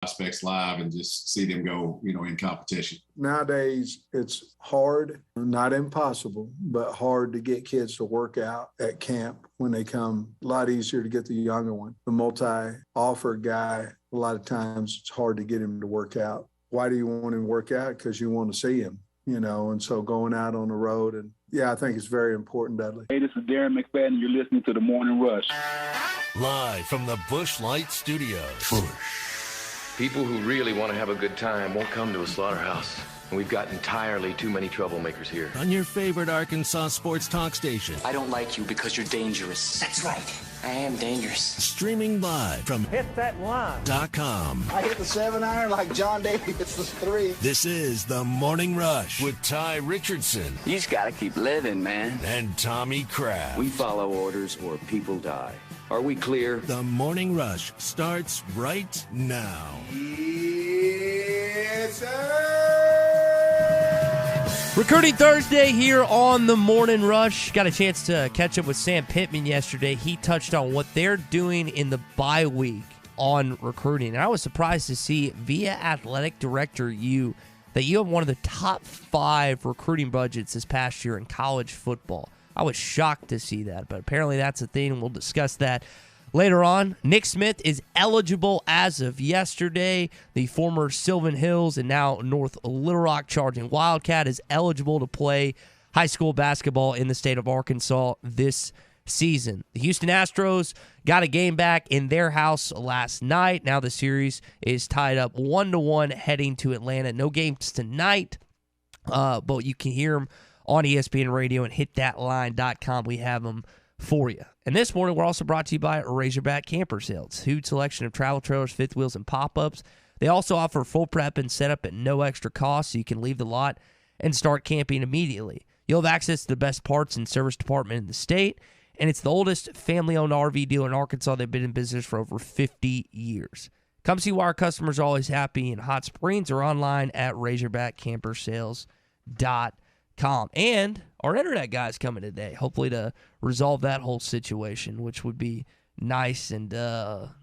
prospects live and just see them go, in competition. Nowadays, it's hard, not impossible, but hard to get kids to work out at camp when they come. A lot easier to get the younger one. The multi-offer guy, a lot of times it's hard to get him to work out. Why do you want him to work out? Because you want to see him, and so going out on the road. And I think it's very important, Dudley. Hey, this is Darren McFadden. You're listening to The Morning Rush. Live from the Busch Light Studios. People who really want to have a good time won't come to a slaughterhouse. And we've got entirely too many troublemakers here. On your favorite Arkansas sports talk station. I don't like you because you're dangerous. That's right. I am dangerous. Streaming live from hitthatline.com. I hit the 7-iron like John Daly hits the 3. This is The Morning Rush with Ty Richardson. You just got to keep living, man. And Tommy Kraft. We follow orders or people die. Are we clear? The Morning Rush starts right now. Yes, sir. Recruiting Thursday here on The Morning Rush. Got a chance to catch up with Sam Pittman yesterday. He touched on what they're doing in the bye week on recruiting. And I was surprised to see via athletic director that you have one of the top 5 recruiting budgets this past year in college football. I was shocked to see that, but apparently that's a thing, and we'll discuss that later on. Nick Smith is eligible as of yesterday. The former Sylvan Hills and now North Little Rock Charging Wildcat is eligible to play high school basketball in the state of Arkansas this season. The Houston Astros got a game back in their house last night. Now the series is tied up 1-1 heading to Atlanta. No games tonight, but you can hear them on ESPN Radio and hitthatline.com. We have them for you. And this morning, we're also brought to you by Razorback Camper Sales. Huge selection of travel trailers, fifth wheels, and pop-ups. They also offer full prep and setup at no extra cost, so you can leave the lot and start camping immediately. You'll have access to the best parts and service department in the state, and it's the oldest family-owned RV dealer in Arkansas. They've been in business for over 50 years. Come see why our customers are always happy in Hot Springs or online at razorbackcampersales.com. And our internet guy's coming today, hopefully to resolve that whole situation, which would be nice, and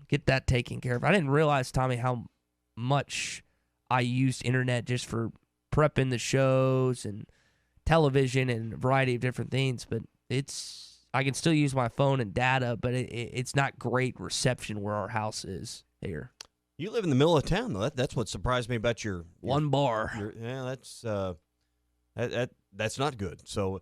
get that taken care of. I didn't realize, Tommy, how much I used internet just for prepping the shows and television and a variety of different things, but I can still use my phone and data, but it's not great reception where our house is here. You live in the middle of town, though. That's what surprised me about your one bar. That's not good. So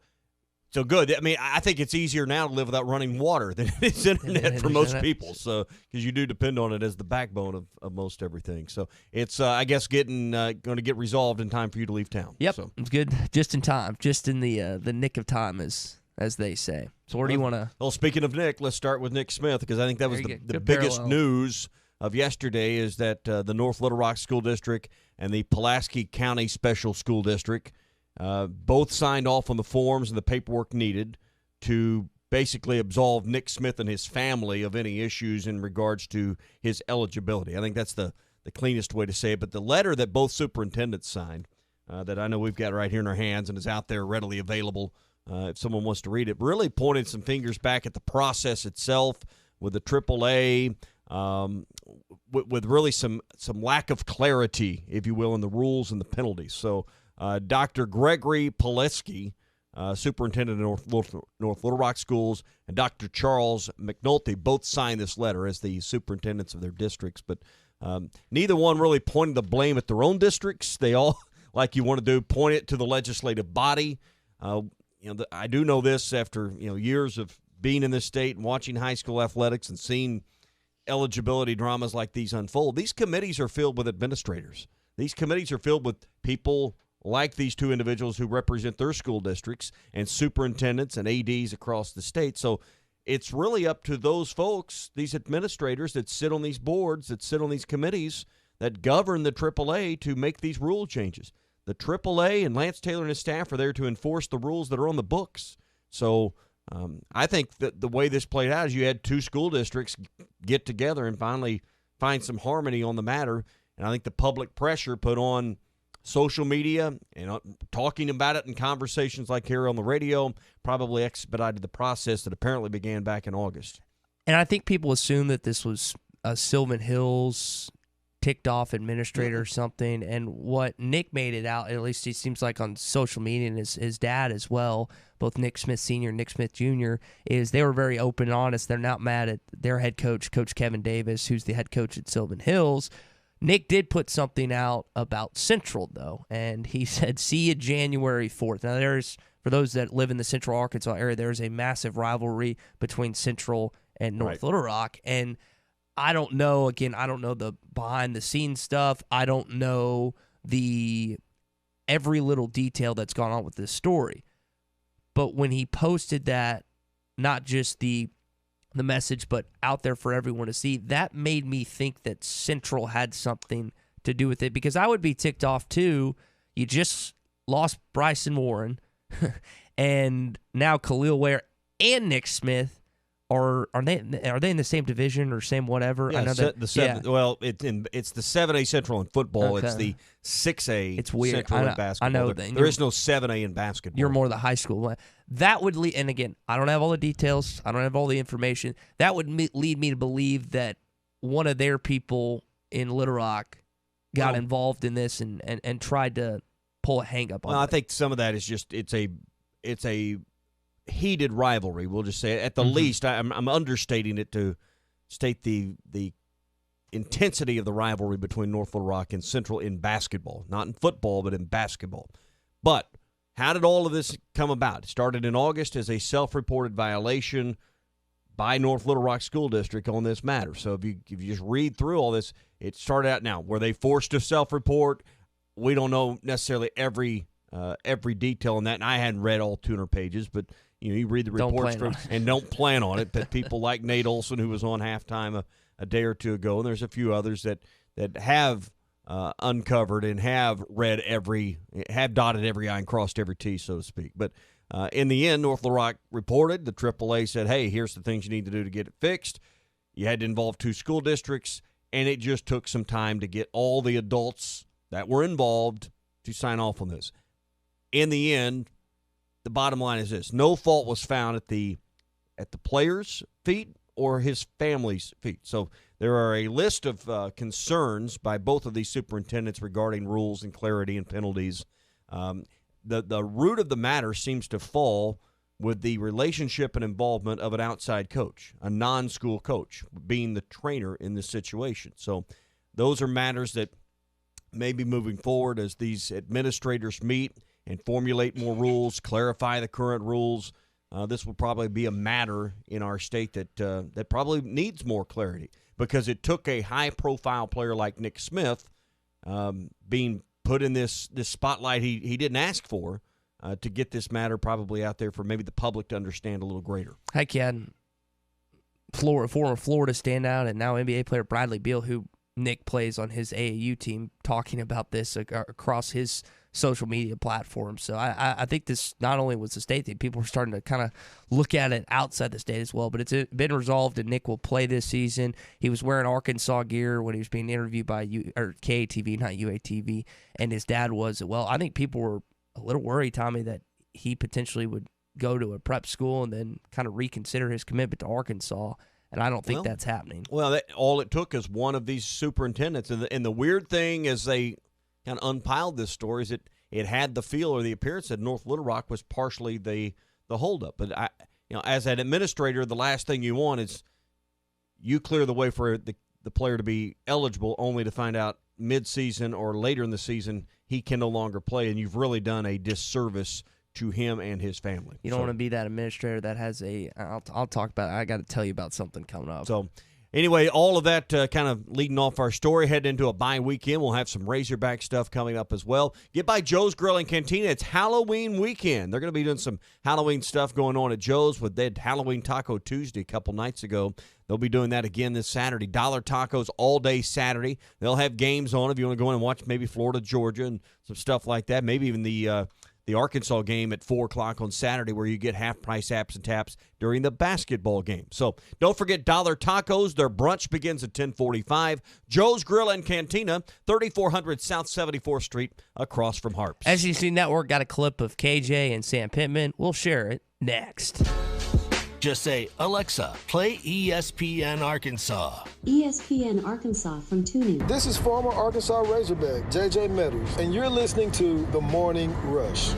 good. I mean, I think it's easier now to live without running water than it is internet for most people. So because you do depend on it as the backbone of most everything. So it's I guess going to get resolved in time for you to leave town. Yep, so. It's good, just in time, just in the nick of time, as they say. So where do you want to? Well, speaking of Nick, let's start with Nick Smith, because I think that was the biggest news of yesterday is that the North Little Rock School District and the Pulaski County Special School District both signed off on the forms and the paperwork needed to basically absolve Nick Smith and his family of any issues in regards to his eligibility. I think that's the cleanest way to say it. But the letter that both superintendents signed, that I know we've got right here in our hands and is out there readily available if someone wants to read it, really pointed some fingers back at the process itself with the AAA, with really some lack of clarity, if you will, in the rules and the penalties. So Dr. Gregory Pileski, superintendent of North Little Rock Schools, and Dr. Charles McNulty both signed this letter as the superintendents of their districts. But neither one really pointed the blame at their own districts. They all, like you want to do, point it to the legislative body. I do know this after years of being in this state and watching high school athletics and seeing eligibility dramas like these unfold. These committees are filled with administrators. These committees are filled with people like these two individuals who represent their school districts and superintendents and ADs across the state. So it's really up to those folks, these administrators that sit on these boards, that sit on these committees that govern the AAA to make these rule changes. The AAA and Lance Taylor and his staff are there to enforce the rules that are on the books. So I think that the way this played out is you had two school districts get together and finally find some harmony on the matter. And I think the public pressure put on social media and talking about it in conversations like here on the radio probably expedited the process that apparently began back in August. And I think people assume that this was a Sylvan Hills ticked off administrator or something. And what Nick made it out, at least it seems like on social media, and his dad as well, both Nick Smith Sr. and Nick Smith Jr., is they were very open and honest. They're not mad at their head coach, Coach Kevin Davis, who's the head coach at Sylvan Hills. Nick did put something out about Central, though, and he said, see you January 4th. Now, for those that live in the Central Arkansas area, there's a massive rivalry between Central and North Little Rock, and I don't know, I don't know the behind-the-scenes stuff. I don't know every little detail that's gone on with this story. But when he posted that, not just the message, but out there for everyone to see, that made me think that Central had something to do with it, because I would be ticked off too. You just lost Bryson Warren, and now Khalil Ware and Nick Smith are they in the same division or same whatever? Yeah, I know well, it's the 7A Central in football. Okay. It's the 6A It's weird. Central in basketball. I know there is no 7A in basketball. You're more the high school one. That would lead, and again, I don't have all the details. I don't have all the information. That would lead me to believe that one of their people in Little Rock got involved in this and tried to pull a hang up on it. I think some of that is just it's a heated rivalry. We'll just say at the least. I'm understating it to state the intensity of the rivalry between North Little Rock and Central in basketball, not in football, but in basketball. But how did all of this come about? It started in August as a self-reported violation by North Little Rock School District on this matter. So if you just read through all this, it started out now. Were they forced to self-report? We don't know necessarily every detail on that, and I hadn't read all 200 pages, but you read the reports and don't plan on it. But people like Nate Olson, who was on halftime a day or two ago, and there's a few others that have uncovered and have dotted every I and crossed every T, so to speak. But in the end, North Little Rock reported. The AAA said, hey, here's the things you need to do to get it fixed. You had to involve 2 school districts, and it just took some time to get all the adults that were involved to sign off on this. In the end, the bottom line is this: no fault was found at the player's feet or his family's feet. So there are a list of concerns by both of these superintendents regarding rules and clarity and penalties. The root of the matter seems to fall with the relationship and involvement of an outside coach, a non-school coach, being the trainer in this situation. So those are matters that maybe moving forward as these administrators meet and formulate more rules, clarify the current rules. This will probably be a matter in our state that probably needs more clarity, because it took a high-profile player like Nick Smith being put in this spotlight he didn't ask for to get this matter probably out there for maybe the public to understand a little greater. Heck yeah. Former Florida standout and now NBA player Bradley Beal, who Nick plays on his AAU team, talking about this across his social media platforms. So I think this not only was the state thing, people were starting to kind of look at it outside the state as well, but it's been resolved and Nick will play this season. He was wearing Arkansas gear when he was being interviewed by KATV, not UATV, and his dad was. Well, I think people were a little worried, Tommy, that he potentially would go to a prep school and then kind of reconsider his commitment to Arkansas. And I don't think that's happening. Well, all it took is one of these superintendents. And the weird thing as they kind of unpiled this story is it had the feel or the appearance that North Little Rock was partially the holdup. But as an administrator, the last thing you want is you clear the way for the player to be eligible, only to find out mid-season or later in the season he can no longer play, and you've really done a disservice to him and his family. You don't want to be that administrator that has I'll talk about it. I got to tell you about something coming up. So anyway, all of that kind of leading off our story, heading into a bye weekend. We'll have some Razorback stuff coming up as well. Get by Joe's Grill and Cantina. It's Halloween weekend. They're going to be doing some Halloween stuff going on at Joe's. They had Halloween Taco Tuesday a couple nights ago. They'll be doing that again this Saturday. Dollar tacos all day Saturday. They'll have games on if you want to go in and watch maybe Florida, Georgia, and some stuff like that. Maybe even the Arkansas game at 4 o'clock on Saturday, where you get half-price apps and taps during the basketball game. So don't forget Dollar Tacos. Their brunch begins at 10:45. Joe's Grill and Cantina, 3400 South 74th Street, across from Harps. SEC Network got a clip of KJ and Sam Pittman. We'll share it next. Just say, Alexa, play ESPN Arkansas. ESPN Arkansas from TuneIn. This is former Arkansas Razorback J.J. Meadows, and you're listening to The Morning Rush.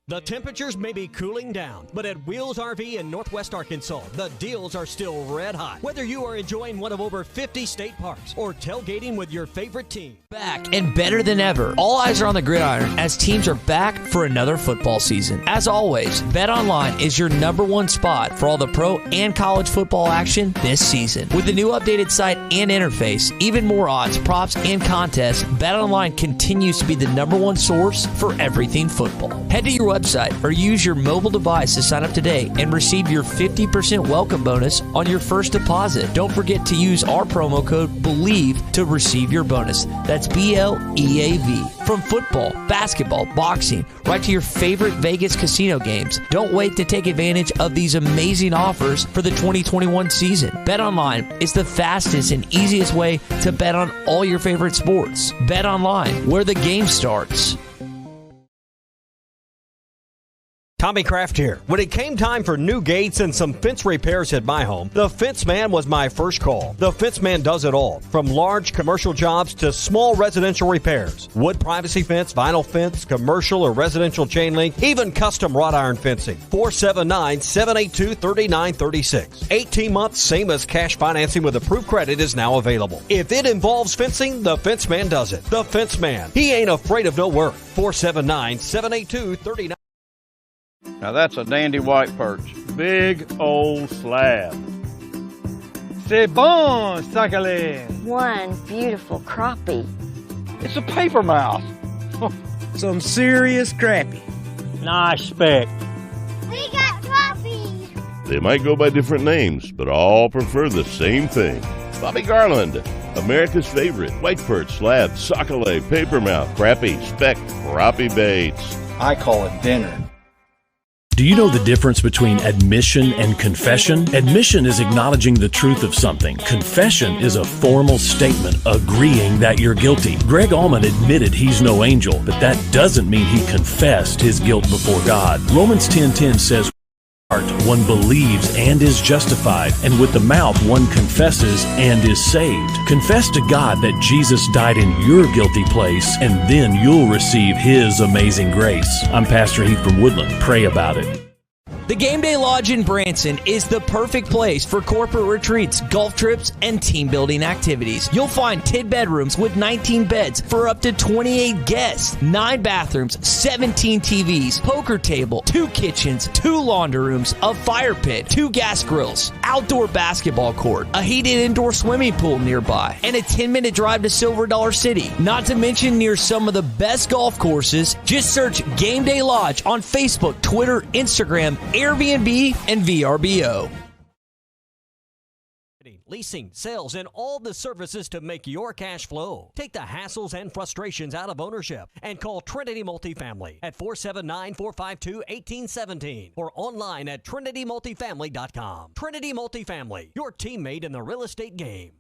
The temperatures may be cooling down, but at Wheels RV in Northwest Arkansas, the deals are still red hot. Whether you are enjoying one of over 50 state parks or tailgating with your favorite team. Back and better than ever. All eyes are on the gridiron as teams are back for another football season. As always, BetOnline is your #1 spot for all the pro and college football action this season. With the new updated site and interface, even more odds, props, and contests, BetOnline continues to be the #1 source for everything football. Head to your website or use your mobile device to sign up today and receive your 50% welcome bonus on your first deposit. Don't forget to use our promo code BELIEVE to receive your bonus. That's BLEAV. From football, basketball, boxing, right to your favorite Vegas casino games. Don't wait to take advantage of these amazing offers for the 2021 season. BetOnline is the fastest and easiest way to bet on all your favorite sports. BetOnline, where the game starts. Tommy Kraft here. When it came time for new gates and some fence repairs at my home, the Fence Man was my first call. The Fence Man does it all, from large commercial jobs to small residential repairs. Wood privacy fence, vinyl fence, commercial or residential chain link, even custom wrought iron fencing. 479-782-3936. 18 months, same as cash financing with approved credit is now available. If it involves fencing, the Fence Man does it. The Fence Man. He ain't afraid of no work. 479-782-3936. Now that's a dandy white perch. Big old slab. C'est bon, sacalé. One beautiful crappie. It's a paper mouse. Some serious crappie. Nice speck. We got crappies. They might go by different names, but all prefer the same thing. Bobby Garland, America's favorite white perch, slab, sacalé, paper mouth, crappie, speck, crappie baits. I call it dinner. Do you know the difference between admission and confession? Admission is acknowledging the truth of something. Confession is a formal statement agreeing that you're guilty. Greg Allman admitted he's no angel, but that doesn't mean he confessed his guilt before God. Romans 10:10 says, one believes and is justified, and with the mouth one confesses and is saved. Confess to God that Jesus died in your guilty place, and then you'll receive His amazing grace. I'm Pastor Heath from Woodland. Pray about it. The Game Day Lodge in Branson is the perfect place for corporate retreats, golf trips, and team building activities. You'll find 10 bedrooms with 19 beds for up to 28 guests, 9 bathrooms, 17 TVs, poker table, 2 kitchens, 2 laundry rooms, a fire pit, 2 gas grills, outdoor basketball court, a heated indoor swimming pool nearby, and a 10-minute drive to Silver Dollar City. Not to mention near some of the best golf courses. Just search Game Day Lodge on Facebook, Twitter, Instagram, Airbnb, and VRBO. Leasing, sales, and all the services to make your cash flow. Take the hassles and frustrations out of ownership and call Trinity Multifamily at 479-452-1817 or online at trinitymultifamily.com. Trinity Multifamily, your teammate in the real estate game.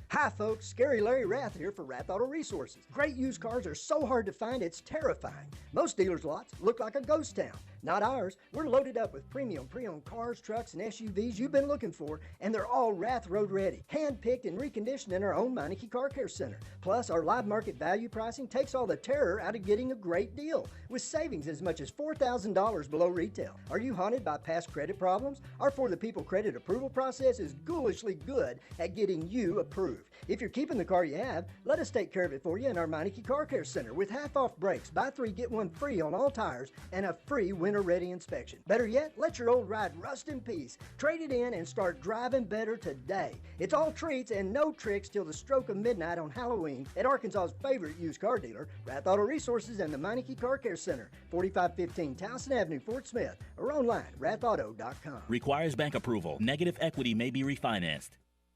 Hi folks, Scary Larry Rath here for Rath Auto Resources. Great used cars are so hard to find it's terrifying. Most dealers' lots look like a ghost town. Not ours. We're loaded up with premium pre-owned cars, trucks, and SUVs you've been looking for, and they're all Rath Road ready. Hand-picked and reconditioned in our own Meineke Car Care Center. Plus, our live market value pricing takes all the terror out of getting a great deal, with savings as much as $4,000 below retail. Are you haunted by past credit problems? Our For the People credit approval process is ghoulishly good at getting you approved. If you're keeping the car you have, let us take care of it for you in our Meineke Car Care Center with half-off brakes, buy 3, get 1 free on all tires, and a free winter-ready inspection. Better yet, let your old ride rust in peace. Trade it in and start driving better today. It's all treats and no tricks till the stroke of midnight on Halloween at Arkansas's favorite used car dealer, Rath Auto Resources and the Meineke Car Care Center, 4515 Towson Avenue, Fort Smith, or online, rathauto.com. Requires bank approval. Negative equity may be refinanced.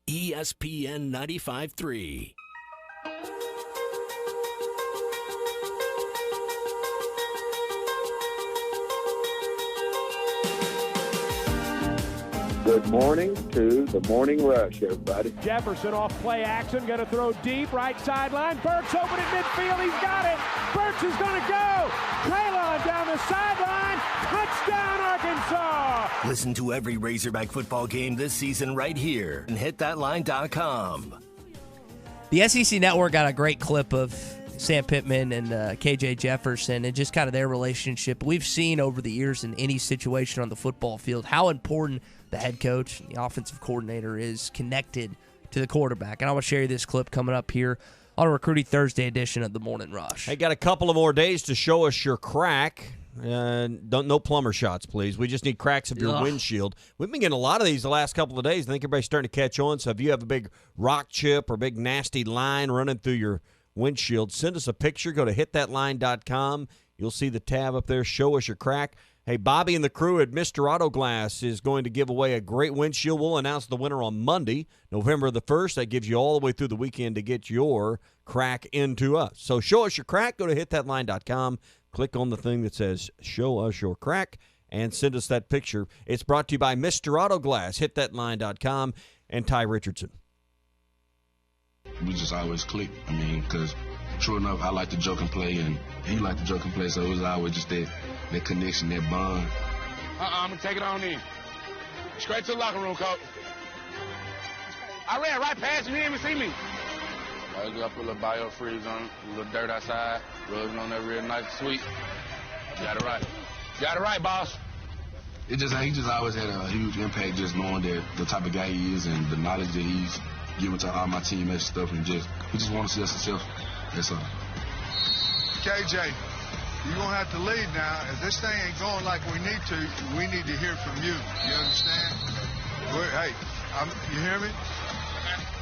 ESPN 95.3. Good morning to the Morning Rush, everybody. Jefferson off play action, going to throw deep, right sideline. Burks open at midfield, he's got it. Burks is going to go. Traylon down the sideline, Touchdown, Arkansas! Listen to every Razorback football game this season right here and hitthatline.com. The SEC Network got a great clip of Sam Pittman and KJ Jefferson and just kind of their relationship. We've seen over the years in any situation on the football field how important the head coach and the offensive coordinator is connected to the quarterback. And I want to share you this clip coming up here on a Recruiting Thursday edition of the Morning Rush. Hey, got a couple of more days to show us your crack. No plumber shots, please. We just need cracks of your windshield. We've been getting a lot of these the last couple of days. I think everybody's starting to catch on. So if you have a big rock chip or big nasty line running through your windshield, send us a picture. Go to hitthatline.com. You'll see the tab up there. Show us your crack. Hey, Bobby and the crew at Mr. Auto Glass is going to give away a great windshield. We'll announce the winner on Monday, November the 1st. That gives you all the way through the weekend to get your crack into us. So show us your crack. Go to hitthatline.com. Click on the thing that says show us your crack and send us that picture. It's brought to you by Mr. Auto Glass, hitthatline.com, and Ty Richardson. We just always click. I mean, because true enough, I like to joke and play, and he liked to joke and play, so it was always just that connection, that bond. I'm going to take it on in. Straight to the locker room, coach. I ran right past you. You didn't even see me. I put a little biofreeze on it, a little dirt outside, rubbing on that real nice and sweet. Got it right. Got it right, boss. He just always had a huge impact, just knowing that the type of guy he is and the knowledge that he's giving to all my teammates and stuff, and we just want to see us successful. That's all. KJ, you're going to have to lead now. If this thing ain't going like we need to hear from you. You understand? You hear me?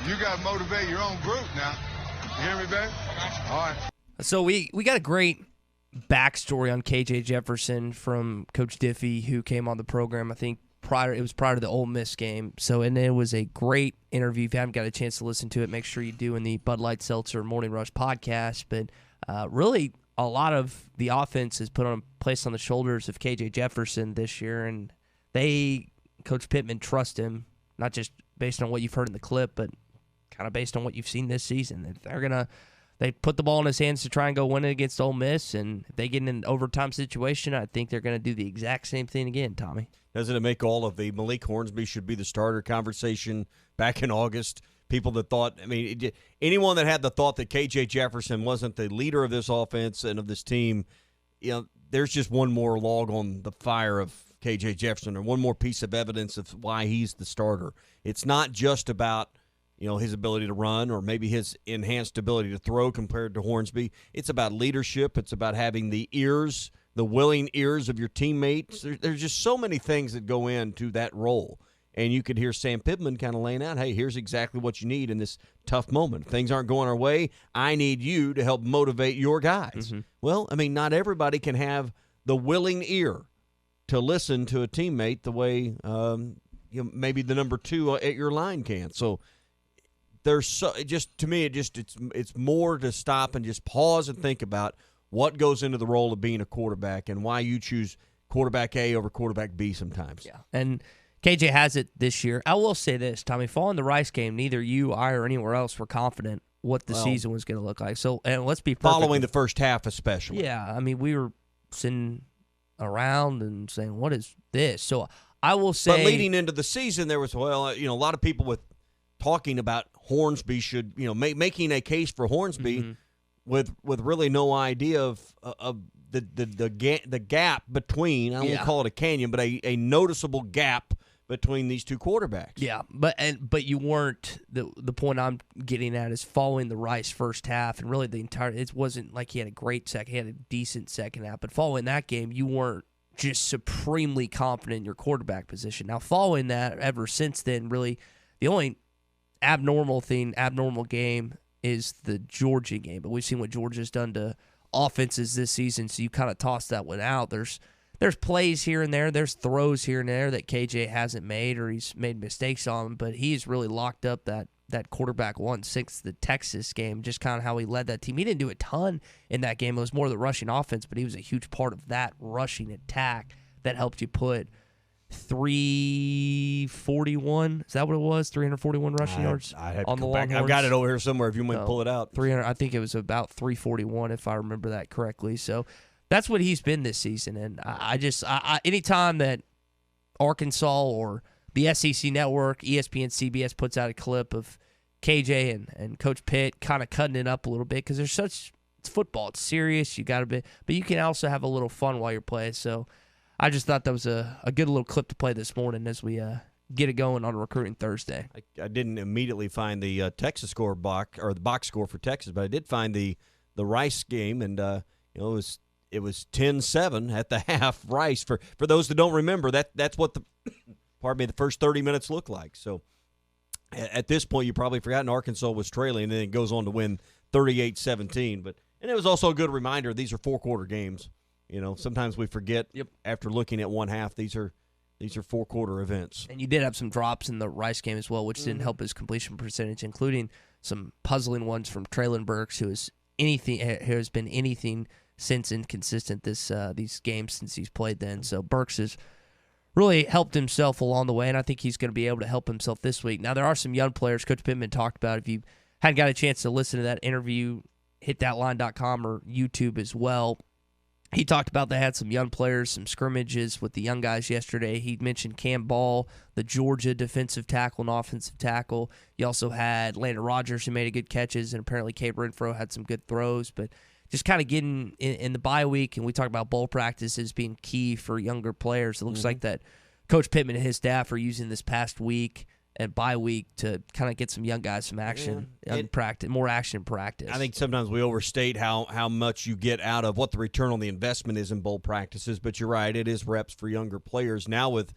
You got to motivate your own group now. You hear me, baby? All right. So we got a great backstory on KJ Jefferson from Coach Diffie, who came on the program, I think, prior to the Ole Miss game. And it was a great interview. If you haven't got a chance to listen to it, make sure you do in the Bud Light Seltzer Morning Rush podcast. But really, a lot of the offense is placed on the shoulders of KJ Jefferson this year, and Coach Pittman trusts him, not just based on what you've heard in the clip, but kind of based on what you've seen this season. They put the ball in his hands to try and go win it against Ole Miss, and if they get in an overtime situation, I think they're going to do the exact same thing again, Tommy. Doesn't it make all of the Malik Hornsby should be the starter conversation back in August? People that thought, anyone that had the thought that KJ Jefferson wasn't the leader of this offense and of this team, there's just one more log on the fire of KJ Jefferson, or one more piece of evidence of why he's the starter. It's not just about his ability to run or maybe his enhanced ability to throw compared to Hornsby. It's about leadership. It's about having the willing ears of your teammates. There's just so many things that go into that role. And you could hear Sam Pittman kind of laying out, hey, here's exactly what you need in this tough moment. If things aren't going our way, I need you to help motivate your guys. Mm-hmm. Well, not everybody can have the willing ear to listen to a teammate the way maybe the number 2 at your line can. So to me, it's more to stop and just pause and think about what goes into the role of being a quarterback and why you choose quarterback A over quarterback B sometimes. Yeah, and KJ has it this year. I will say this, Tommy, following the Rice game, neither you, I, or anywhere else were confident what the season was going to look like. So, and let's be perfect. Following the first half especially. Yeah, we were sitting around and saying, what is this? So I will say. But leading into the season, there was, a lot of people with talking about Hornsby should, making a case for Hornsby mm-hmm. with really no idea of the gap between, I won't call it a canyon, but a noticeable gap between these two quarterbacks. Yeah, but you weren't, the point I'm getting at is following the Rice first half, and really it wasn't like he had a great second, he had a decent second half, but following that game, you weren't just supremely confident in your quarterback position. Now, following that, ever since then, really, the only abnormal game is the Georgia game, but we've seen what Georgia's done to offenses this season, so you kind of toss that one out. There's plays here and there, there's throws here and there that KJ hasn't made or he's made mistakes on, but he's really locked up that quarterback one since the Texas game, just kind of how he led that team. He didn't do a ton in that game. It was more the rushing offense, but he was a huge part of that rushing attack that helped you put 341. Is that what it was? 341 rushing yards on the Longhorns. I've got it over here somewhere if you want to pull it out. 300. I think it was about 341 if I remember that correctly. So that's what he's been this season. And I anytime that Arkansas or the SEC Network, ESPN, CBS puts out a clip of KJ and Coach Pitt kind of cutting it up a little bit because it's football. It's serious. You got to be, but you can also have a little fun while you're playing. So I just thought that was a good little clip to play this morning as we get it going on Recruiting Thursday. I didn't immediately find the Texas score box or the box score for Texas, but I did find the Rice game, and it was 10-7 at the half. Rice for those that don't remember that's what the first 30 minutes looked like. So at this point, you probably forgotten Arkansas was trailing, and then it goes on to win 38-17. And it was also a good reminder these are 4-quarter games. Sometimes we forget after looking at one half these are 4-quarter events. And you did have some drops in the Rice game as well, which didn't help his completion percentage, including some puzzling ones from Traylon Burks, who has been anything since inconsistent these games since he's played then. So Burks has really helped himself along the way, and I think he's going to be able to help himself this week. Now, there are some young players Coach Pittman talked about. If you hadn't got a chance to listen to that interview, hitthatline.com or YouTube as well. He talked about they had some young players, some scrimmages with the young guys yesterday. He mentioned Cam Ball, the Georgia defensive tackle and offensive tackle. You also had Landon Rogers, who made a good catches, and apparently Cade Renfro had some good throws. But just kind of getting in the bye week, and we talk about bowl practices being key for younger players. It looks like that Coach Pittman and his staff are using this past week and bye week to kind of get some young guys some action and practice, more action in practice. I think sometimes we overstate how much you get out of what the return on the investment is in bowl practices, but you're right, it is reps for younger players. Now with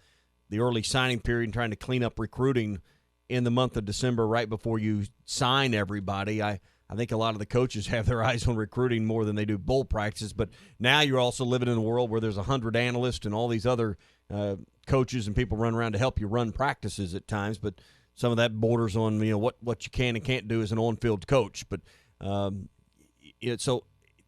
the early signing period and trying to clean up recruiting in the month of December right before you sign everybody, I think a lot of the coaches have their eyes on recruiting more than they do bowl practices, but now you're also living in a world where there's 100 analysts and all these other coaches and people run around to help you run practices at times, but some of that borders on what you can and can't do as an on-field coach. But so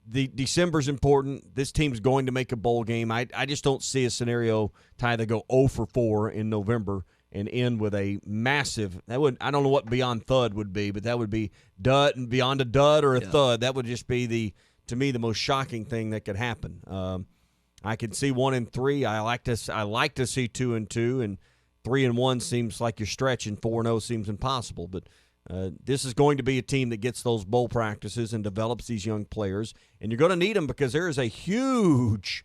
the December's important. This team's going to make a bowl game. I just don't see a scenario, Ty, that go 0-for-4 in November and end with a massive. I don't know what beyond thud would be, but that would be dud and beyond a dud or a thud. That would just be to me the most shocking thing that could happen. I can see 1-3. I like to see 2-2, and 3-1 seems like you're stretching. 4-0 seems impossible. But this is going to be a team that gets those bowl practices and develops these young players, and you're going to need them because there is a huge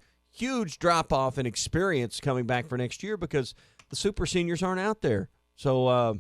drop off in experience coming back for next year because the super seniors aren't out there. So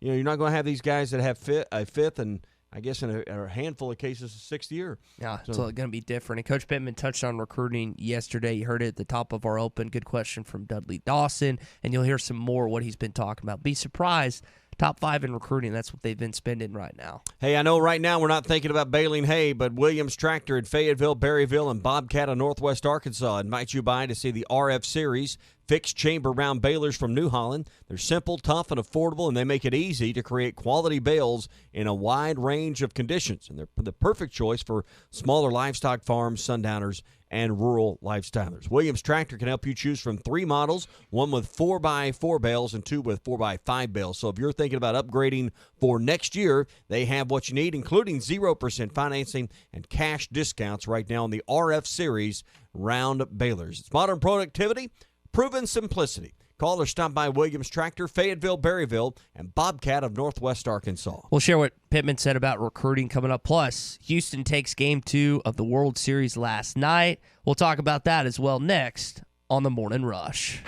you're not going to have these guys that have a fifth and I guess in a handful of cases, a sixth year. Yeah, so it's going to be different. And Coach Pittman touched on recruiting yesterday. You heard it at the top of our open. Good question from Dudley Dawson. And you'll hear some more of what he's been talking about. Be surprised. Top 5 in recruiting. That's what they've been spending right now. Hey, I know right now we're not thinking about baling hay, but Williams Tractor in Fayetteville, Berryville, and Bobcat of Northwest Arkansas invite you by to see the RF Series fixed chamber round balers from New Holland. They're simple, tough, and affordable, and they make it easy to create quality bales in a wide range of conditions. And they're the perfect choice for smaller livestock farms, sundowners, and rural lifestylers. Williams Tractor can help you choose from 3 models, one with 4x4 bales and 2 with 4x5 bales. So if you're thinking about upgrading for next year, they have what you need, including 0% financing and cash discounts right now on the RF Series round balers. It's modern productivity, proven simplicity. Call or stop by Williams Tractor, Fayetteville, Berryville, and Bobcat of Northwest Arkansas. We'll share what Pittman said about recruiting coming up. Plus, Houston takes Game 2 of the World Series last night. We'll talk about that as well next on the Morning Rush.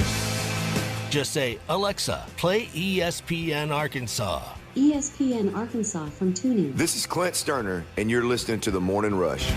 Just say, Alexa, play ESPN Arkansas. ESPN Arkansas from TuneIn. This is Clint Sterner, and you're listening to the Morning Rush.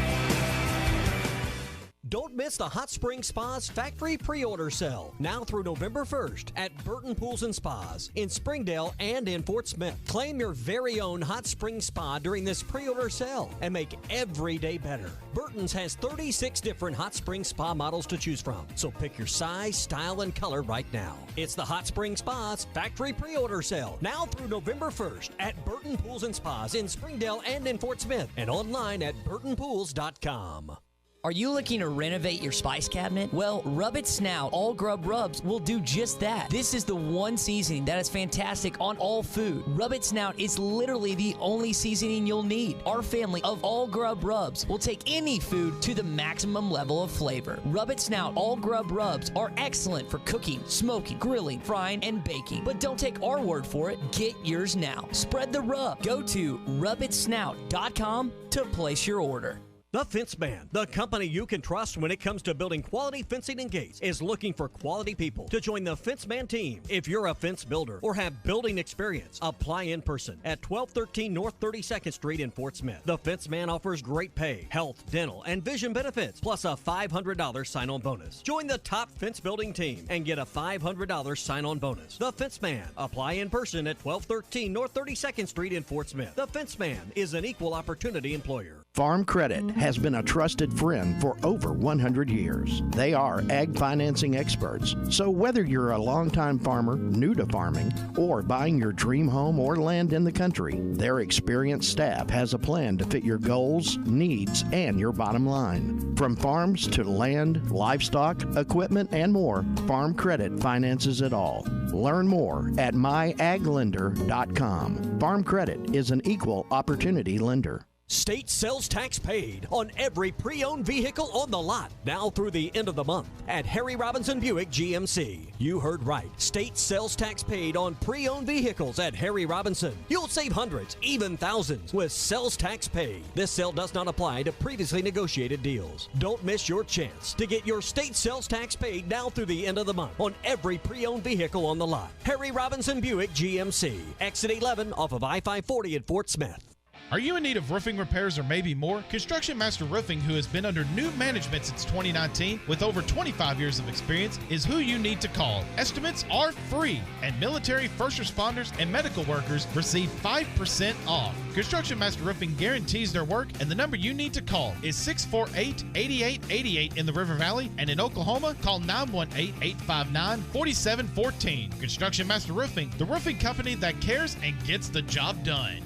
Don't miss the Hot Spring Spas Factory Pre-Order Sale, now through November 1st at Burton Pools and Spas in Springdale and in Fort Smith. Claim your very own Hot Spring Spa during this pre-order sale and make every day better. Burton's has 36 different Hot Spring Spa models to choose from, so pick your size, style, and color right now. It's the Hot Spring Spas Factory Pre-Order Sale, now through November 1st at Burton Pools and Spas in Springdale and in Fort Smith, and online at burtonpools.com. Are you looking to renovate your spice cabinet? Well, Rub It Snout All Grub Rubs will do just that. This is the one seasoning that is fantastic on all food. Rub It Snout is literally the only seasoning you'll need. Our family of All Grub Rubs will take any food to the maximum level of flavor. Rub It Snout All Grub Rubs are excellent for cooking, smoking, grilling, frying, and baking. But don't take our word for it. Get yours now. Spread the rub. Go to rubitsnout.com to place your order. The Fence Man, the company you can trust when it comes to building quality fencing and gates, is looking for quality people to join the Fence Man team. If you're a fence builder or have building experience, apply in person at 1213 North 32nd Street in Fort Smith. The Fence Man offers great pay, health, dental, and vision benefits, plus a $500 sign-on bonus. Join the top fence building team and get a $500 sign-on bonus. The Fence Man. Apply in person at 1213 North 32nd Street in Fort Smith. The Fence Man is an equal opportunity employer. Farm Credit has been a trusted friend for over 100 years. They are ag financing experts. So whether you're a longtime farmer, new to farming, or buying your dream home or land in the country, their experienced staff has a plan to fit your goals, needs, and your bottom line. From farms to land, livestock, equipment, and more, Farm Credit finances it all. Learn more at myaglender.com. Farm Credit is an equal opportunity lender. State sales tax paid on every pre-owned vehicle on the lot, now through the end of the month at Harry Robinson Buick GMC. You heard right. State sales tax paid on pre-owned vehicles at Harry Robinson. You'll save hundreds, even thousands, with sales tax paid. This sale does not apply to previously negotiated deals. Don't miss your chance to get your state sales tax paid now through the end of the month on every pre-owned vehicle on the lot. Harry Robinson Buick GMC. Exit 11 off of I-540 at Fort Smith. Are you in need of roofing repairs or maybe more? Construction Master Roofing, who has been under new management since 2019 with over 25 years of experience, is who you need to call. Estimates are free, and military, first responders, and medical workers receive 5% off. Construction Master Roofing guarantees their work, and the number you need to call is 648-8888 in the River Valley, and in Oklahoma, call 918-859-4714. Construction Master Roofing, the roofing company that cares and gets the job done.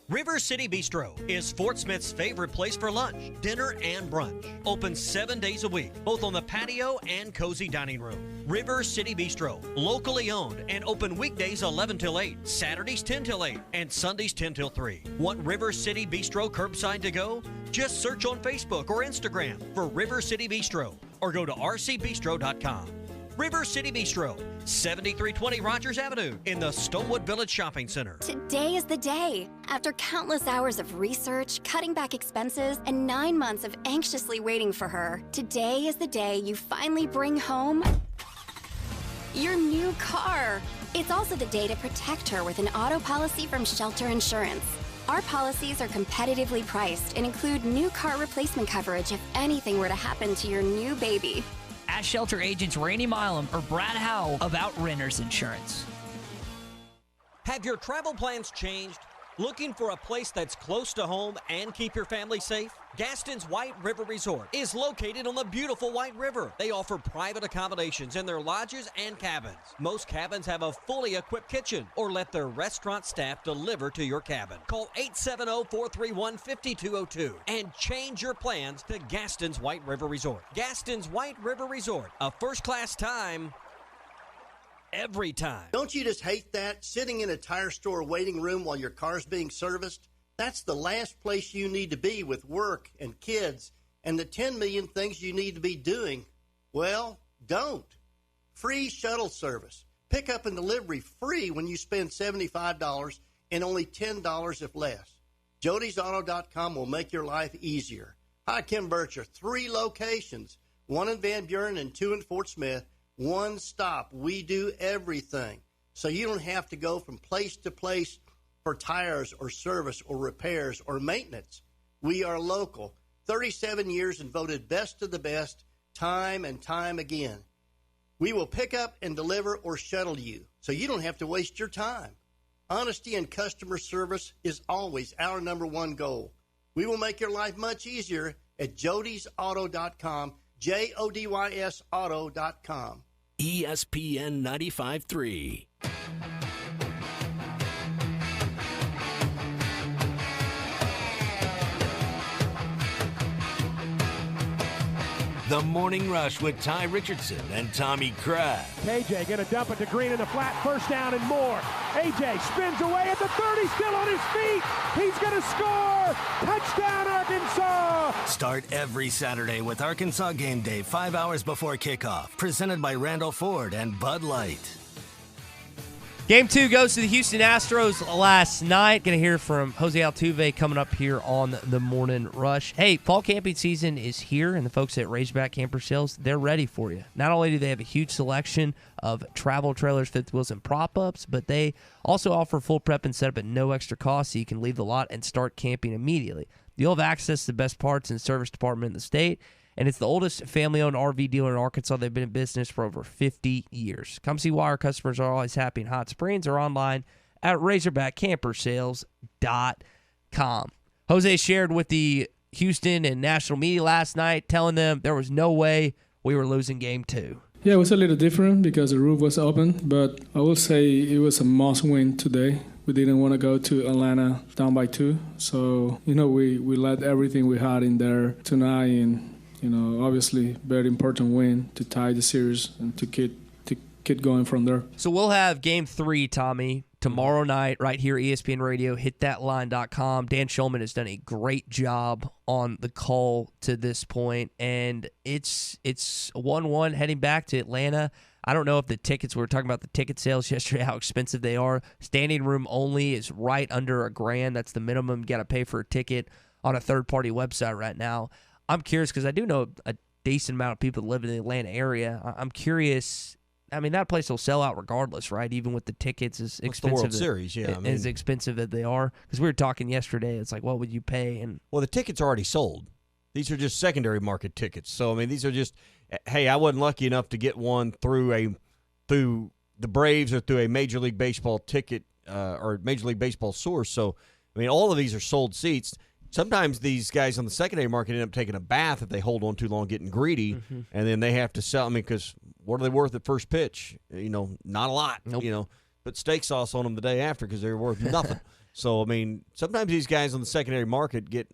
River City Bistro is Fort Smith's favorite place for lunch, dinner, and brunch. Open 7 days a week, both on the patio and cozy dining room. River City Bistro, locally owned and open weekdays 11 till 8, Saturdays 10 till 8, and Sundays 10 till 3. Want River City Bistro curbside to go? Just search on Facebook or Instagram for River City Bistro or go to rcbistro.com. River City Bistro, 7320 Rogers Avenue in the Stonewood Village Shopping Center. Today is the day. After countless hours of research, cutting back expenses, and 9 months of anxiously waiting for her, today is the day you finally bring home your new car. It's also the day to protect her with an auto policy from Shelter Insurance. Our policies are competitively priced and include new car replacement coverage if anything were to happen to your new baby. Ask Shelter agents Randy Milam or Brad Howell about Renter's Insurance. Have your travel plans changed? Looking for a place that's close to home and keep your family safe? Gaston's White River Resort is located on the beautiful White River. They offer private accommodations in their lodges and cabins. Most cabins have a fully equipped kitchen or let their restaurant staff deliver to your cabin. Call 870-431-5202 and change your plans to Gaston's White River Resort. Gaston's White River Resort, a first-class time every time. Don't you just hate that? Sitting in a tire store waiting room while your car's being serviced? That's the last place you need to be with work and kids and the 10 million things you need to be doing. Well, don't. Free shuttle service. Pickup and delivery free when you spend $75 and only $10 if less. Jody'sAuto.com will make your life easier. Hi, Kim Bircher. 3 locations, 1 in Van Buren and 2 in Fort Smith. One stop. We do everything. So you don't have to go from place to place for tires or service or repairs or maintenance. We are local. 37 years and voted best of the best time and time again. We will pick up and deliver or shuttle you so you don't have to waste your time. Honesty and customer service is always our #1 goal. We will make your life much easier at Jody'sAuto.com, JODYS Auto.com. ESPN 95.3. The Morning Rush with Ty Richardson and Tommy Kraft. KJ going to dump it to Green in the flat, first down and more. AJ spins away at the 30, still on his feet. He's going to score. Touchdown, Arkansas. Start every Saturday with Arkansas Game Day 5 hours before kickoff. Presented by Randall Ford and Bud Light. Game 2 goes to the Houston Astros last night. Going to hear from Jose Altuve coming up here on the Morning Rush. Hey, fall camping season is here, and the folks at Razorback Camper Sales, they're ready for you. Not only do they have a huge selection of travel trailers, fifth wheels, and prop-ups, but they also offer full prep and setup at no extra cost, so you can leave the lot and start camping immediately. You'll have access to the best parts and service department in the state, and it's the oldest family-owned RV dealer in Arkansas. They've been in business for over 50 years. Come see why our customers are always happy in Hot Springs or online at RazorbackCampersales.com. Jose shared with the Houston and national media last night, telling them there was no way we were losing Game 2. Yeah, it was a little different because the roof was open, but I will say it was a must-win today. We didn't want to go to Atlanta down by 2, so, we let everything we had in there tonight, and obviously, very important win to tie the series and to get going from there. So we'll have Game 3, Tommy, tomorrow night right here, ESPN Radio, hitthatline.com. Dan Schulman has done a great job on the call to this point, and it's 1-1 heading back to Atlanta. I don't know if the tickets, we were talking about the ticket sales yesterday, how expensive they are. Standing room only is right under $1,000. That's the minimum you got to pay for a ticket on a third-party website right now. I'm curious because I do know a decent amount of people that live in the Atlanta area. I'm curious. I mean, that place will sell out regardless, right? Even with the tickets as expensive. The World Series, yeah. As expensive as they are. Because we were talking yesterday. It's like, what would you pay? Well, the tickets are already sold. These are just secondary market tickets. So, I mean, these are just, hey, I wasn't lucky enough to get one through the Braves or through a Major League Baseball ticket or Major League Baseball source. So, I mean, all of these are sold seats. Sometimes these guys on the secondary market end up taking a bath if they hold on too long, getting greedy, and then they have to sell. I mean, because what are they worth at first pitch? Not a lot. Nope. Put steak sauce on them the day after because they're worth nothing. So, I mean, sometimes these guys on the secondary market get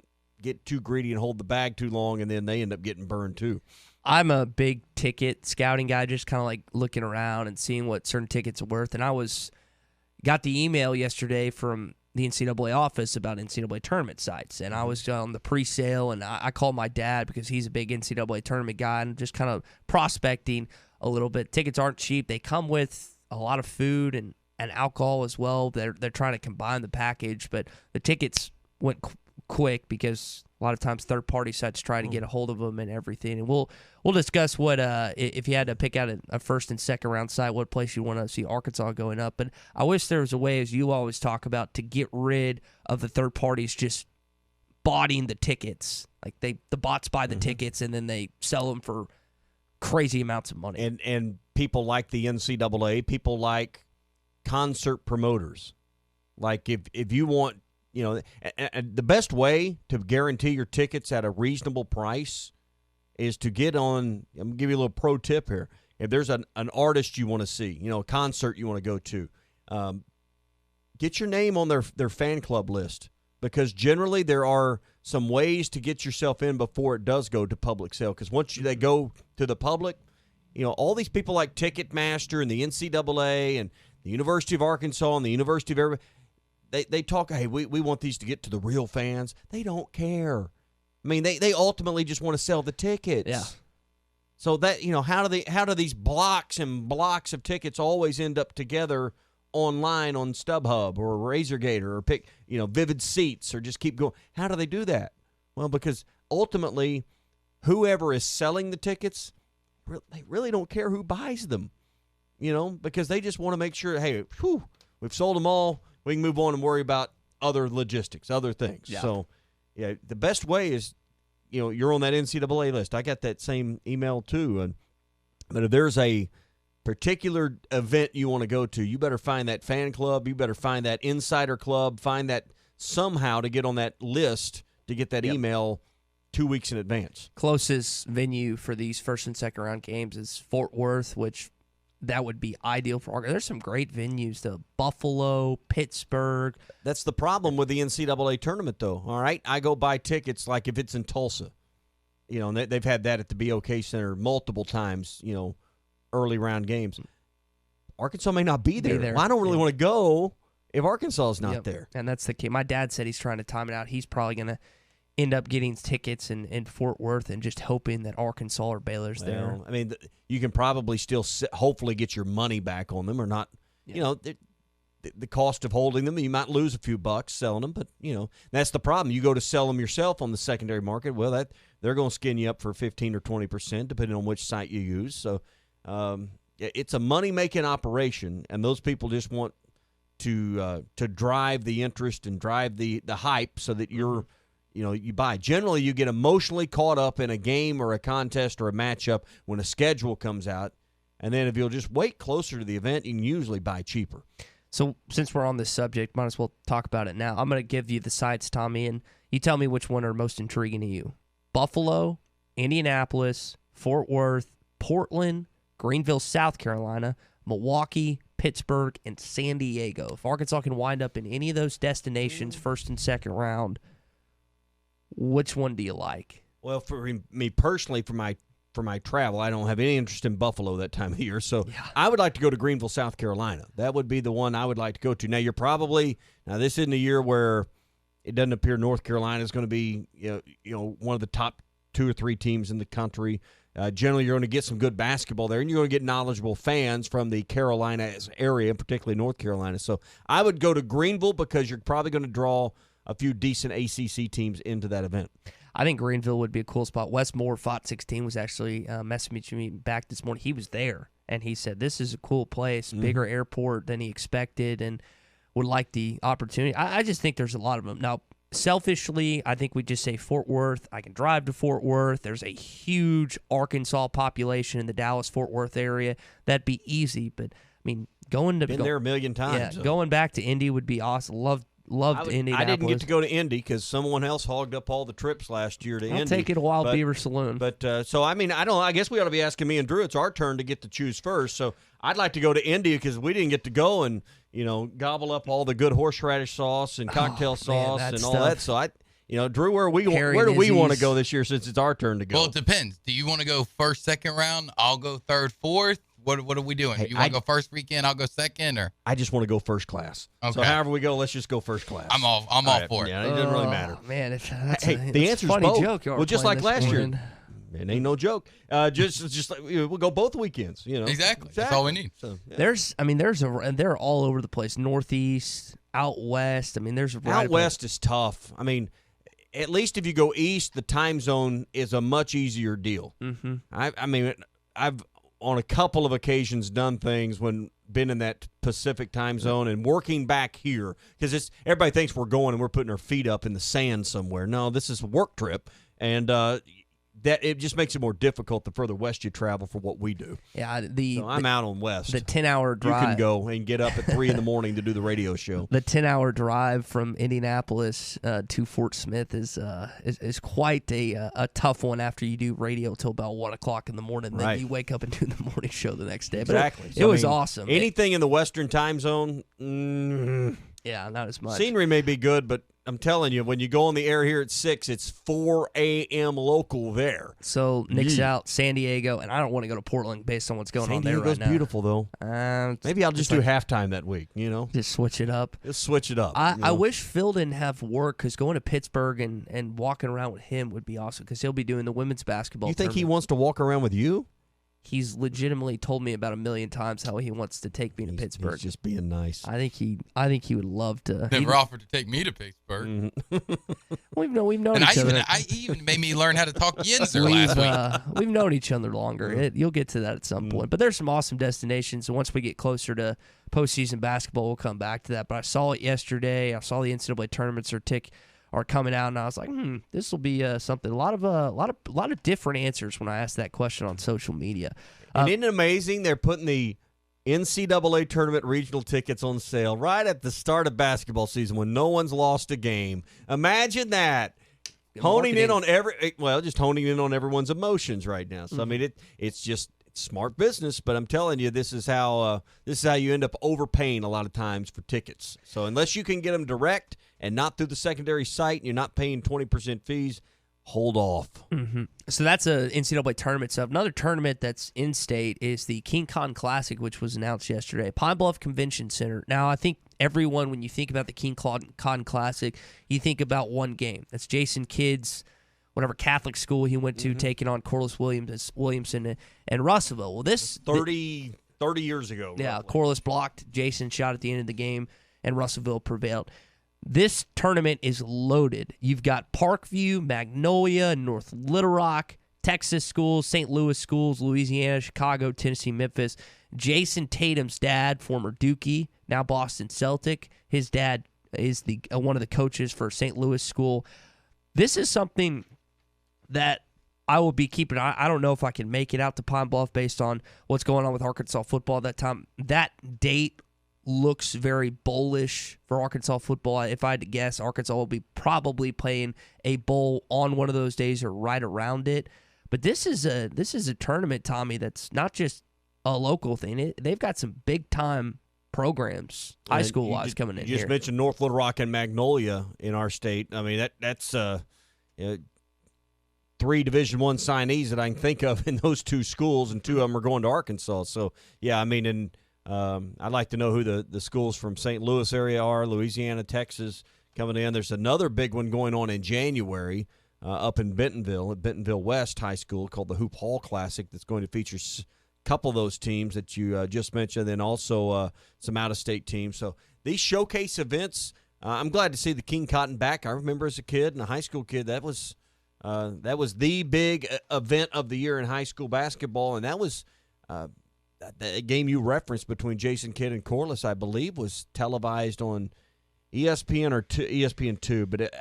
too greedy and hold the bag too long, and then they end up getting burned too. I'm a big ticket scouting guy, just kind of like looking around and seeing what certain tickets are worth. And got the email yesterday from the NCAA office about NCAA tournament sites, and I was on the pre-sale, and I called my dad because he's a big NCAA tournament guy, and just kind of prospecting a little bit. Tickets aren't cheap. They come with a lot of food and alcohol as well. They're trying to combine the package, but the tickets went quick because a lot of times third-party sites try to get a hold of them and everything. And we'll discuss what if you had to pick out a first and second round site, what place you want to see Arkansas going up. But I wish there was a way, as you always talk about, to get rid of the third parties just botting the tickets. Like the bots buy the tickets and then they sell them for crazy amounts of money. And people like the NCAA, people like concert promoters. Like if you want. And the best way to guarantee your tickets at a reasonable price is to get on. I'm going to give you a little pro tip here. If there's an artist you want to see, a concert you want to go to, get your name on their fan club list, because generally there are some ways to get yourself in before it does go to public sale. Because once they go to the public, all these people like Ticketmaster and the NCAA and the University of Arkansas and the University of everybody. They talk, hey, we want these to get to the real fans. They don't care. I mean, they ultimately just want to sell the tickets. Yeah. So that, how do these blocks and blocks of tickets always end up together online on StubHub or Razorgator or pick, Vivid Seats or just keep going? How do they do that? Well, because ultimately, whoever is selling the tickets, they really don't care who buys them, because they just want to make sure, hey, we've sold them all. We can move on and worry about other logistics, other things. Yeah. So, the best way is, you're on that NCAA list. I got that same email too. But if there's a particular event you want to go to, you better find that fan club. You better find that insider club. Find that somehow to get on that list to get that email 2 weeks in advance. Closest venue for these first and second round games is Fort Worth, which that would be ideal for Arkansas. There's some great venues, though. Buffalo, Pittsburgh. That's the problem with the NCAA tournament, though. All right, I go buy tickets like if it's in Tulsa. and they've had that at the BOK Center multiple times, early round games. Arkansas may not be there. Well, I don't really want to go if Arkansas is not there. And that's the key. My dad said he's trying to time it out. He's probably going to end up getting tickets in Fort Worth and just hoping that Arkansas or Baylor's there. I mean, you can probably still hopefully get your money back on them or not. The cost of holding them, you might lose a few bucks selling them, but, that's the problem. You go to sell them yourself on the secondary market, well, they're going to skin you up for 15 or 20%, depending on which site you use. So it's a money-making operation, and those people just want to drive the interest and drive the hype so that you buy. Generally, you get emotionally caught up in a game or a contest or a matchup when a schedule comes out, and then if you'll just wait closer to the event, you can usually buy cheaper. So since we're on this subject, might as well talk about it now. I'm going to give you the sites, Tommy, and you tell me which one are most intriguing to you. Buffalo, Indianapolis, Fort Worth, Portland, Greenville, South Carolina, Milwaukee, Pittsburgh, and San Diego. If Arkansas can wind up in any of those destinations, first and second round, which one do you like? Well, for me personally, for my travel, I don't have any interest in Buffalo that time of year, so I would like to go to Greenville, South Carolina. That would be the one I would like to go to. Now, this isn't a year where it doesn't appear North Carolina is going to be one of the top 2 or 3 teams in the country. Generally, you're going to get some good basketball there, and you're going to get knowledgeable fans from the Carolinas area, particularly North Carolina. So I would go to Greenville because you're probably going to draw a few decent ACC teams into that event. I think Greenville would be a cool spot. Wes Moore, Fought 16, was actually messaging me back this morning. He was there, and he said, this is a cool place, bigger airport than he expected, and would like the opportunity. I just think there's a lot of them. Now, selfishly, I think we just say Fort Worth. I can drive to Fort Worth. There's a huge Arkansas population in the Dallas-Fort Worth area. That'd be easy, but, I mean, been there a million times. Yeah, going back to Indy would be awesome. Loved Indianapolis. I didn't get to go to Indy because someone else hogged up all the trips last year to Indy. I'll take it a Wild Beaver Saloon. But I guess we ought to be asking me and Drew. It's our turn to get to choose first. So I'd like to go to Indy because we didn't get to go and gobble up all the good horseradish sauce and cocktail sauce and all that. So Drew, where do we want to go this year since it's our turn to go? Well, it depends. Do you want to go first, second round? I'll go third, fourth. What are we doing? You want to go first weekend? I'll go second, or I just want to go first class. Okay. So however we go, let's just go first class. I'm all for it. Yeah, it doesn't really matter. Man, the answer's funny both. Joke well, just like last year. It ain't no joke. Just like, we'll go both weekends. Exactly. That's all we need. So, yeah. They're all over the place. Northeast, out west. I mean, out west is tough. I mean, at least if you go east, the time zone is a much easier deal. Mm-hmm. I've on a couple of occasions done things when been in that Pacific time zone and working back here because everybody thinks we're going and we're putting our feet up in the sand somewhere. No, this is a work trip, and that it just makes it more difficult the further west you travel for what we do. Yeah, so I'm out on west. The 10-hour drive. You can go and get up at 3 a.m. to do the radio show. The 10-hour drive from Indianapolis to Fort Smith is quite a tough one after you do radio till about 1 o'clock in the morning. Then you wake up and do the morning show the next day. Exactly. But it was awesome. Anything in the Western time zone. Yeah, not as much. Scenery may be good, but I'm telling you, when you go on the air here at 6, it's 4 a.m. local there. So Nick's out, San Diego, and I don't want to go to Portland based on what's going on there right now. San Diego's beautiful, though. Maybe I'll just do halftime that week, Just switch it up. Just switch it up. I wish Phil didn't have work because going to Pittsburgh and walking around with him would be awesome because he'll be doing the women's basketball You think tournament. he wants to walk around with you? He's legitimately told me about 1 million times how he wants to take me to Pittsburgh. He's just being nice. I think he would love to. Never offered to take me to Pittsburgh. We've known and each other. He even made me learn how to talk Yinzer last week. We've known each other longer. You'll get to that at some point. But there's some awesome destinations, and once we get closer to postseason basketball, we'll come back to that. But I saw it yesterday. I saw the NCAA tournaments are coming out, and I was like, this will be something. A lot of different answers when I asked that question on social media. And isn't it amazing? They're putting the NCAA tournament regional tickets on sale right at the start of basketball season when no one's lost a game. Imagine that. Honing in on everyone's emotions right now. So I mean, it's just smart business. But I'm telling you, this is how you end up overpaying a lot of times for tickets. So unless you can get them direct and not through the secondary site, and you're not paying 20% fees. hold off. Mm-hmm. So that's a NCAA tournament stuff. Another tournament that's in state is the King Cotton Classic, which was announced yesterday. Pine Bluff Convention Center. Now, I think everyone, when you think about the King Cotton Classic, you think about one game. That's Jason Kidd's, whatever Catholic school he went to, taking on Corliss Williamson and Russellville. Well, this 30 years ago. Yeah, roughly. Corliss blocked. Jason shot at the end of the game, and Russellville prevailed. This tournament is loaded. You've got Parkview, Magnolia, North Little Rock, Texas schools, St. Louis schools, Louisiana, Chicago, Tennessee, Memphis. Jason Tatum's dad, former Dookie, now Boston Celtic. His dad is one of the coaches for St. Louis school. This is something that I will be keeping. I don't know if I can make it out to Pine Bluff based on what's going on with Arkansas football at that time. That date looks very bullish for Arkansas football. If I had to guess, Arkansas will be probably playing a bowl on one of those days or right around it. But this is a tournament, Tommy, that's not just a local thing. They've got some big time programs, high school wise, coming in. You just mentioned North Little Rock and Magnolia in our state. I mean that's 3 Division I signees that I can think of in those 2 schools, and 2 of them are going to Arkansas. So yeah, I mean, and I'd like to know who the schools from St. Louis area are, Louisiana, Texas coming in. There's another big one going on in January up in Bentonville, at Bentonville West High School, called the Hoop Hall Classic, that's going to feature a couple of those teams that you just mentioned, and also some out-of-state teams. So these showcase events, I'm glad to see the King Cotton back. I remember as a kid and a high school kid, that was the big event of the year in high school basketball, and that was the game you referenced between Jason Kidd and Corliss, I believe, was televised on ESPN or ESPN2. But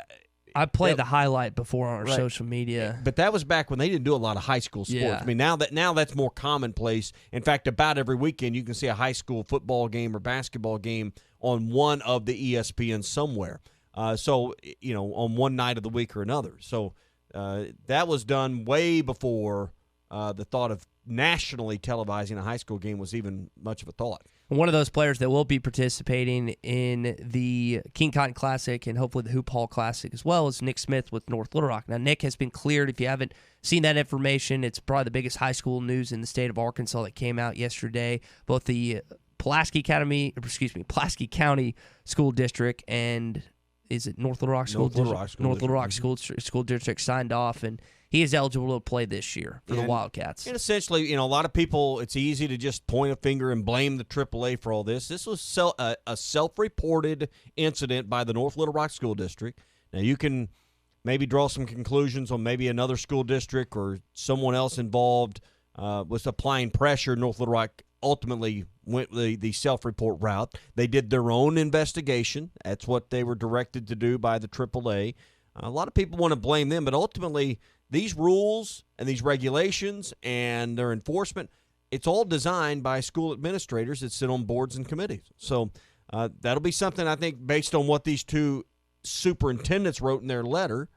I played the highlight before on our social media. But that was back when they didn't do a lot of high school sports. Yeah. I mean, now that's more commonplace. In fact, about every weekend you can see a high school football game or basketball game on one of the ESPNs somewhere. So, on one night of the week or another. So that was done way before the thought of nationally televising a high school game was even much of a thought. One of those players that will be participating in the King Cotton Classic and hopefully the Hoop Hall Classic as well is Nick Smith with North Little Rock. Now, Nick has been cleared. If you haven't seen that information, it's probably the biggest high school news in the state of Arkansas that came out yesterday. Both the Pulaski County School District and is it North Little Rock School District? North Little Rock School District signed off, and he is eligible to play this year for the Wildcats. And essentially, a lot of people, it's easy to just point a finger and blame the AAA for all this. This was a self-reported incident by the North Little Rock School District. Now, you can maybe draw some conclusions on maybe another school district or someone else involved was applying pressure. North Little Rock ultimately went the self-report route. They did their own investigation. That's what they were directed to do by the AAA. A lot of people want to blame them, but ultimately these rules and these regulations and their enforcement, it's all designed by school administrators that sit on boards and committees. So that'll be something, I think, based on what these 2 superintendents wrote in their letter.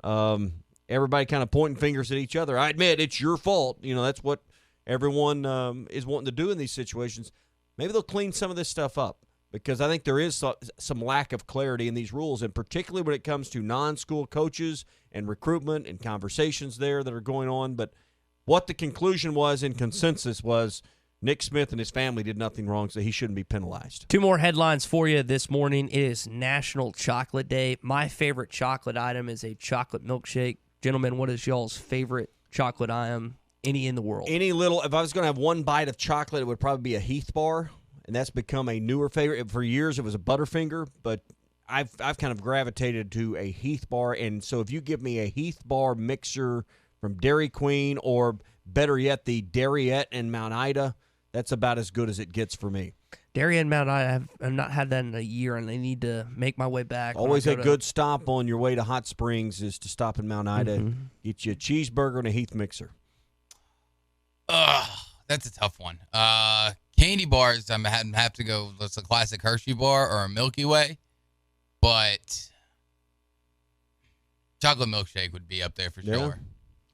Everybody kind of pointing fingers at each other. I admit it's your fault. That's what everyone is wanting to do in these situations. Maybe they'll clean some of this stuff up, because I think there is some lack of clarity in these rules, and particularly when it comes to non-school coaches and recruitment and conversations there that are going on. But what the conclusion was in consensus was Nick Smith and his family did nothing wrong, so he shouldn't be penalized. 2 more headlines for you this morning. It is National Chocolate Day. My favorite chocolate item is a chocolate milkshake. Gentlemen, what is y'all's favorite chocolate item? Any in the world? If I was going to have one bite of chocolate, it would probably be a Heath bar, and that's become a newer favorite. For years, it was a Butterfinger, but I've kind of gravitated to a Heath bar, and so if you give me a Heath bar mixer from Dairy Queen, or better yet, the Dairyette and Mount Ida, that's about as good as it gets for me. Dairy and Mount Ida, I've not had that in a year, and I need to make my way back. Always a good stop on your way to Hot Springs is to stop in Mount Ida, get you a cheeseburger and a Heath mixer. That's a tough one. Candy bars, I have to go. That's a classic Hershey bar or a Milky Way, but chocolate milkshake would be up there for sure.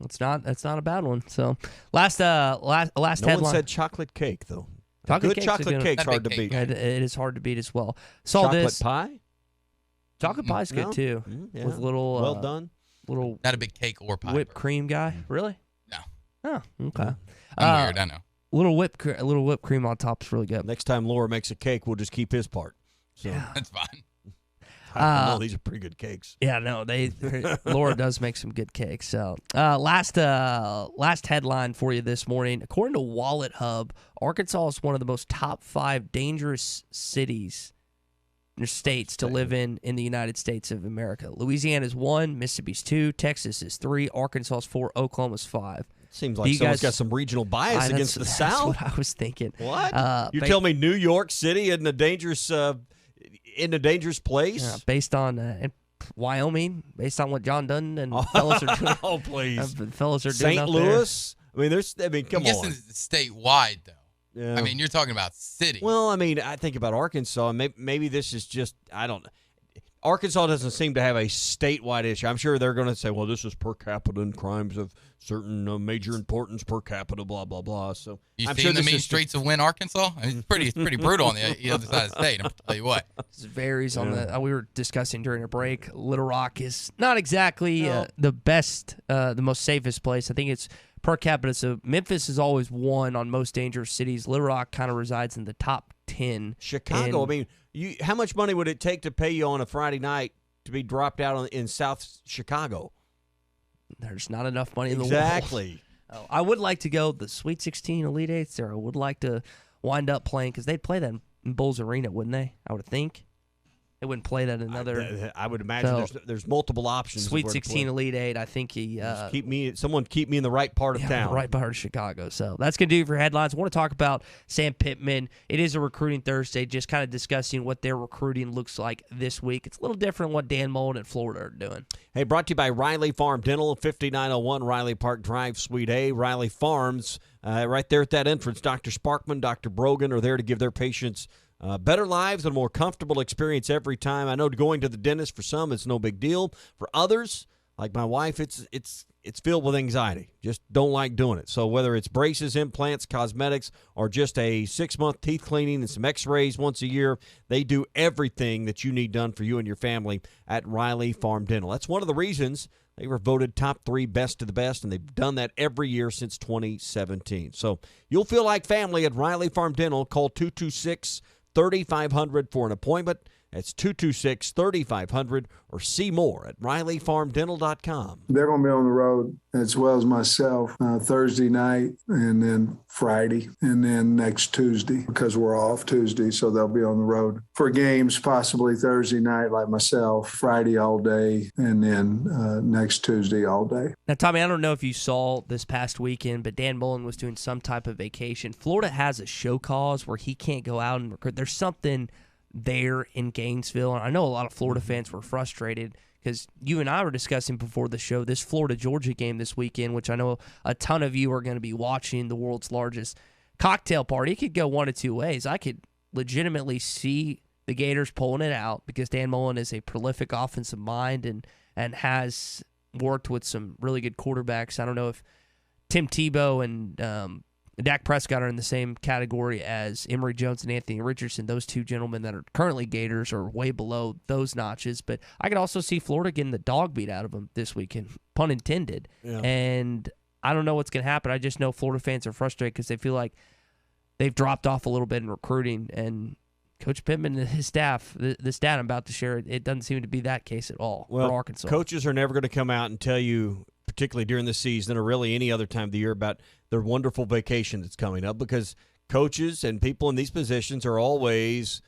That's not a bad one. So last headline. No one said chocolate cake though. Good chocolate cake's hard to beat. It is hard to beat as well. Chocolate pie. Chocolate pie's good too. Yeah. With little well done. little not a big cake or pie. whipped cream guy. Really? No. Oh, okay. I'm weird. I know. A little whipped cream on top is really good. Next time Laura makes a cake, we'll just keep his part. So that's fine. I know these are pretty good cakes. Yeah, no, Laura does make some good cakes. So, last headline for you this morning. According to Wallet Hub, Arkansas is one of the most top 5 dangerous cities or states to live in the United States of America. Louisiana is 1, Mississippi's 2, Texas is 3, Arkansas is 4, Oklahoma's 5. Seems like someone's got some regional bias against the South. That's what I was thinking. What? You tell me New York City in a dangerous place? Yeah, based on and Wyoming, based on what John Dunn and fellas are doing. Oh, please. Fellas are doing St. Louis? There. Come on. I guess it's statewide, though. Yeah. I mean, you're talking about city. Well, I think about Arkansas, and maybe this is just, I don't know. Arkansas doesn't seem to have a statewide issue. I'm sure they're going to say, well, this is per capita and crimes of certain major importance per capita, blah, blah, blah. So I'm seen the main streets of Wynne, Arkansas? I mean, it's pretty brutal on the other side of the state, I'm going to tell you what. It varies on we were discussing during a break. Little Rock is not exactly the best, the most safest place. I think it's per capita. So Memphis is always 1 on most dangerous cities. Little Rock kind of resides in the top 10. Chicago, how much money would it take to pay you on a Friday night to be dropped out in South Chicago? There's not enough money in the world. Exactly. I would like to go the Sweet 16 Elite Eights there. I would like to wind up playing because they'd play that in Bulls Arena, wouldn't they? I would think. They wouldn't play that in another. I would imagine there's multiple options. Sweet 16 Elite 8, I think someone keep me in the right part of town. The right part of Chicago. So that's going to do for headlines. I want to talk about Sam Pittman. It is a recruiting Thursday, just kind of discussing what their recruiting looks like this week. It's a little different than what Dan Mullen and Florida are doing. Hey, brought to you by Riley Farm Dental, 5901 Riley Park Drive, Suite A. Riley Farms, right there at that entrance. Dr. Sparkman, Dr. Brogan are there to give their patients better lives and a more comfortable experience every time. I know going to the dentist for some, it's no big deal. For others, like my wife, it's filled with anxiety. Just don't like doing it. So whether it's braces, implants, cosmetics, or just a 6-month teeth cleaning and some x-rays once a year, they do everything that you need done for you and your family at Riley Farm Dental. That's one of the reasons they were voted top 3 best of the best, and they've done that every year since 2017. So you'll feel like family at Riley Farm Dental. Call 226-3500 for an appointment. That's 226-3500 or see more at RileyFarmDental.com. They're going to be on the road as well as myself Thursday night and then Friday and then next Tuesday because we're off Tuesday, so they'll be on the road for games possibly Thursday night like myself, Friday all day, and then next Tuesday all day. Now, Tommy, I don't know if you saw this past weekend, but Dan Mullen was doing some type of vacation. Florida has a show cause where he can't go out and recruit. There's something there in Gainesville. And I know a lot of Florida fans were frustrated because you and I were discussing before the show this Florida-Georgia game this weekend, which I know a ton of you are going to be watching, the world's largest cocktail party. It could go one of two ways. I could legitimately see the Gators pulling it out because Dan Mullen is a prolific offensive mind and has worked with some really good quarterbacks. I don't know if Tim Tebow and Dak Prescott are in the same category as Emory Jones and Anthony Richardson. Those two gentlemen that are currently Gators are way below those notches. But I could also see Florida getting the dog beat out of them this weekend, pun intended. Yeah. And I don't know what's going to happen. I just know Florida fans are frustrated because they feel like they've dropped off a little bit in recruiting. And Coach Pittman and his staff, the stat I'm about to share, it doesn't seem to be that case at all for Arkansas. Coaches are never going to come out and tell you, particularly during the season or really any other time of the year, about their wonderful vacation that's coming up, because coaches and people in these positions are always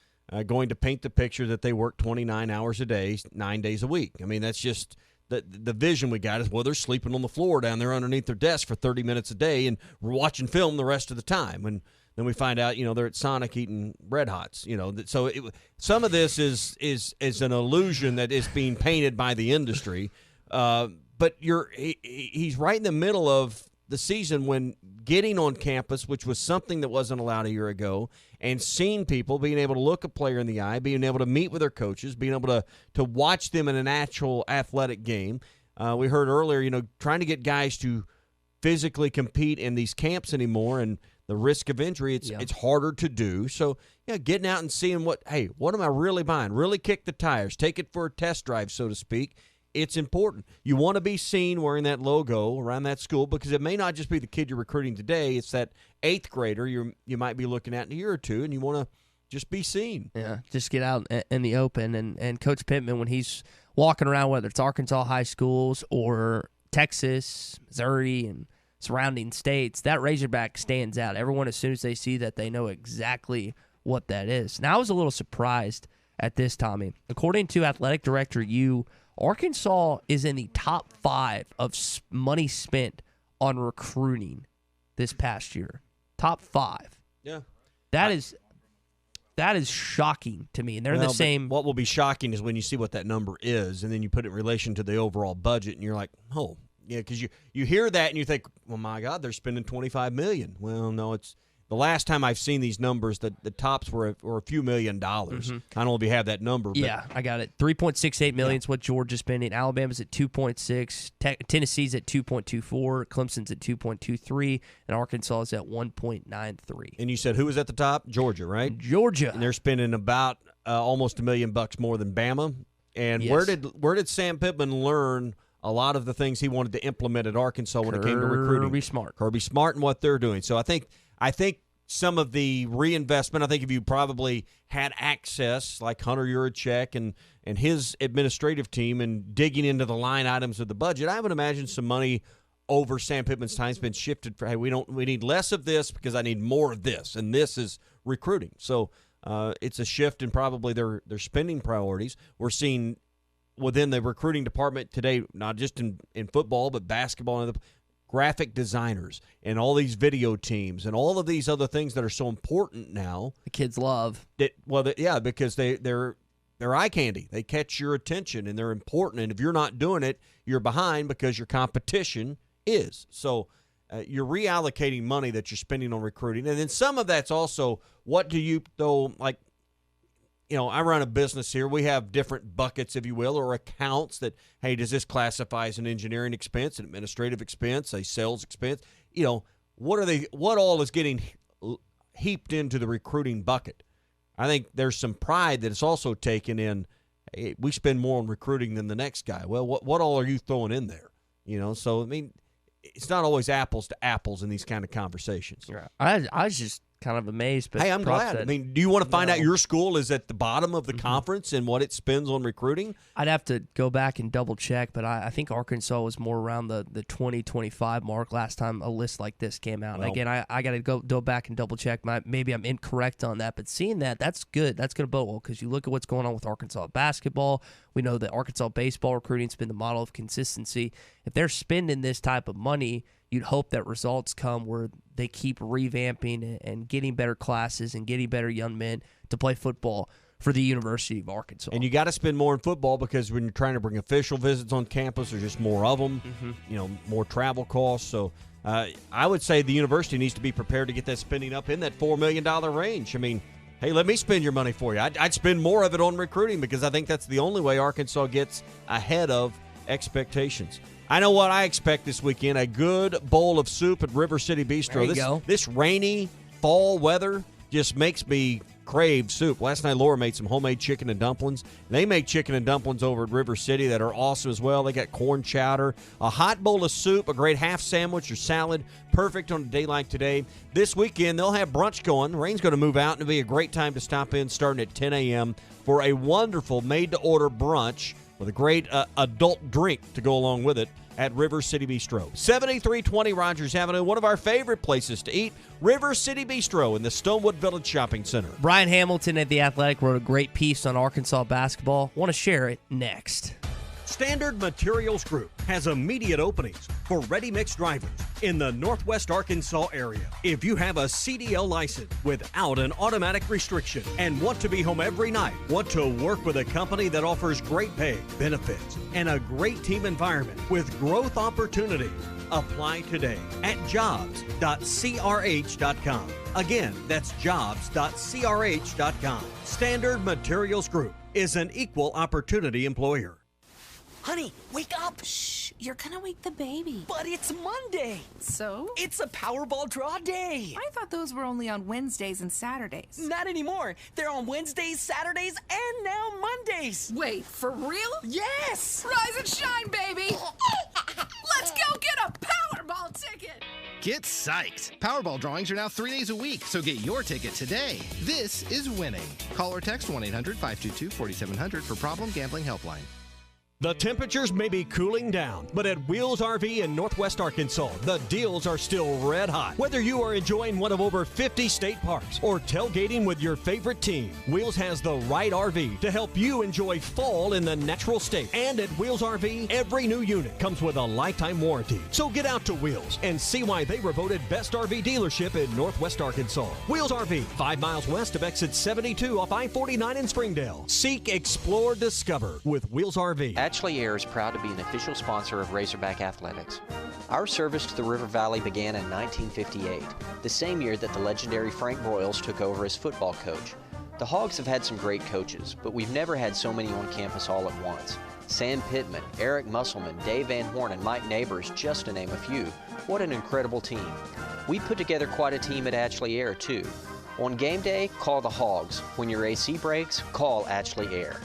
going to paint the picture that they work 29 hours a day, 9 days a week. I mean, that's just the vision we got is, well, they're sleeping on the floor down there underneath their desk for 30 minutes a day, and we're watching film the rest of the time. And then we find out, they're at Sonic eating Red Hots. So some of this is an illusion that is being painted by the industry. But he's right in the middle of the season when getting on campus, which was something that wasn't allowed a year ago, and seeing people, being able to look a player in the eye, being able to meet with their coaches, being able to watch them in an actual athletic game. We heard earlier, trying to get guys to physically compete in these camps anymore, and the risk of injury, it's harder to do. So, getting out and seeing what am I really buying? Really kick the tires, take it for a test drive, so to speak. it's important. You want to be seen wearing that logo around that school because it may not just be the kid you're recruiting today. It's that 8th grader you might be looking at in a year or two, and you want to just be seen. Yeah, just get out in the open. And Coach Pittman, when he's walking around, whether it's Arkansas high schools or Texas, Missouri, and surrounding states, that Razorback stands out. Everyone, as soon as they see that, they know exactly what that is. Now, I was a little surprised at this, Tommy. According to Athletic Director Arkansas is in the top 5 of money spent on recruiting this past year. Top 5. Yeah. That is shocking to me. And they're in the same. What will be shocking is when you see what that number is, and then you put it in relation to the overall budget, and you're like, oh, yeah, because you hear that and you think, well, my God, they're spending $25 million. Well, no, it's the last time I've seen these numbers, the tops were a few $1 million. Mm-hmm. I don't know if you have that number. But yeah, I got it. $3.68 million is what Georgia's spending. Alabama's at 2.6. Tennessee's at 2.24. Clemson's at 2.23, and Arkansas is at 1.93. And you said who was at the top? Georgia, right? Georgia. And they're spending about almost $1 million more than Bama. And Yes. where did Sam Pittman learn a lot of the things he wanted to implement at Arkansas when it came to recruiting? Kirby Smart and what they're doing. So I think some of the reinvestment, I think if you probably had access like Hunter Yurachek and his administrative team and digging into the line items of the budget, I would imagine some money over Sam Pittman's time has been shifted for, hey, we need less of this because I need more of this, and this is recruiting. So it's a shift in probably their spending priorities. We're seeing within the recruiting department today, not just in football, but basketball and graphic designers and all these video teams and all of these other things that are so important now. The kids love. Because they're eye candy. They catch your attention and they're important. And if you're not doing it, you're behind because your competition is. So you're reallocating money that you're spending on recruiting. And then some of that's also what do you, though, like, you know, I run a business here. We have different buckets, if you will, or accounts that, hey, does this classify as an engineering expense, an administrative expense, a sales expense? You know, what all is getting heaped into the recruiting bucket? I think there's some pride that is also taken in, hey, we spend more on recruiting than the next guy. Well, what all are you throwing in there? You know, so, I mean, it's not always apples to apples in these kind of conversations. Right. I was just kind of amazed. But hey, I'm glad. I mean, do you want to find out your school is at the bottom of the conference and what it spends on recruiting? I'd have to go back and double check, but I think Arkansas was more around the 20-25 mark last time a list like this came out. Well, again, I got to go back and double check. Maybe I'm incorrect on that, but seeing that's good. That's going to bode well because you look at what's going on with Arkansas basketball. We know that Arkansas baseball recruiting's been the model of consistency. If they're spending this type of money, you'd hope that results come where they keep revamping and getting better classes and getting better young men to play football for the University of Arkansas. And you got to spend more in football because when you're trying to bring official visits on campus, there's just more of them, you know, more travel costs. So I would say the university needs to be prepared to get that spending up in that $4 million range. I mean, hey, let me spend your money for you. I'd spend more of it on recruiting because I think that's the only way Arkansas gets ahead of expectations. I know what I expect this weekend, a good bowl of soup at River City Bistro. There you go. This rainy fall weather just makes me crave soup. Last night, Laura made some homemade chicken and dumplings. They make chicken and dumplings over at River City that are awesome as well. They got corn chowder, a hot bowl of soup, a great half sandwich or salad, perfect on a day like today. This weekend, they'll have brunch going. The rain's going to move out, and it'll be a great time to stop in starting at 10 a.m. for a wonderful made-to-order brunch with a great adult drink to go along with it at River City Bistro. 7320 Rogers Avenue, one of our favorite places to eat, River City Bistro in the Stonewood Village Shopping Center. Brian Hamilton at The Athletic wrote a great piece on Arkansas basketball. Want to share it next. Standard Materials Group has immediate openings for ready-mix drivers in the Northwest Arkansas area. If you have a CDL license without an automatic restriction and want to be home every night, want to work with a company that offers great pay, benefits, and a great team environment with growth opportunities, apply today at jobs.crh.com. Again, that's jobs.crh.com. Standard Materials Group is an equal opportunity employer. Honey, wake up! Shh, you're gonna wake the baby. But it's Monday! So? It's a Powerball draw day! I thought those were only on Wednesdays and Saturdays. Not anymore! They're on Wednesdays, Saturdays, and now Mondays! Wait, for real? Yes! Rise and shine, baby! Let's go get a Powerball ticket! Get psyched! Powerball drawings are now 3 days a week, so get your ticket today. This is winning. Call or text 1-800-522-4700 for Problem Gambling Helpline. The temperatures may be cooling down, but at Wheels RV in Northwest Arkansas, the deals are still red hot. Whether you are enjoying one of over 50 state parks or tailgating with your favorite team, Wheels has the right RV to help you enjoy fall in the natural state. And at Wheels RV, every new unit comes with a lifetime warranty. So get out to Wheels and see why they were voted best RV dealership in Northwest Arkansas. Wheels RV, 5 miles west of exit 72 off I-49 in Springdale. Seek, explore, discover with Wheels RV. Ashley Air is proud to be an official sponsor of Razorback Athletics. Our service to the River Valley began in 1958, the same year that the legendary Frank Broyles took over as football coach. The Hogs have had some great coaches, but we've never had so many on campus all at once. Sam Pittman, Eric Musselman, Dave Van Horn, and Mike Neighbors, just to name a few. What an incredible team. We put together quite a team at Ashley Air, too. On game day, call the Hogs. When your AC breaks, call Ashley Air.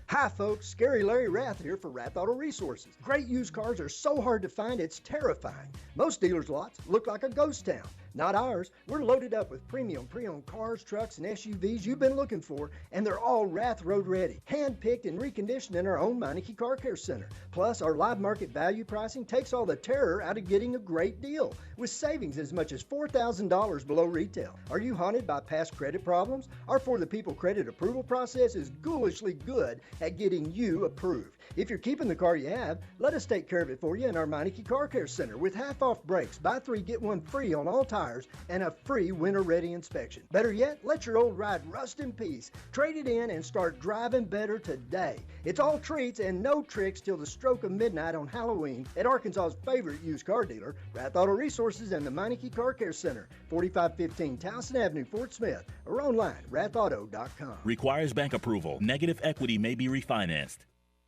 Hi folks, Scary Larry Rath here for Rath Auto Resources. Great used cars are so hard to find it's terrifying. Most dealers' lots look like a ghost town. Not ours. We're loaded up with premium pre-owned cars, trucks, and SUVs you've been looking for, and they're all Rath Road ready. Hand-picked and reconditioned in our own Meineke Car Care Center. Plus, our live market value pricing takes all the terror out of getting a great deal, with savings as much as $4,000 below retail. Are you haunted by past credit problems? Our For the People credit approval process is ghoulishly good at getting you approved. If you're keeping the car you have, let us take care of it for you in our Meineke Car Care Center with half-off brakes, buy 3, get 1 free on all tires, and a free winter-ready inspection. Better yet, let your old ride rust in peace. Trade it in and start driving better today. It's all treats and no tricks till the stroke of midnight on Halloween at Arkansas's favorite used car dealer, Rath Auto Resources and the Meineke Car Care Center, 4515 Towson Avenue, Fort Smith, or online, rathauto.com. Requires bank approval. Negative equity may be refinanced.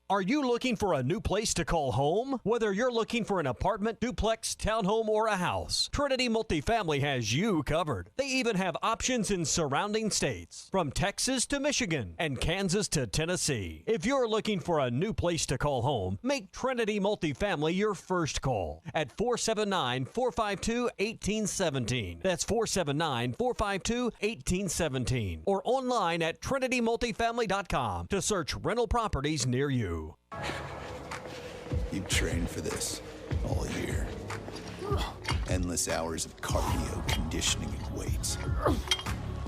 Are you looking for a new place to call home? Whether you're looking for an apartment, duplex, townhome, or a house, Trinity Multifamily has you covered. They even have options in surrounding states, from Texas to Michigan and Kansas to Tennessee. If you're looking for a new place to call home, make Trinity Multifamily your first call at 479-452-1817. That's 479-452-1817. Or online at trinitymultifamily.com to search rental properties near you. You've trained for this all year. Endless hours of cardio, conditioning, and weights.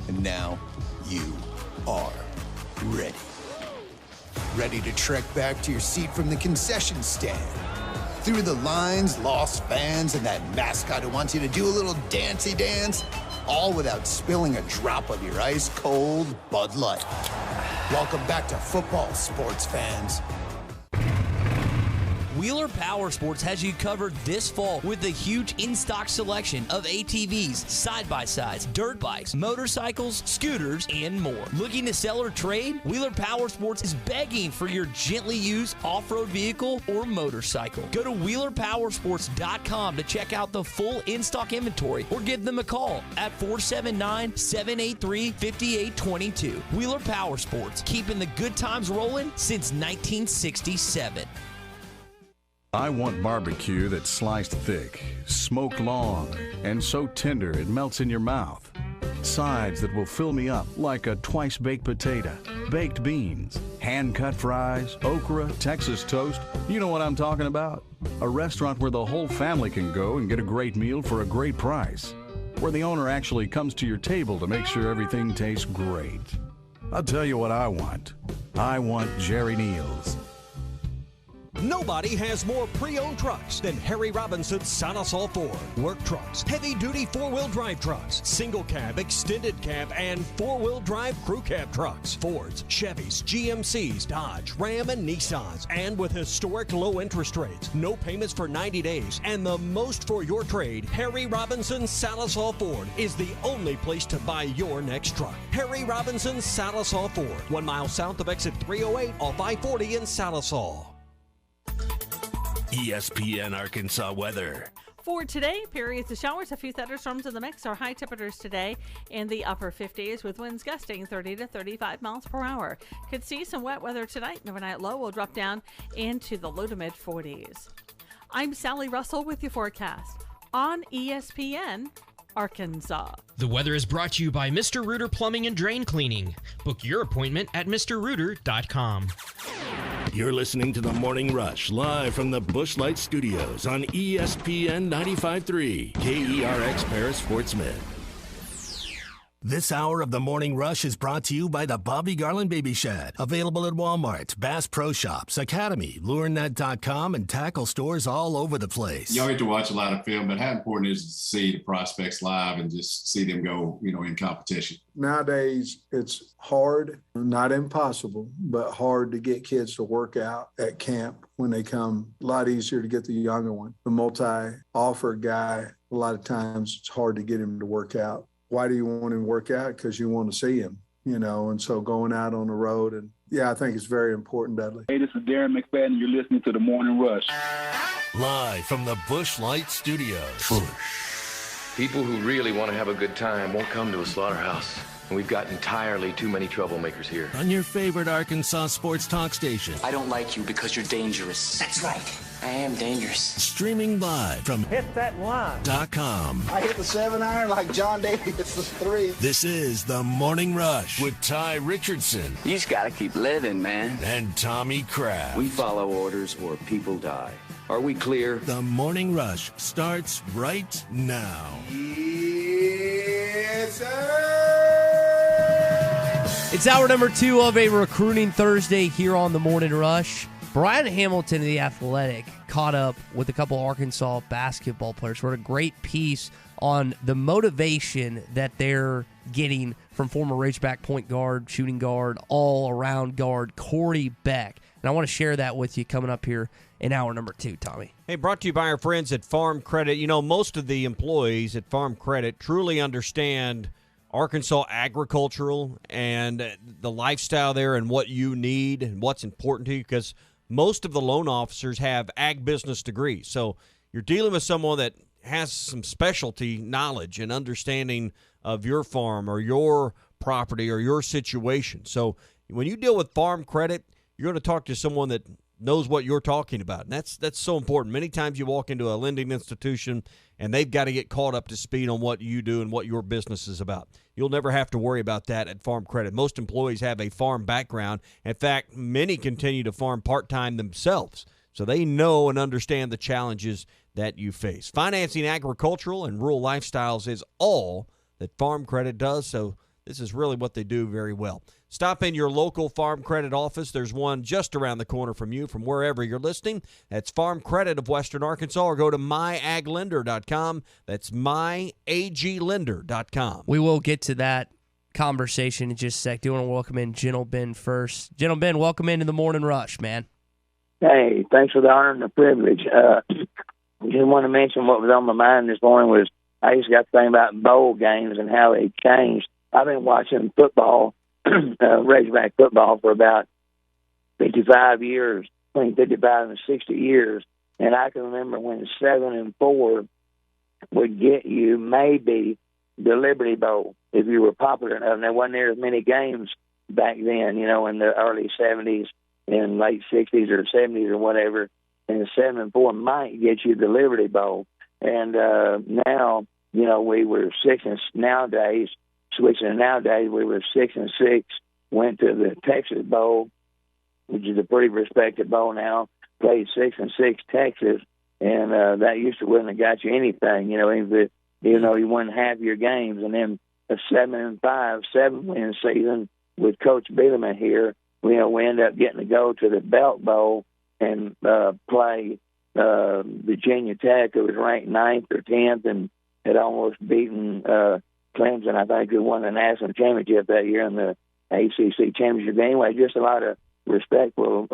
And now you are ready. Ready to trek back to your seat from the concession stand. Through the lines, lost fans, and that mascot who wants you to do a little dancey dance, all without spilling a drop of your ice-cold Bud Light. Welcome back to football, sports fans. Wheeler Power Sports has you covered this fall with a huge in-stock selection of ATVs, side-by-sides, dirt bikes, motorcycles, scooters, and more. Looking to sell or trade? Wheeler Power Sports is begging for your gently used off-road vehicle or motorcycle. Go to WheelerPowersports.com to check out the full in-stock inventory or give them a call at 479-783-5822. Wheeler Power Sports, keeping the good times rolling since 1967. I want barbecue that's sliced thick, smoked long, and so tender it melts in your mouth. Sides that will fill me up like a twice-baked potato, baked beans, hand-cut fries, okra, Texas toast. You know what I'm talking about? A restaurant where the whole family can go and get a great meal for a great price. Where the owner actually comes to your table to make sure everything tastes great. I'll tell you what I want. I want Jerry Neal's. Nobody has more pre-owned trucks than Harry Robinson's Salisal Ford. Work trucks, heavy-duty four-wheel drive trucks, single cab, extended cab, and four-wheel drive crew cab trucks. Fords, Chevys, GMCs, Dodge, Ram, and Nissans. And with historic low interest rates, no payments for 90 days, and the most for your trade, Harry Robinson's Salisal Ford is the only place to buy your next truck. Harry Robinson's Salisal Ford, 1 mile south of exit 308 off I-40 in Salisal. ESPN Arkansas weather. For today, periods of showers, a few thunderstorms in the mix. Our high temperatures today in the upper 50s with winds gusting 30 to 35 miles per hour. Could see some wet weather tonight. The overnight low will drop down into the low to mid 40s. I'm Sally Russell with your forecast on ESPN Arkansas. The weather is brought to you by Mr. Rooter Plumbing and Drain Cleaning. Book your appointment at MrRooter.com. You're listening to The Morning Rush live from the Busch Light Studios on ESPN 95.3 KERX Paris Fort Smith. This hour of The Morning Rush is brought to you by the Bobby Garland Baby Shed. Available at Walmart, Bass Pro Shops, Academy, LureNet.com, and tackle stores all over the place. You all get to watch a lot of film, but how important is it to see the prospects live and just see them go, in competition? Nowadays, it's hard, not impossible, but hard to get kids to work out at camp when they come. A lot easier to get the younger one. The multi-offer guy, a lot of times it's hard to get him to work out. Why do you want him to work out? Because you want to see him, and so going out on the road. And, I think it's very important, Dudley. Hey, this is Darren McFadden, and you're listening to The Morning Rush. Live from the Busch Light Studios. People who really want to have a good time won't come to a slaughterhouse. And we've got entirely too many troublemakers here. On your favorite Arkansas sports talk station. I don't like you because you're dangerous. That's right. I am dangerous. Streaming live from Hit that line. .com. I hit the 7-iron like John Daly hits the 3. This is The Morning Rush with Ty Richardson. You just got to keep living, man. And Tommy Kraft. We follow orders or people die. Are we clear? The Morning Rush starts right now. Yes, sir. It's hour number 2 of a Recruiting Thursday here on The Morning Rush. Brian Hamilton of The Athletic caught up with a couple Arkansas basketball players. Wrote a great piece on the motivation that they're getting from former Razorback point guard, shooting guard, all-around guard Corey Beck. And I want to share that with you coming up here in hour number 2, Tommy. Hey, brought to you by our friends at Farm Credit. Most of the employees at Farm Credit truly understand Arkansas agricultural and the lifestyle there and what you need and what's important to you, because most of the loan officers have ag business degrees. So you're dealing with someone that has some specialty knowledge and understanding of your farm or your property or your situation. So when you deal with Farm Credit, you're going to talk to someone that knows what you're talking about. And that's so important. Many times you walk into a lending institution and they've got to get caught up to speed on what you do and what your business is about. You'll never have to worry about that at Farm Credit. Most employees have a farm background. In fact, many continue to farm part-time themselves, so they know and understand the challenges that you face. Financing agricultural and rural lifestyles is all that Farm Credit does, so this is really what they do very well. Stop in your local Farm Credit office. There's one just around the corner from you from wherever you're listening. That's Farm Credit of Western Arkansas, or go to myaglender.com. That's myaglender.com. We will get to that conversation in just a sec. Do you want to welcome in Gentle Ben first? Gentle Ben, welcome into the Morning Rush, man. Hey, thanks for the honor and the privilege. Just want to mention what was on my mind this morning was I just got to think about bowl games and how they changed. I've been watching football, Razorback football, for about 55 years, between 55 and 60 years, and I can remember when 7 and 4 would get you maybe the Liberty Bowl if you were popular enough. And there wasn't there as many games back then, in the early 70s and late 60s or 70s or whatever, and 7 and 4 might get you the Liberty Bowl. And now, we were 6 and nowadays. Switching to nowadays, we were 6 and 6. Went to the Texas Bowl, which is a pretty respected bowl now. Played 6 and 6 Texas, and that used to wouldn't have got you anything. Even you won half your games, and then a 7 and 5 7-win season with Coach Bielema here. We end up getting to go to the Belt Bowl and play Virginia Tech, who was ranked 9th or 10th and had almost beaten Clemson, I think, who won the national championship that year in the ACC championship game. Anyway, just a lot of respectful,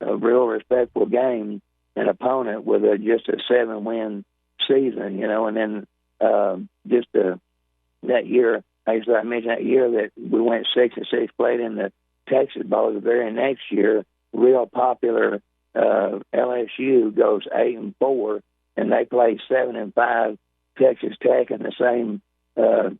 a real respectful game, an opponent with just a 7-win season, and then that year, I mentioned that year that we went 6-6, played in the Texas Bowl. The very next year, real popular LSU goes 8-4, and they play 7-5 Texas Tech in the same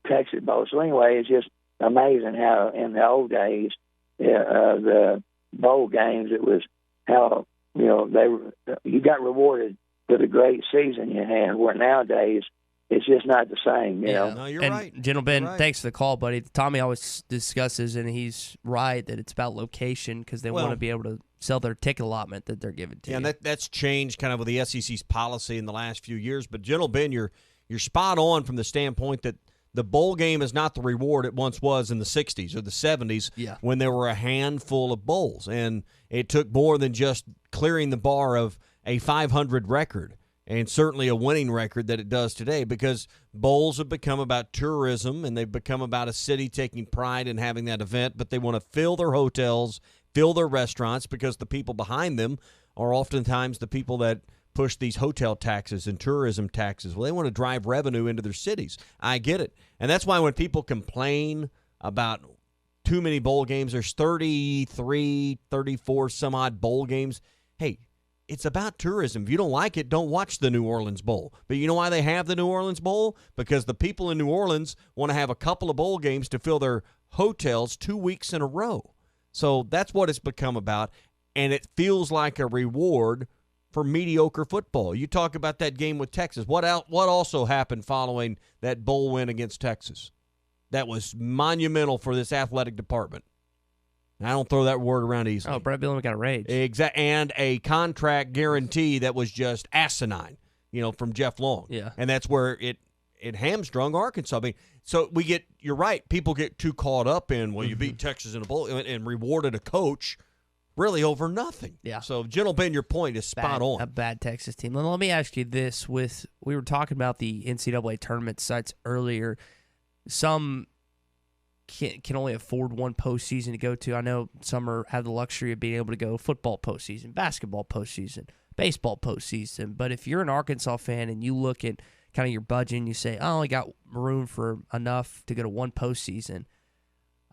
Texas Bowl. So anyway, it's just amazing how in the old days, the bowl games, it was how you got rewarded for the great season you had. Where nowadays it's just not the same. No, you're right. General Ben, right. thanks for the call, buddy. Tommy always discusses, and he's right, that it's about location because they want to be able to sell their ticket allotment that they're giving to you. And that's changed kind of with the SEC's policy in the last few years. But General Ben, you're spot on from the standpoint that the bowl game is not the reward it once was in the 60s or the 70s when there were a handful of bowls. And it took more than just clearing the bar of a 500 record and certainly a winning record that it does today, because bowls have become about tourism and they've become about a city taking pride in having that event, but they want to fill their hotels, fill their restaurants, because the people behind them are oftentimes the people that push these hotel taxes and tourism taxes. Well, they want to drive revenue into their cities. I get it. And that's why when people complain about too many bowl games, there's 33, 34 some odd bowl games. Hey, it's about tourism. If you don't like it, don't watch the New Orleans Bowl. But you know why they have the New Orleans Bowl? Because the people in New Orleans want to have a couple of bowl games to fill their hotels 2 weeks in a row. So that's what it's become about, and it feels like a reward for mediocre football. You talk about that game with Texas. What also happened following that bowl win against Texas? That was monumental for this athletic department. I don't throw that word around easily. Oh, Brett Bielema got a raise. And a contract guarantee that was just asinine, from Jeff Long. Yeah. And that's where it hamstrung Arkansas. I mean, so you're right, people get too caught up in, you beat Texas in a bowl and rewarded a coach really over nothing. Yeah. So, General Ben, your point is spot on. A bad Texas team. Let me ask you this. We were talking about the NCAA tournament sites earlier. Some can only afford one postseason to go to. I know some have the luxury of being able to go football postseason, basketball postseason, baseball postseason. But if you're an Arkansas fan and you look at kind of your budget and you say, I only got room for enough to go to one postseason,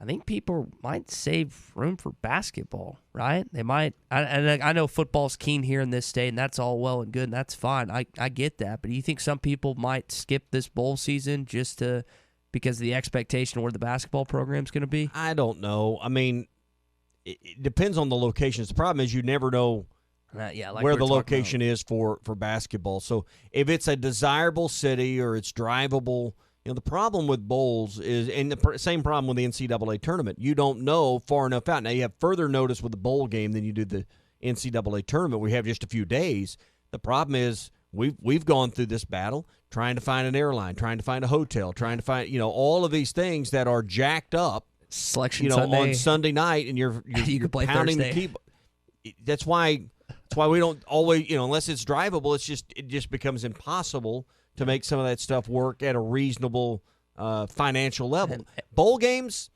I think people might save room for basketball, right? They might. I know football's keen here in this state, and that's all well and good, and that's fine. I get that. But do you think some people might skip this bowl season because of the expectation of where the basketball program's going to be? I don't know. I mean, it depends on the locations. The problem is you never know where the location is for basketball. So if it's a desirable city or it's drivable, the problem with bowls is, and the same problem with the NCAA tournament, you don't know far enough out. Now, you have further notice with the bowl game than you do the NCAA tournament. We have just a few days. The problem is we've gone through this battle trying to find an airline, trying to find a hotel, trying to find, all of these things that are jacked up. Selection Sunday. On Sunday night, and you're can play pounding Thursday. the keyboard. That's why we don't always, unless it's drivable, it just becomes impossible to make some of that stuff work at a reasonable financial level. Bowl games,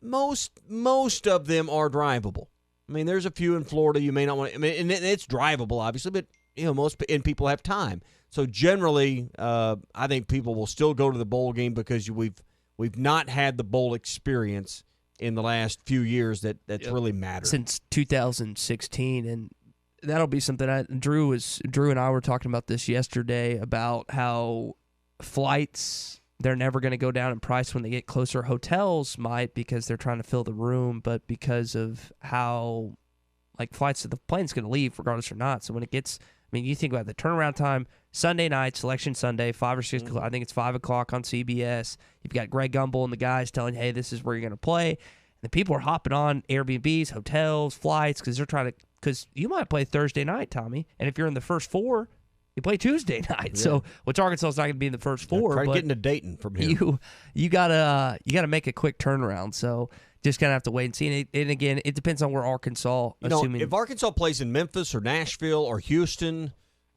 most of them are drivable. I mean, there's a few in Florida you may not want to. I mean, and it's drivable, obviously, but most people have time. So generally, I think people will still go to the bowl game because we've not had the bowl experience in the last few years that's really mattered since 2016, and that'll be something. Drew and I were talking about this yesterday about how flights, they're never going to go down in price when they get closer. Hotels might, because they're trying to fill the room, but because of how flights to the plane's going to leave regardless or not. So when it gets, you think about the turnaround time, Sunday night, Selection Sunday, 5 or 6 o'clock. I think it's 5 o'clock on CBS. You've got Greg Gumbel and the guys telling, hey, this is where you're going to play. And the people are hopping on Airbnbs, hotels, flights, because you might play Thursday night, Tommy. And if you're in the first 4, you play Tuesday night. Yeah. So, which Arkansas is not going to be in the first 4. Try getting to Dayton from here. You gotta make a quick turnaround. So, Just kind of have to wait and see. And again, it depends on where Arkansas, assuming. If Arkansas plays in Memphis or Nashville or Houston,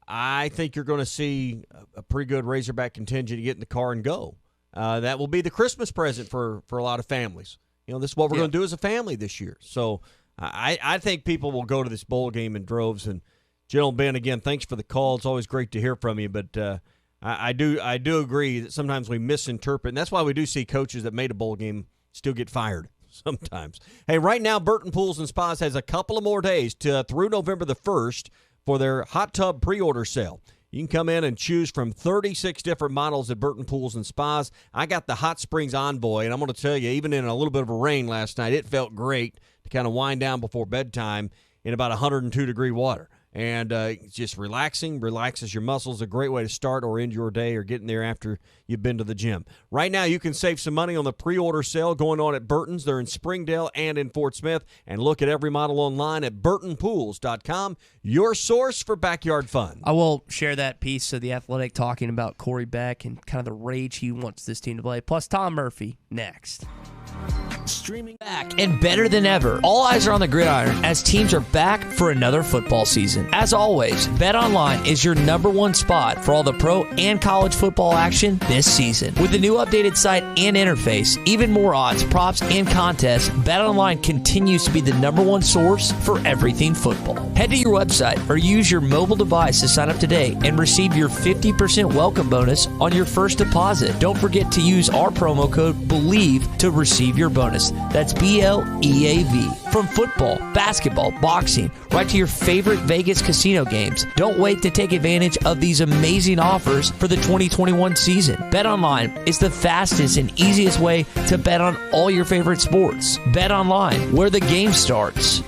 I think you're going to see a pretty good Razorback contingent get in the car and go. That will be the Christmas present for a lot of families. This is what we're going to do as a family this year. So I think people will go to this bowl game in droves. And General Ben, again, thanks for the call. It's always great to hear from you. But I do agree that sometimes we misinterpret, and that's why we do see coaches that made a bowl game still get fired sometimes. Hey, right now, Burton Pools and Spas has a couple of more days through November the 1st for their hot tub pre-order sale. You can come in and choose from 36 different models at Burton Pools and Spas. I got the Hot Springs Envoy, and I'm going to tell you, even in a little bit of a rain last night, it felt great to kind of wind down before bedtime in about 102-degree water. And just relaxes your muscles. A great way to start or end your day or get in there after you've been to the gym. Right now, you can save some money on the pre-order sale going on at Burton's. They're in Springdale and in Fort Smith. And look at every model online at burtonpools.com, your source for backyard fun. I will share that piece of The Athletic talking about Corey Beck and kind of the rage he wants this team to play. Plus Tom Murphy next. Streaming back and better than ever. All eyes are on the gridiron as teams are back for another football season. As always, BetOnline is your #1 spot for all the pro and college football action this season. With the new updated site and interface, even more odds, props, and contests, BetOnline continues to be the #1 source for everything football. Head to your website or use your mobile device to sign up today and receive your 50% welcome bonus on your first deposit. Don't forget to use our promo code BELIEVE to receive your bonus. That's BLEAV. From football, basketball, boxing, right to your favorite Vegas casino games. Don't wait to take advantage of these amazing offers for the 2021 season. BetOnline is the fastest and easiest way to bet on all your favorite sports. BetOnline, where the game starts.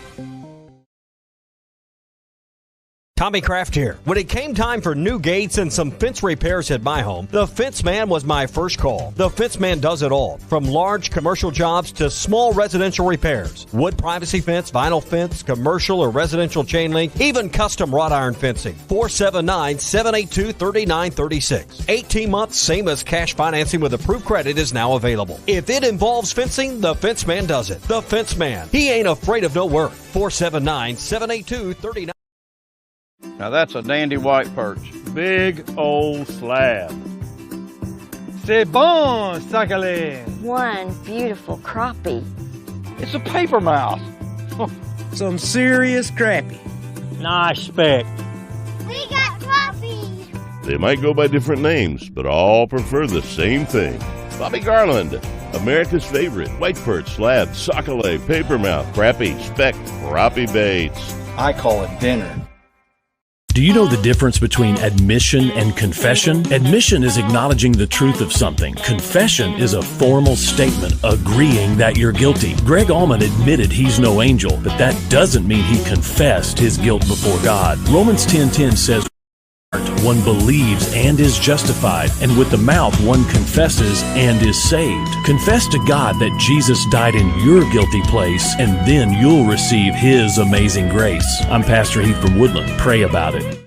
Tommy Kraft here. When it came time for new gates and some fence repairs at my home, the Fence Man was my first call. The Fence Man does it all, from large commercial jobs to small residential repairs. Wood privacy fence, vinyl fence, commercial or residential chain link, even custom wrought iron fencing. 479-782-3936. 18 months, same as cash financing with approved credit is now available. If it involves fencing, the Fence Man does it. The Fence Man. He ain't afraid of no work. 479-782-3936. Now that's a dandy white perch. Big old slab. C'est bon, sacalé. One beautiful crappie. It's a paper mouse. Some serious crappie. Nice speck. We got crappie. They might go by different names, but all prefer the same thing. Bobby Garland, America's favorite white perch, slab, sacalé, paper mouth, crappie, speck, crappie baits. I call it dinner. Do you know the difference between admission and confession? Admission is acknowledging the truth of something. Confession is a formal statement agreeing that you're guilty. Greg Allman admitted he's no angel, but that doesn't mean he confessed his guilt before God. Romans 10:10 says, one believes and is justified, and with the mouth one confesses and is saved. Confess to God that Jesus died in your guilty place, and then you'll receive His amazing grace. I'm Pastor Heath from Woodland. Pray about it.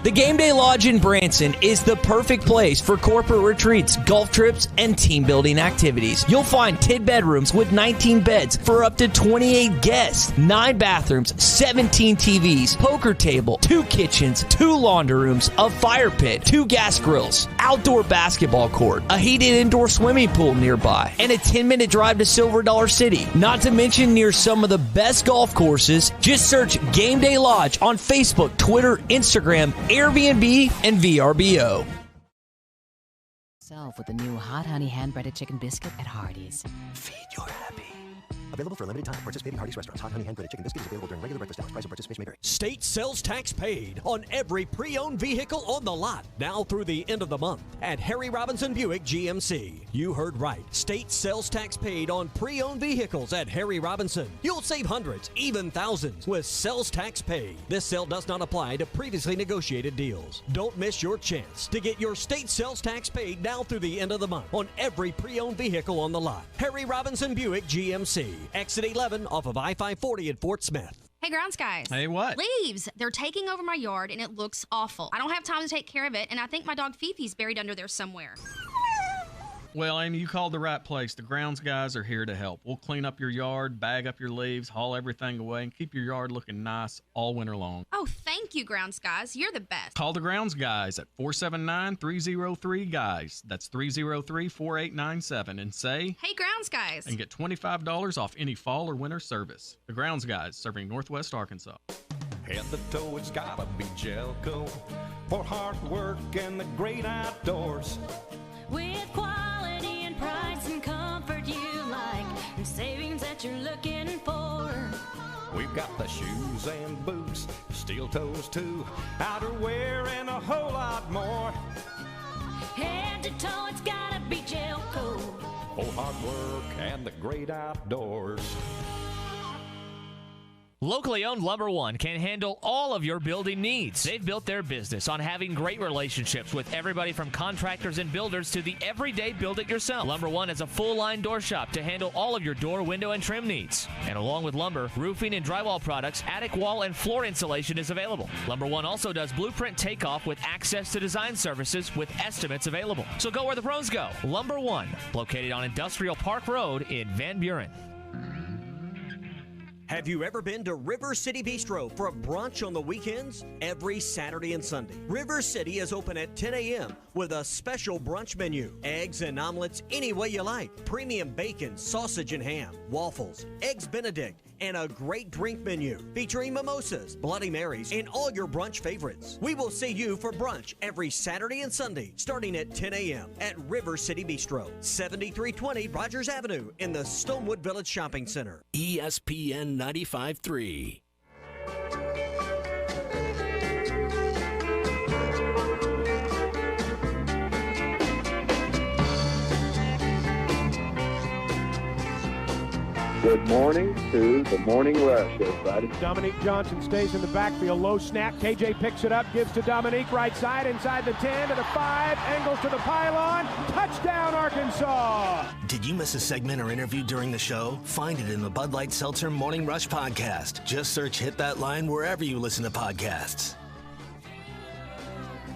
The Game Day Lodge in Branson is the perfect place for corporate retreats, golf trips, and team building activities. You'll find 10 bedrooms with 19 beds for up to 28 guests, 9 bathrooms, 17 TVs, poker table, 2 kitchens, 2 laundry rooms, a fire pit, 2 gas grills, outdoor basketball court, a heated indoor swimming pool nearby, and a 10-minute drive to Silver Dollar City. Not to mention near some of the best golf courses. Just search Game Day Lodge on Facebook, Twitter, Instagram, Airbnb, and VRBO. With the new hot honey hand-breaded chicken biscuit at Hardee's. Feed your happy. Available for a limited time. Participating Hardee's restaurants. Hot honey hand-breaded chicken biscuit is available during regular breakfast hours. Price of participation may vary. State sales tax paid on every pre-owned vehicle on the lot now through the end of the month at Harry Robinson Buick GMC. You heard right. State sales tax paid on pre-owned vehicles at Harry Robinson. You'll save hundreds, even thousands with sales tax paid. This sale does not apply to previously negotiated deals. Don't miss your chance to get your state sales tax paid now through the end of the month on every pre-owned vehicle on the lot. Harry Robinson Buick GMC. Exit 11 off of I-540 at Fort Smith. Hey, grounds guys. Hey, what? Leaves. They're taking over my yard, and it looks awful. I don't have time to take care of it, and I think my dog Fifi's buried under there somewhere. Well, Amy, you called the right place. The grounds guys are here to help. We'll clean up your yard, bag up your leaves, haul everything away, and keep your yard looking nice all winter long. Oh, thank you, grounds guys. You're the best. Call the grounds guys at 479-303-GUYS. That's 303-4897 and say, "Hey, grounds guys." And get $25 off any fall or winter service. The grounds guys, serving Northwest Arkansas. Head to toe, it's gotta be Jelco for hard work and the great outdoors. With quality and price and comfort you like, and savings that you're looking for. We've got the shoes and boots, steel toes too, outerwear and a whole lot more. Head to toe, it's gotta be Jelco for hard work and the great outdoors. Locally owned Lumber One can handle all of your building needs. They've built their business on having great relationships with everybody from contractors and builders to the everyday build-it-yourself. Lumber One has a full-line door shop to handle all of your door, window, and trim needs. And along with lumber, roofing and drywall products, attic wall and floor insulation is available. Lumber One also does blueprint takeoff with access to design services with estimates available. So go where the pros go. Lumber One, located on Industrial Park Road in Van Buren. Have you ever been to River City Bistro for a brunch on the weekends? Every Saturday and Sunday. River City is open at 10 a.m. with a special brunch menu. Eggs and omelets any way you like. Premium bacon, sausage and ham, waffles, eggs Benedict, and a great drink menu featuring mimosas, Bloody Marys, and all your brunch favorites. We will see you for brunch every Saturday and Sunday starting at 10 a.m. at River City Bistro, 7320 Rogers Avenue in the Stonewood Village Shopping Center. ESPN 95.3. Good morning to the Morning Rush, everybody. Dominique Johnson stays in the backfield. Low snap. KJ picks it up, gives to Dominique. Right side, inside the 10 to the 5. Angles to the pylon. Touchdown, Arkansas. Did you miss a segment or interview during the show? Find it in the Bud Light Seltzer Morning Rush podcast. Just search Hit That Line wherever you listen to podcasts.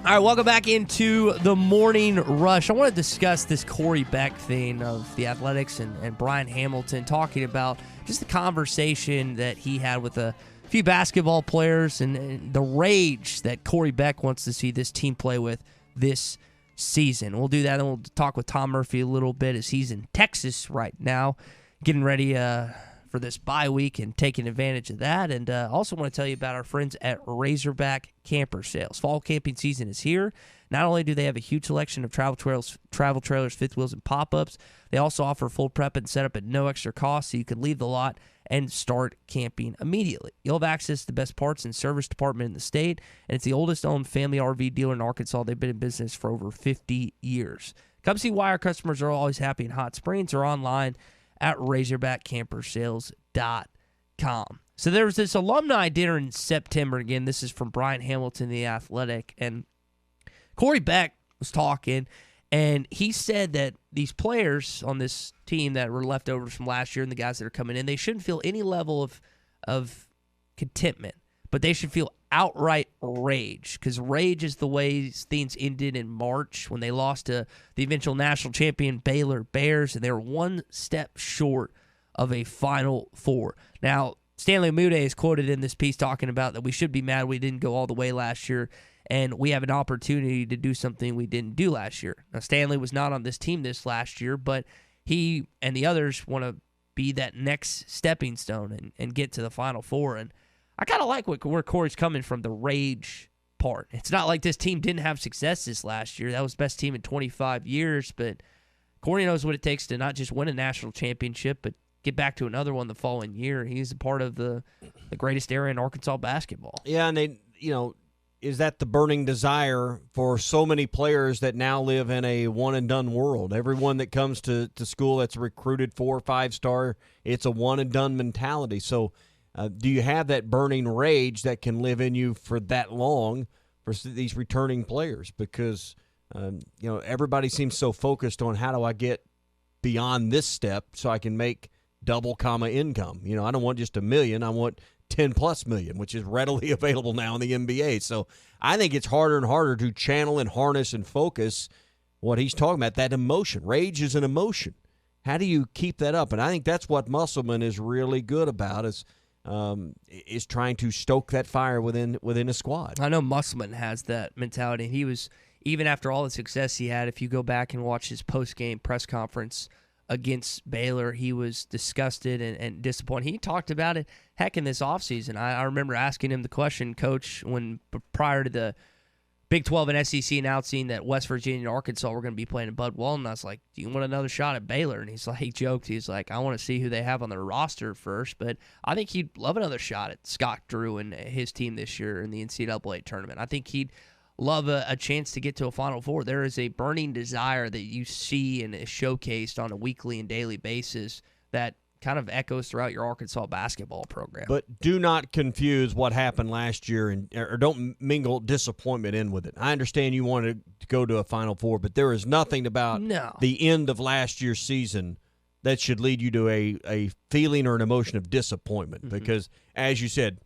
All right, welcome back into the Morning Rush. I want to discuss this Corey Beck thing of the Athletics and Brian Hamilton talking about just the conversation that he had with a few basketball players and the rage that Corey Beck wants to see this team play with this season. We'll do that, and we'll talk with Tom Murphy a little bit as he's in Texas right now, getting ready for this bye week and taking advantage of that. And also want to tell you about our friends at Razorback Camper Sales. Fall camping season is here. Not only do they have a huge selection of travel trailers, fifth wheels, and pop-ups, they also offer full prep and setup at no extra cost, so you can leave the lot and start camping immediately. You'll have access to the best parts and service department in the state, and it's the oldest owned family RV dealer in Arkansas. They've been in business for over 50 years. Come see why our customers are always happy in Hot Springs or online at RazorbackCampersales.com. So there was this alumni dinner in September. Again, this is from Brian Hamilton, The Athletic. And Corey Beck was talking, and he said that these players on this team that were leftovers from last year and the guys that are coming in, they shouldn't feel any level of contentment, but they should feel outright rage, because rage is the way things ended in March when they lost to the eventual national champion Baylor Bears, and they were one step short of a Final Four. Now, Stanley Umude is quoted in this piece talking about that we should be mad we didn't go all the way last year, and we have an opportunity to do something we didn't do last year. Now, Stanley was not on this team this last year, but he and the others want to be that next stepping stone and get to the Final Four. And I kind of like where Corey's coming from, the rage part. It's not like this team didn't have success this last year. That was the best team in 25 years, but Corey knows what it takes to not just win a national championship, but get back to another one the following year. He's a part of the greatest era in Arkansas basketball. Yeah, and is that the burning desire for so many players that now live in a one-and-done world? Everyone that comes to school that's recruited 4 or 5-star, it's a one-and-done mentality. So do you have that burning rage that can live in you for that long for these returning players? Because, everybody seems so focused on how do I get beyond this step so I can make double income. I don't want just $1 million. I want 10+ million, which is readily available now in the NBA. So I think it's harder and harder to channel and harness and focus what he's talking about, that emotion. Rage is an emotion. How do you keep that up? And I think that's what Musselman is really good about, is trying to stoke that fire within a squad. I know Musselman has that mentality. He was, even after all the success he had, if you go back and watch his post-game press conference against Baylor, he was disgusted and disappointed. He talked about it, heck, in this offseason. I remember asking him the question, Coach, when prior to the Big 12 and SEC announcing that West Virginia and Arkansas were going to be playing at Bud Walton. I was like, do you want another shot at Baylor? And he joked, he's like, I want to see who they have on their roster first. But I think he'd love another shot at Scott Drew and his team this year in the NCAA tournament. I think he'd love a chance to get to a Final Four. There is a burning desire that you see and is showcased on a weekly and daily basis that kind of echoes throughout your Arkansas basketball program. But do not confuse what happened last year or don't mingle disappointment in with it. I understand you wanted to go to a Final Four, but there is nothing about the end of last year's season that should lead you to a feeling or an emotion of disappointment. Because, as you said,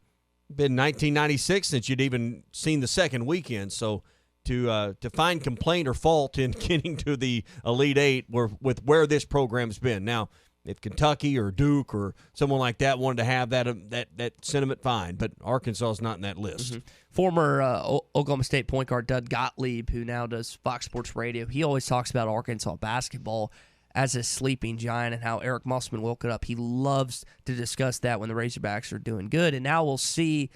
it's been 1996 since you'd even seen the second weekend. So to find complaint or fault in getting to the Elite Eight with where this program's been. Now, if Kentucky or Duke or someone like that wanted to have that sentiment, fine. But Arkansas is not in that list. Former Oklahoma State point guard Doug Gottlieb, who now does Fox Sports Radio, he always talks about Arkansas basketball as a sleeping giant and how Eric Musselman woke it up. He loves to discuss that when the Razorbacks are doing good. And now we'll see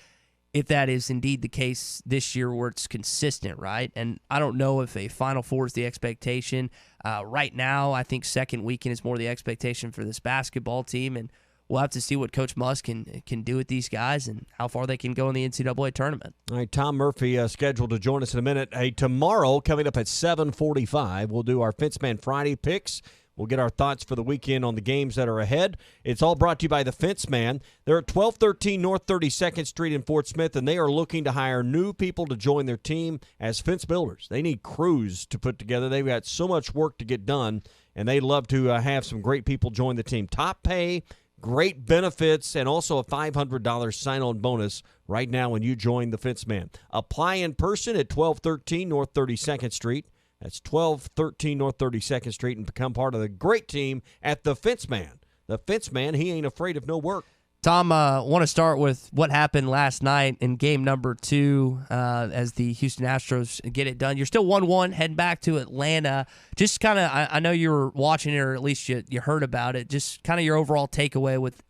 if that is indeed the case this year where it's consistent, right? And I don't know if a Final Four is the expectation. Right now, I think second weekend is more the expectation for this basketball team, and we'll have to see what Coach Musk can do with these guys and how far they can go in the NCAA tournament. All right, Tom Murphy scheduled to join us in a minute. Hey, tomorrow, coming up at 7:45, we'll do our Fenceman Friday picks. We'll get our thoughts for the weekend on the games that are ahead. It's all brought to you by the Fence Man. They're at 1213 North 32nd Street in Fort Smith, and they are looking to hire new people to join their team as fence builders. They need crews to put together. They've got so much work to get done, and they'd love to have some great people join the team. Top pay, great benefits, and also a $500 sign-on bonus right now when you join the Fence Man. Apply in person at 1213 North 32nd Street. That's 1213 North 32nd Street, and become part of the great team at the Fence Man. The Fence Man, he ain't afraid of no work. Tom, want to start with what happened last night in game number 2 as the Houston Astros get it done. You're still 1-1, heading back to Atlanta. Just kind of, I know you were watching it, or at least you heard about it. Just kind of your overall takeaway with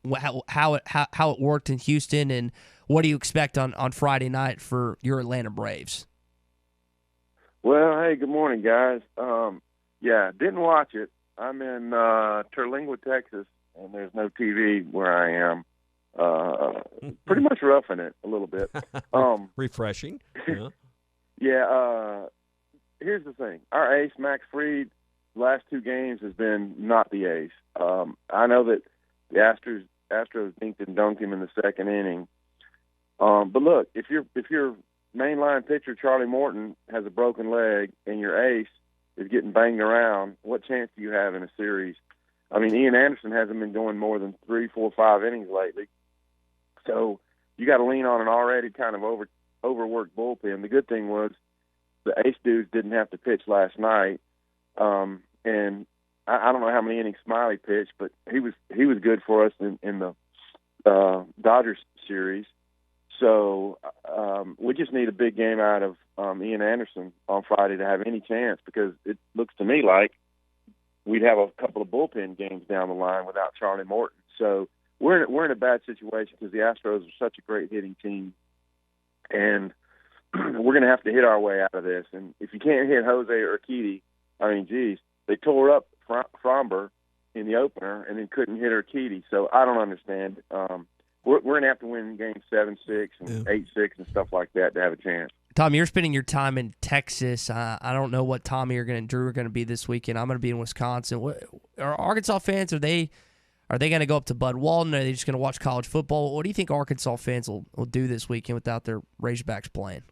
how it worked in Houston, and what do you expect on Friday night for your Atlanta Braves? Well, hey, good morning, guys. Yeah, didn't watch it. I'm in Terlingua, Texas, and there's no TV where I am. Pretty much roughing it a little bit. Refreshing. Yeah. Yeah. Here's the thing. Our ace, Max Fried, last 2 games has been not the ace. I know that the Astros dinked and dunked him in the second inning. But look, if you're mainline pitcher Charlie Morton has a broken leg and your ace is getting banged around, what chance do you have in a series? I mean, Ian Anderson hasn't been going more than 3, 4, 5 innings lately. So you got to lean on an already kind of overworked bullpen. The good thing was the ace dudes didn't have to pitch last night. And I don't know how many innings Smiley pitched, but he was good for us in the Dodgers series. So we just need a big game out of Ian Anderson on Friday to have any chance, because it looks to me like we'd have a couple of bullpen games down the line without Charlie Morton. So we're in a bad situation because the Astros are such a great hitting team, and we're going to have to hit our way out of this. And if you can't hit Jose Urquidy, I mean, geez, they tore up Fromber in the opener and then couldn't hit Urquidy. So I don't understand. We're going to have to win games 7-6 and 8-6 and stuff like that to have a chance. Tom, you're spending your time in Texas. I don't know what Tommy and Drew are going to be this weekend. I'm going to be in Wisconsin. Are Arkansas fans, are they going to go up to Bud Walton? Are they just going to watch college football? What do you think Arkansas fans will do this weekend without their Razorbacks playing?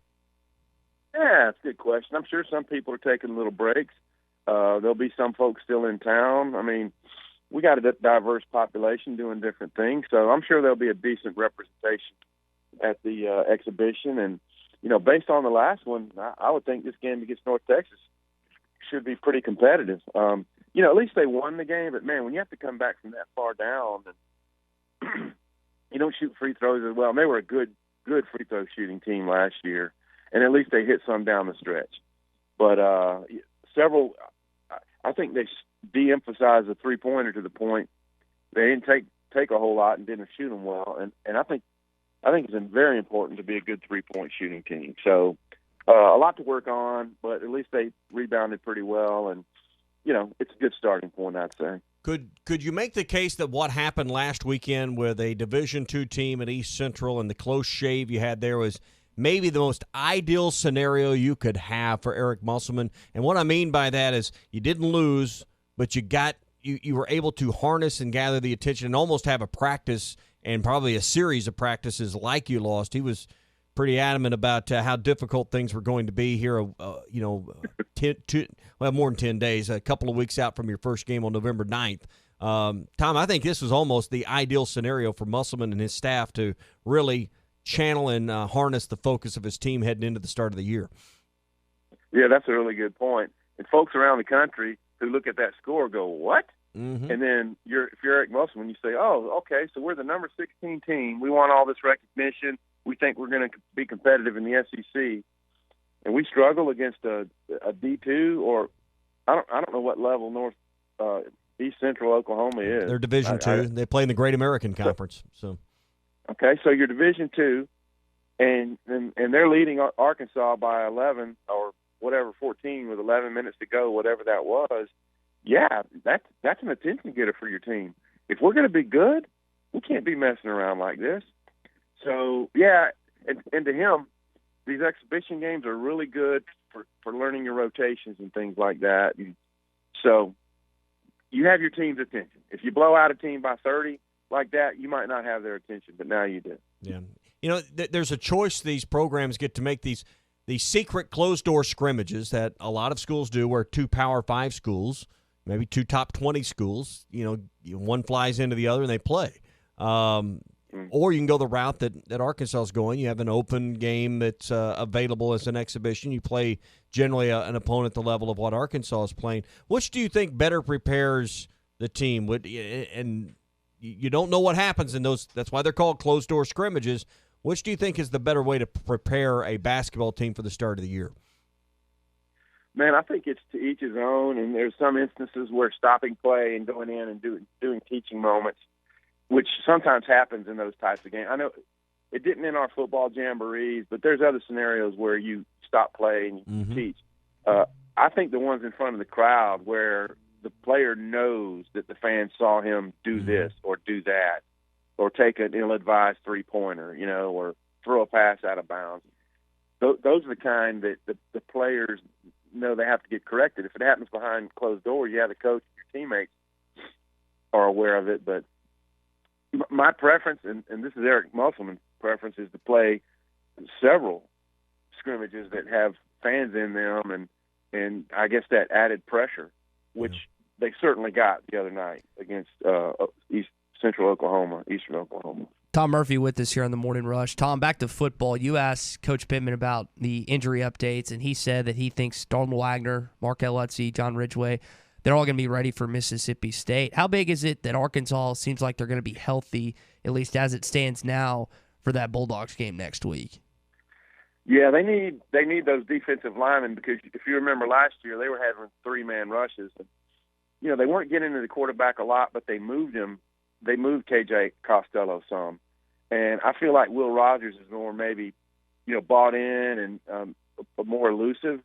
Yeah, that's a good question. I'm sure some people are taking little breaks. There'll be some folks still in town. I mean, we got a diverse population doing different things, so I'm sure there'll be a decent representation at the exhibition. And, you know, based on the last one, I would think this game against North Texas should be pretty competitive. At least they won the game, but man, when you have to come back from that far down, and you don't shoot free throws as well. And they were a good free throw shooting team last year, and at least they hit some down the stretch. But I think they de-emphasized the three-pointer to the point they didn't take a whole lot and didn't shoot them well. And I think it's very important to be a good three-point shooting team. So a lot to work on, but at least they rebounded pretty well, and it's a good starting point, I'd say. Could you make the case that what happened last weekend with a Division II team at East Central and the close shave you had there was maybe the most ideal scenario you could have for Eric Musselman? And what I mean by that is you didn't lose, but you were able to harness and gather the attention and almost have a practice and probably a series of practices like you lost. He was pretty adamant about how difficult things were going to be here, more than 10 days, a couple of weeks out from your first game on November 9th. Tom, I think this was almost the ideal scenario for Musselman and his staff to really channel and harness the focus of his team heading into the start of the year. Yeah, that's a really good point. And folks around the country who look at that score go, what? Mm-hmm. And then if you're Eric Musselman, you say, oh, okay, so we're the number 16 team. We want all this recognition. We think we're going to be competitive in the SEC. And we struggle against a D2 or I don't know what level East Central Oklahoma is. They're Division II. They play in the Great American Conference. So okay, so you're Division II, and they're leading Arkansas by 11 or whatever, 14 with 11 minutes to go, whatever that was. Yeah, that's an attention getter for your team. If we're going to be good, we can't be messing around like this. So yeah, and to him, these exhibition games are really good for learning your rotations and things like that. And so you have your team's attention. If you blow out a team by 30 like that, you might not have their attention, but now you do. Yeah. There's a choice these programs get to make, these secret closed-door scrimmages that a lot of schools do, where two Power 5 schools, maybe two top 20 schools, one flies into the other and they play. Or you can go the route that Arkansas is going. You have an open game that's available as an exhibition. You play generally an opponent at the level of what Arkansas is playing. Which do you think better prepares the team? And you don't know what happens in those. That's why they're called closed-door scrimmages. Which do you think is the better way to prepare a basketball team for the start of the year? Man, I think it's to each his own, and there's some instances where stopping play and going in and doing teaching moments, which sometimes happens in those types of games. I know it didn't in our football jamborees, but there's other scenarios where you stop play and you teach. I think the ones in front of the crowd where the player knows that the fans saw him do this or do that, or take an ill-advised three-pointer, or throw a pass out of bounds. Those are the kind that the players know they have to get corrected. If it happens behind closed doors, the coach and your teammates are aware of it. But my preference, and this is Eric Musselman's preference, is to play several scrimmages that have fans in them, and I guess that added pressure, which they certainly got the other night against Eastern Oklahoma. Tom Murphy with us here on the Morning Rush. Tom, back to football. You asked Coach Pittman about the injury updates, and he said that he thinks Dalton Wagner, Markel Lutzy, John Ridgway, they're all going to be ready for Mississippi State. How big is it that Arkansas seems like they're going to be healthy, at least as it stands now, for that Bulldogs game next week? Yeah, they need those defensive linemen, because if you remember last year, they were having three-man rushes. And, they weren't getting into the quarterback a lot, but they moved him. They moved KJ Costello some. And I feel like Will Rogers is more maybe, bought in and more elusive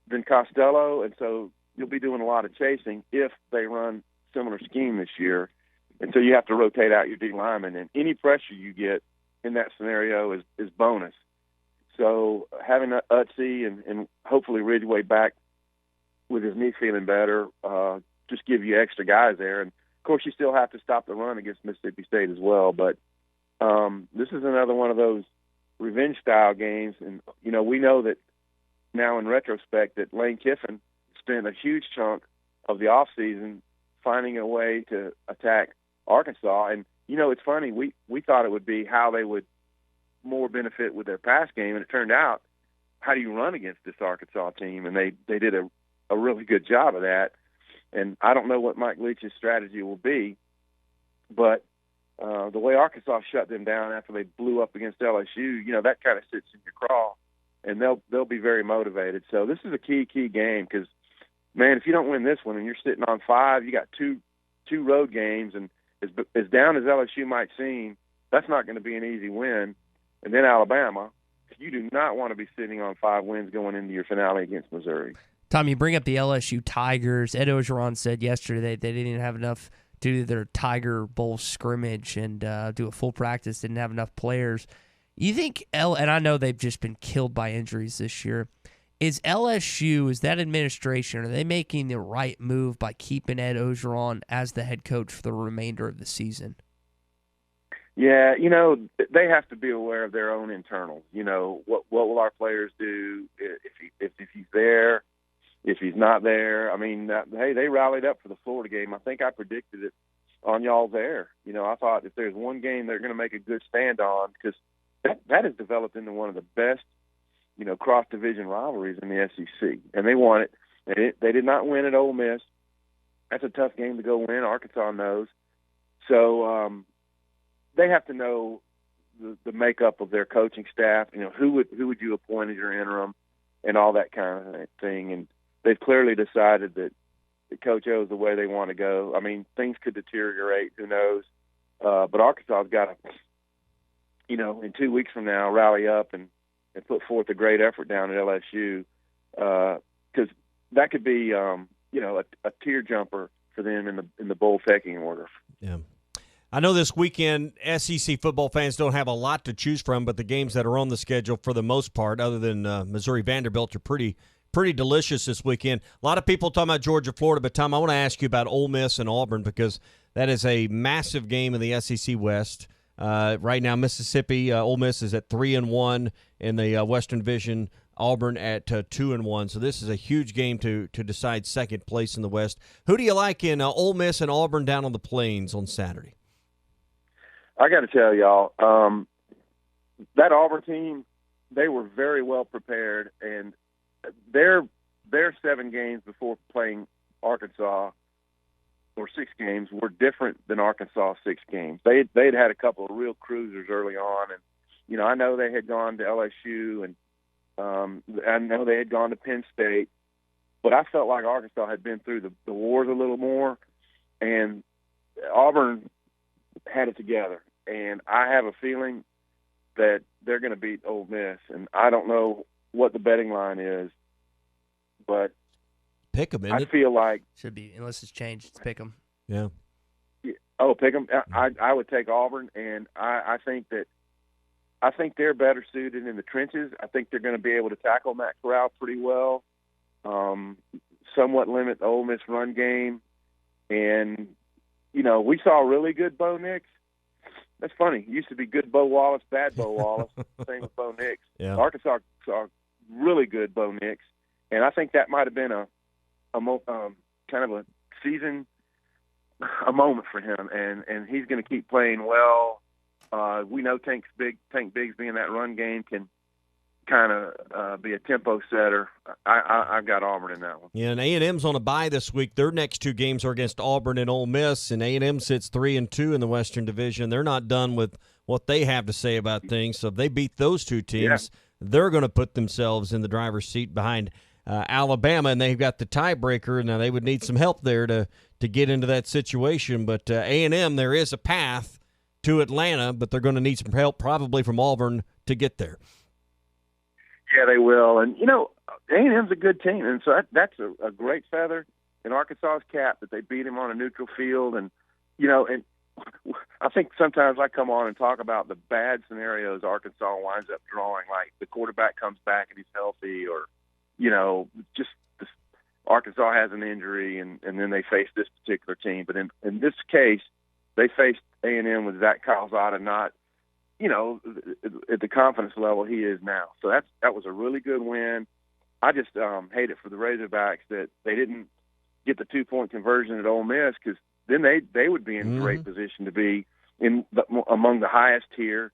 than Costello. And so you'll be doing a lot of chasing if they run similar scheme this year. And so you have to rotate out your D linemen. And any pressure you get in that scenario is bonus. So having Utsey and hopefully Ridgway back with his knee feeling better, just give you extra guys there. And, of course, you still have to stop the run against Mississippi State as well. But this is another one of those revenge-style games. And, we know that now in retrospect that Lane Kiffin spent a huge chunk of the offseason finding a way to attack Arkansas. And, it's funny, we thought it would be how they would more benefit with their pass game, and it turned out, how do you run against this Arkansas team? And they did a a really good job of that. And I don't know what Mike Leach's strategy will be, but the way Arkansas shut them down after they blew up against LSU, that kind of sits in your craw, and they'll be very motivated. So this is a key game because, man, if you don't win this one and you're sitting on 5, you got two road games, and as down as LSU might seem, that's not going to be an easy win. And then Alabama, you do not want to be sitting on 5 wins going into your finale against Missouri. Tom, you bring up the LSU Tigers. Ed Ogeron said yesterday they didn't have enough to do their Tiger Bowl scrimmage and do a full practice, didn't have enough players. You think, and I know they've just been killed by injuries this year, is that administration, are they making the right move by keeping Ed Ogeron as the head coach for the remainder of the season? Yeah, they have to be aware of their own internals. What will our players do if he's there, if he's not there? I mean, hey, they rallied up for the Florida game. I think I predicted it on y'all's air. I thought if there's one game they're going to make a good stand on, because that has developed into one of the best, cross-division rivalries in the SEC, and they won it. They did not win at Ole Miss. That's a tough game to go win. Arkansas knows. So they have to know the makeup of their coaching staff. Who would you appoint as your interim, and all that kind of thing. And they've clearly decided that Coach O is the way they want to go. I mean, things could deteriorate. Who knows? But Arkansas has got to, in 2 weeks from now, rally up and put forth a great effort down at LSU, because that could be, a tear jumper for them in the bowl pecking order. Yeah. I know this weekend SEC football fans don't have a lot to choose from, but the games that are on the schedule for the most part, other than Missouri Vanderbilt, are pretty delicious this weekend. A lot of people talking about Georgia, Florida, but Tom, I want to ask you about Ole Miss and Auburn, because that is a massive game in the SEC West. Right now, Mississippi, Ole Miss is at 3-1 in the Western Division. Auburn at 2-1. So this is a huge game to decide second place in the West. Who do you like in Ole Miss and Auburn down on the Plains on Saturday? I got to tell y'all, that Auburn team, they were very well prepared, and their 7 games before playing Arkansas, or 6 games, were different than Arkansas' 6 games. They'd had a couple of real cruisers early on, and I know they had gone to LSU, and I know they had gone to Penn State, but I felt like Arkansas had been through the wars a little more, and Auburn had it together. And I have a feeling that they're going to beat Ole Miss, and I don't know what the betting line is, but pick 'em. I feel like should be, unless it's changed. It's pick 'em. Yeah. Oh, pick 'em. I would take Auburn, and I think they're better suited in the trenches. I think they're going to be able to tackle Matt Corral pretty well, somewhat limit the Ole Miss run game, and we saw really good Bo Nix. That's funny. It used to be good Bo Wallace, bad Bo Wallace. Same with Bo Nix. Yeah. Arkansas saw really good Bo Nix, and I think that might have been a kind of a season, a moment for him, and he's going to keep playing well. We know Tank Bigsby in that run game can kind of be a tempo setter. I've got Auburn in that one. Yeah, and A&M's on a bye this week. Their next 2 games are against Auburn and Ole Miss, and A&M sits 3-2 in the Western Division. They're not done with what they have to say about things. So if they beat those 2 teams, they're going to put themselves in the driver's seat behind Alabama, and they've got the tiebreaker. Now they would need some help there to get into that situation. But A&M, there is a path to Atlanta, but they're going to need some help probably from Auburn to get there. Yeah, they will. And, A&M's a good team, and so that's a great feather in Arkansas's cap that they beat him on a neutral field. And, and I think sometimes I come on and talk about the bad scenarios Arkansas winds up drawing, like the quarterback comes back and he's healthy, or, just Arkansas has an injury and then they face this particular team. But in this case, they faced A&M with Zach Calzada not, at the confidence level he is now. So that was a really good win. I just hate it for the Razorbacks that they didn't get the 2-point conversion at Ole Miss, because then they would be in great position to be among the highest tier,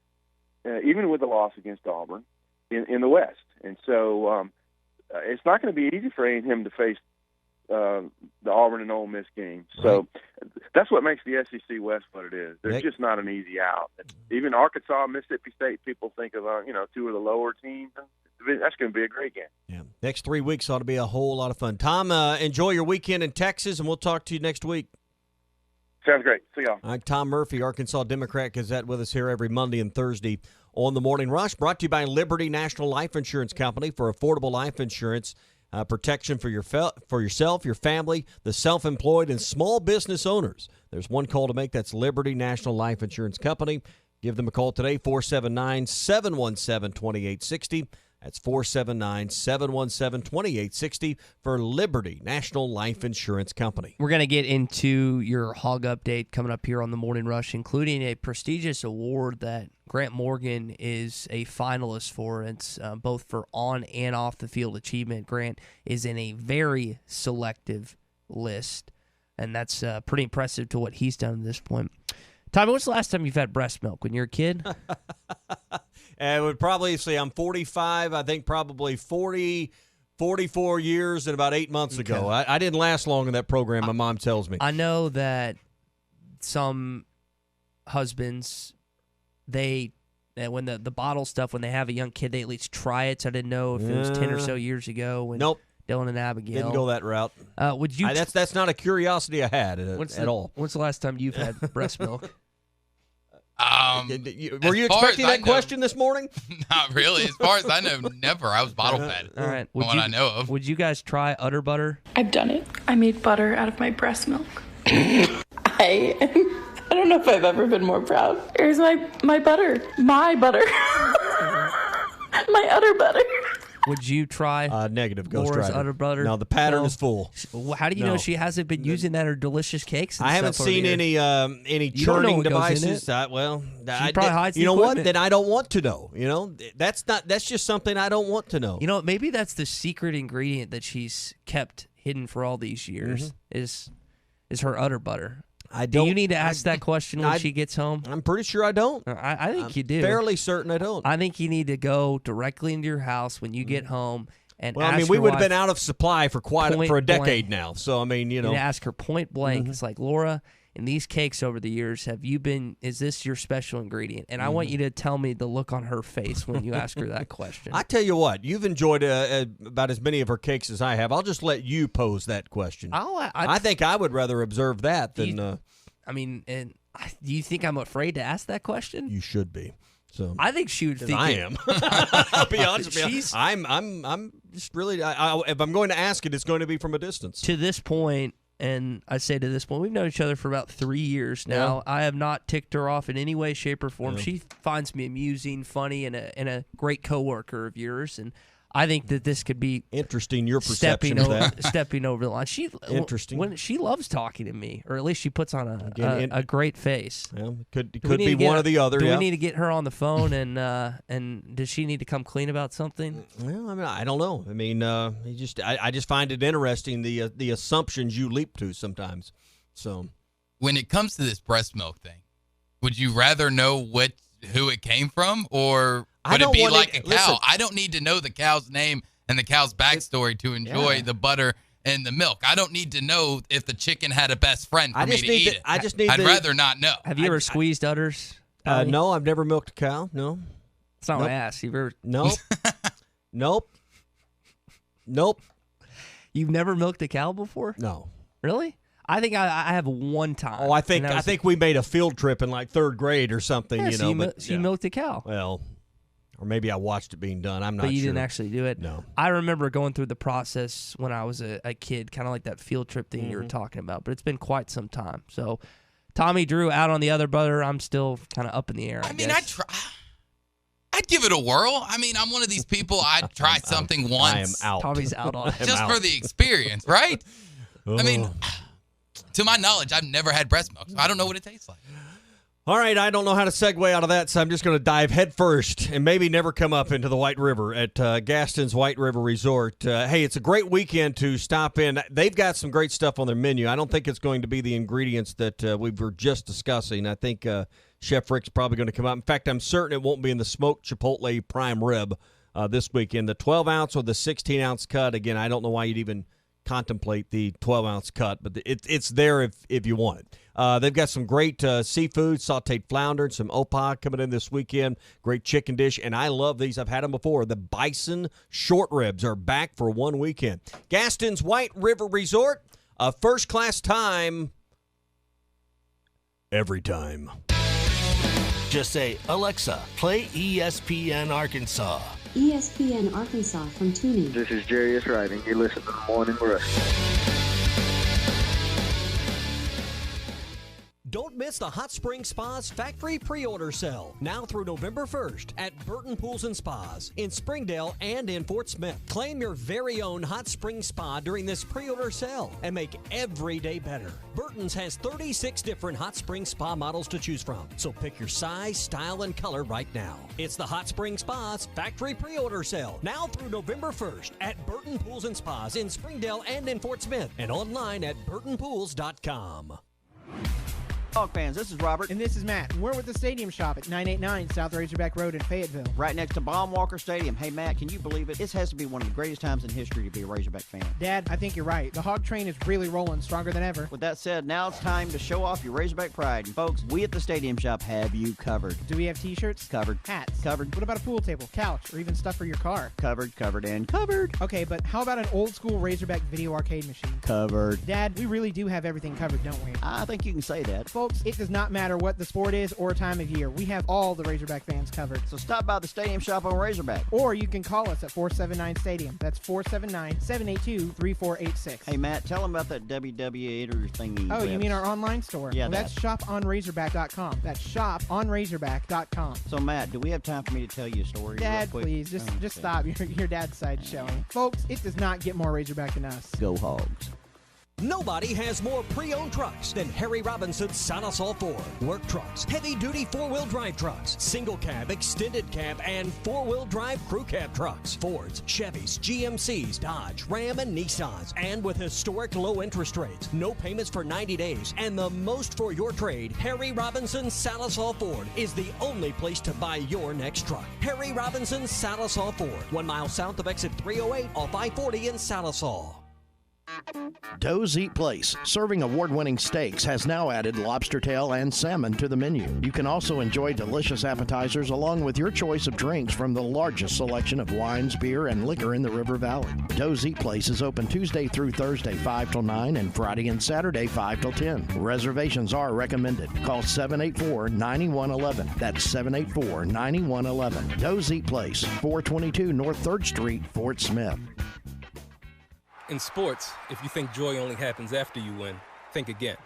even with the loss against Auburn in the West. And so it's not going to be easy for A&M to face the Auburn and Ole Miss game. So that's what makes the SEC West what it is. There's just not an easy out. Even Arkansas, Mississippi State, people think of two of the lower teams. That's going to be a great game. Yeah, next 3 weeks ought to be a whole lot of fun. Tom, enjoy your weekend in Texas, and we'll talk to you next week. Sounds great. See y'all. All right, Tom Murphy, Arkansas Democrat Gazette, with us here every Monday and Thursday on the Morning Rush. Brought to you by Liberty National Life Insurance Company for affordable life insurance. Protection for yourself, your family, the self-employed, and small business owners. There's one call to make. That's Liberty National Life Insurance Company. Give them a call today, 479-717-2860. That's 479-717-2860 for Liberty National Life Insurance Company. We're going to get into your hog update coming up here on the Morning Rush, including a prestigious award that Grant Morgan is a finalist for. It's both for on and off the field achievement. Grant is in a very selective list, and that's pretty impressive to what he's done at this point. Tommy, when's the last time you've had breast milk? When you're a kid? I would probably say I'm 45. I think probably 44 years and about 8 months ago. I didn't last long in that program, my mom tells me. I know that some husbands, when the bottle stuff, when they have a young kid, they at least try it. So I didn't know if it was 10 or so years ago when Dylan and Abigail didn't go that route. Would you? That's not a curiosity I had at all. When's the last time you've had breast milk? Were you expecting that question this morning? Not really. As far as I know, never. I was bottle fed. All right. I know of. Would you guys try udder butter? I've done it. I made butter out of my breast milk. I don't know if I've ever been more proud. Here's my butter. My butter. My udder butter. Would you try negative Laura's Ghost Rider? udder butter? No, the pattern is full. How do you know she hasn't been using that or delicious cakes? And I haven't seen any churning devices. She probably hides you know the what? equipment. Then I don't want to know. That's just something I don't want to know. Maybe that's the secret ingredient that she's kept hidden for all these years is her udder butter. Do you need to ask that question when she gets home? I'm pretty sure I don't. I think you do. Fairly certain I don't. I think you need to go directly into your house when you get home and ask we your would have wife been out of supply for a decade now. So you need to ask her point blank. It's like, Laura, in these cakes over the years, is this your special ingredient? And I want you to tell me the look on her face when you ask her that question. I tell you what, you've enjoyed about as many of her cakes as I have. I'll just let you pose that question. I think I would rather observe that than. Do you think I'm afraid to ask that question? You should be. So I think she would think I am. I'll be honest with you. I'm just really. If I'm going to ask it, it's going to be from a distance. To this point. And I say to this point, we've known each other for about 3 years now. I have not ticked her off in any way, shape, or form. She finds me amusing, funny, and a great coworker of yours. And I think that this could be interesting. Your perception of that stepping over the line. Interesting. When she loves talking to me, or at least she puts on a great face. Could be one or the other. Do we need to get her on the phone and does she need to come clean about something? Well, I don't know. I just find it interesting the assumptions you leap to sometimes. So when it comes to this breast milk thing, would you rather know who it came from, or would it be like a cow? Listen, I don't need to know the cow's name and the cow's backstory to enjoy the butter and the milk. I don't need to know if the chicken had a best friend for me to eat it. I'd rather not know. Have you ever squeezed udders? No, I've never milked a cow. No. That's not what I asked. You've ever... Nope. Nope. You've never milked a cow before? No. Really? I think I have one time. Oh, I think we made a field trip in like third grade or something. Yeah, you milked a cow. Well, or maybe I watched it being done. I'm not sure. But you didn't actually do it? No. I remember going through the process when I was a kid, kind of like that field trip thing you were talking about. But it's been quite some time. So, Tommy Drew out on the other butter. I'm still kind of up in the air. I'd give it a whirl. I'm one of these people. I'd try something once. I am out. Tommy's out on it. Just for the experience, right? To my knowledge, I've never had breast milk, so I don't know what it tastes like. All right, I don't know how to segue out of that, so I'm just going to dive head first and maybe never come up into the White River at Gaston's White River Resort. Hey, it's a great weekend to stop in. They've got some great stuff on their menu. I don't think it's going to be the ingredients that we were just discussing. I think Chef Rick's probably going to come up. In fact, I'm certain it won't be in the smoked chipotle prime rib this weekend. The 12-ounce or the 16-ounce cut, again, I don't know why you'd even contemplate the 12-ounce cut, but it's there if you want it. They've got some great seafood, sauteed flounder, and some opa coming in this weekend. Great chicken dish, and I love these. I've had them before. The bison short ribs are back for one weekend. Gaston's White River Resort, a first-class time every time. Just say, Alexa, play ESPN Arkansas. ESPN Arkansas from TuneIn. This is Jarius Wright, and you listen to the Morning Rush. Don't miss the Hot Spring Spas Factory Pre-Order Sale, now through November 1st at Burton Pools and Spas in Springdale and in Fort Smith. Claim your very own Hot Spring Spa during this pre-order sale and make every day better. Burton's has 36 different Hot Spring Spa models to choose from, so pick your size, style, and color right now. It's the Hot Spring Spas Factory Pre-Order Sale, now through November 1st at Burton Pools and Spas in Springdale and in Fort Smith, and online at burtonpools.com. Dog fans, this is Robert. And this is Matt. And we're with the Stadium Shop at 989 South Razorback Road in Fayetteville. Right next to Baum-Walker Stadium. Hey, Matt, can you believe it? This has to be one of the greatest times in history to be a Razorback fan. Dad, I think you're right. The hog train is really rolling, stronger than ever. With that said, now it's time to show off your Razorback pride. And folks, we at the Stadium Shop have you covered. Do we have T-shirts? Covered. Hats? Covered. What about a pool table, couch, or even stuff for your car? Covered, covered, and covered. Okay, but how about an old-school Razorback video arcade machine? Covered. Dad, we really do have everything covered, don't we? I think you can say that. Folks, it does not matter what the sport is or time of year. We have all the Razorback fans covered. So stop by the Stadium Shop on Razorback. Or you can call us at 479-STADIUM. That's 479-782-3486. Hey, Matt, tell them about that WW8 thingy. Oh, you mean our online store? Yeah, well, that's shoponrazorback.com. That's shoponrazorback.com. So, Matt, do we have time for me to tell you a story? Dad, please, just stop. Your dad's side showing. Folks, it does not get more Razorback than us. Go Hogs. Nobody has more pre-owned trucks than Harry Robinson's Satisol Ford. Work trucks, heavy-duty four-wheel drive trucks, single cab, extended cab, and four-wheel drive crew cab trucks. Fords, Chevys, GMCs, Dodge, Ram, and Nissans. And with historic low interest rates, no payments for 90 days, and the most for your trade, Harry Robinson's Satisol Ford is the only place to buy your next truck. Harry Robinson's Satisol Ford, 1 mile south of exit 308 off I-40 in Satisol. Doe's Eat Place, serving award-winning steaks, has now added lobster tail and salmon to the menu. You can also enjoy delicious appetizers along with your choice of drinks from the largest selection of wines, beer, and liquor in the River Valley. Doe's Eat Place is open Tuesday through Thursday 5 till 9 and Friday and Saturday 5 till 10. Reservations are recommended. Call 784-9111. That's 784-9111. Doe's Eat Place, 422 North 3rd Street, Fort Smith. In sports, if you think joy only happens after you win, think again.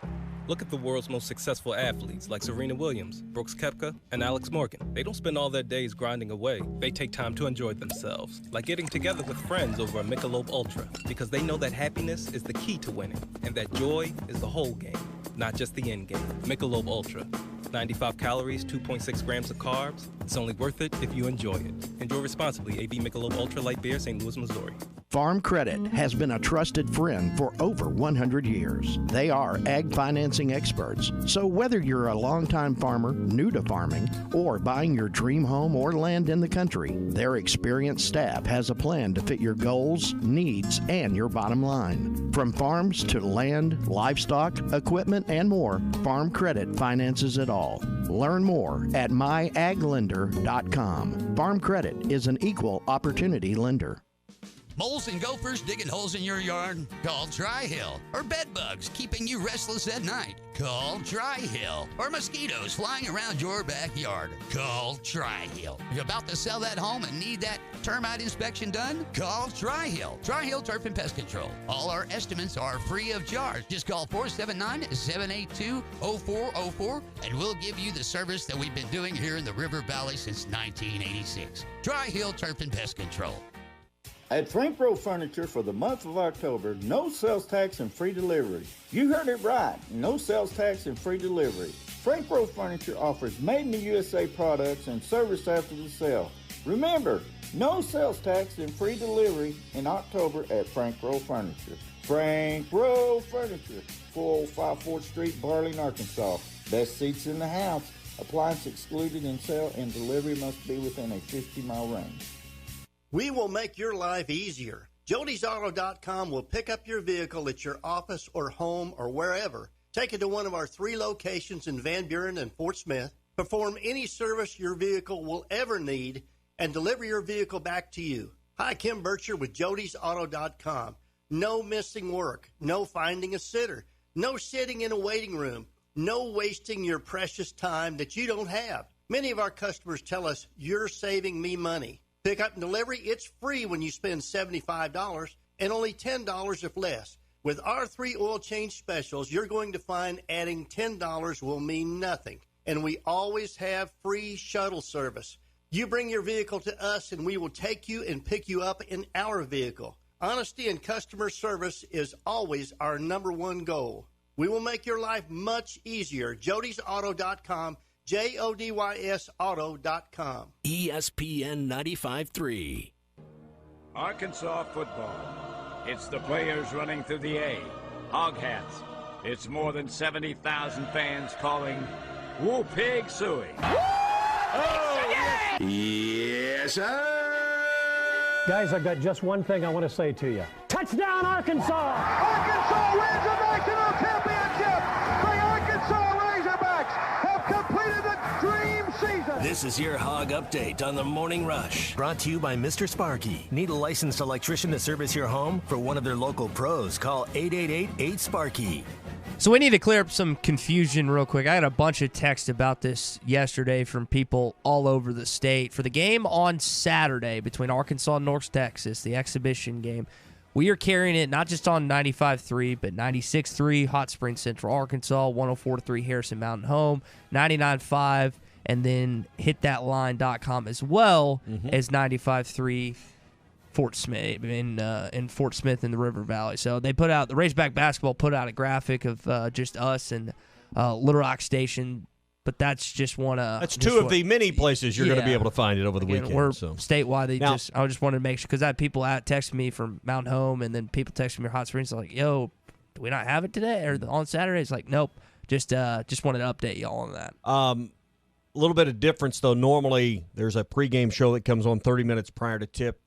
Look at the world's most successful athletes like Serena Williams, Brooks Koepka, and Alex Morgan. They don't spend all their days grinding away. They take time to enjoy themselves, like getting together with friends over a Michelob Ultra, because they know that happiness is the key to winning, and that joy is the whole game, not just the end game. Michelob Ultra. 95 calories, 2.6 grams of carbs. It's only worth it if you enjoy it. Enjoy responsibly. AB Michelob Ultra Light Beer, St. Louis, Missouri. Farm Credit has been a trusted friend for over 100 years. They are ag financing experts. So whether you're a longtime farmer, new to farming, or buying your dream home or land in the country, their experienced staff has a plan to fit your goals, needs, and your bottom line. From farms to land, livestock, equipment, and more, Farm Credit finances it all. Learn more at myaglender.com. Farm Credit is an equal opportunity lender. Moles and gophers digging holes in your yard? Call Tri-Hill. Or bed bugs keeping you restless at night? Call Tri-Hill. Or mosquitoes flying around your backyard? Call Tri-Hill. You're about to sell that home and need that termite inspection done? Call Tri-Hill. Tri-Hill Turf and Pest Control. All our estimates are free of charge. Just call 479-782-0404 and we'll give you the service that we've been doing here in the River Valley since 1986. Tri-Hill Turf and Pest Control. At Frank Rowe Furniture for the month of October, no sales tax and free delivery. You heard it right, no sales tax and free delivery. Frank Rowe Furniture offers made-in-the-USA products and service after the sale. Remember, no sales tax and free delivery in October at Frank Rowe Furniture. Frank Rowe Furniture, 405 4th Street, Barling, Arkansas. Best seats in the house. Appliance excluded in sale and delivery must be within a 50-mile range. We will make your life easier. Jody'sAuto.com will pick up your vehicle at your office or home or wherever. Take it to one of our 3 locations in Van Buren and Fort Smith. Perform any service your vehicle will ever need and deliver your vehicle back to you. Hi, Kim Bircher with Jody'sAuto.com. No missing work, no finding a sitter, no sitting in a waiting room, no wasting your precious time that you don't have. Many of our customers tell us, you're saving me money. Pickup and delivery, it's free when you spend $75 and only $10 if less. With our 3 oil change specials, you're going to find adding $10 will mean nothing. And we always have free shuttle service. You bring your vehicle to us and we will take you and pick you up in our vehicle. Honesty and customer service is always our #1 goal. We will make your life much easier. Jody'sAuto.com, JODYS Auto.com. ESPN 95.3. Arkansas football. It's the players running through the A. Hog hats. It's more than 70,000 fans calling Woo Pig Suey. Yes, sir. Guys, I've got just one thing I want to say to you. Touchdown, Arkansas! Arkansas wins the national championship! The Arkansas Razorbacks have completed the dream season! This is your Hog Update on the Morning Rush. Brought to you by Mr. Sparky. Need a licensed electrician to service your home? For one of their local pros, call 888-8-SPARKY. So we need to clear up some confusion real quick. I got a bunch of texts about this yesterday from people all over the state. For the game on Saturday between Arkansas and North Texas, the exhibition game, we are carrying it not just on 95.3, but 96.3 Hot Springs Central, Arkansas, 104.3 Harrison Mountain Home, 99.5, and then hitthatline.com as well as 95.3 Fort Smith in Fort Smith in the River Valley. So they put out, the Razorback basketball put out a graphic of just us and Little Rock Station, but that's just one. That's two of the many places you're going to be able to find it over the weekend. We're so. statewide. I just wanted to make sure, because I had people texting me from Mountain Home, and then people texting me from Hot Springs like, "Yo, do we not have it today or on Saturday?" It's like, nope. Just wanted to update y'all on that. A little bit of difference though. Normally there's a pregame show that comes on 30 minutes prior to tip.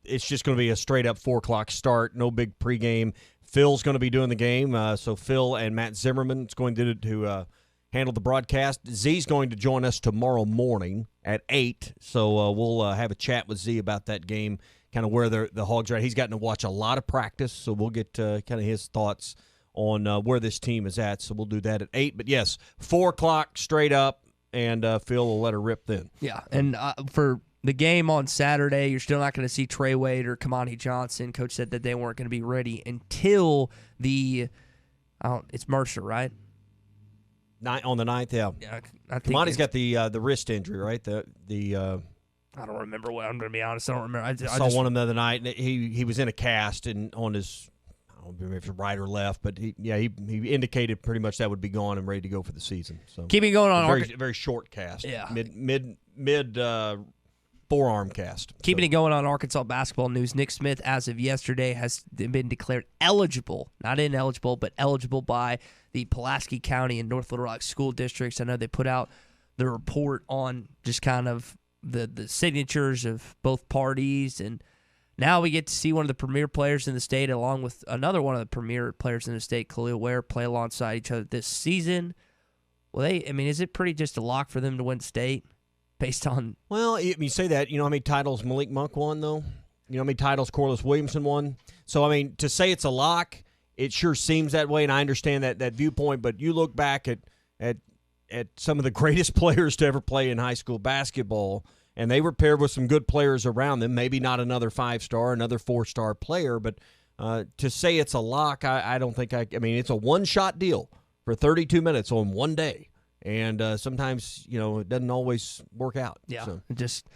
It's just going to be a straight-up 4 o'clock start, no big pregame. Phil's going to be doing the game, so Phil and Matt Zimmerman is going to handle the broadcast. Z's going to join us tomorrow morning at 8, so we'll have a chat with Z about that game, kind of where the Hogs are at. He's gotten to watch a lot of practice, so we'll get kind of his thoughts on where this team is at, so we'll do that at 8. But, yes, 4 o'clock straight up, and Phil will let her rip then. Yeah, and for the game on Saturday, you're still not going to see Trey Wade or Kamani Johnson. Coach said that they weren't going to be ready until it's Mercer, right? On the 9th, yeah. Kamani's got the wrist injury, right? The I don't remember what. I'm going to be honest. I don't remember. I saw one of them the other night, and he was in a cast and on his, I don't remember if it's right or left, but he indicated pretty much that would be gone and ready to go for the season. So keeping going on, very short cast. Yeah, mid forearm cast. Keeping it going on Arkansas basketball news, Nick Smith, as of yesterday, has been declared eligible, not ineligible, but eligible by the Pulaski County and North Little Rock school districts. I know they put out the report on just kind of the signatures of both parties, and now we get to see one of the premier players in the state along with another one of the premier players in the state, Khalil Ware, play alongside each other this season. Well, is it pretty just a lock for them to win state? Based on... Well, you say that. You know how many titles Malik Monk won, though? You know how many titles Corliss Williamson won? So, to say it's a lock, it sure seems that way, and I understand that viewpoint, but you look back at some of the greatest players to ever play in high school basketball, and they were paired with some good players around them, maybe not another 5-star, another 4-star player, but to say it's a lock, I don't think it's a one-shot deal for 32 minutes on one day. And sometimes, it doesn't always work out. Yeah, so. Just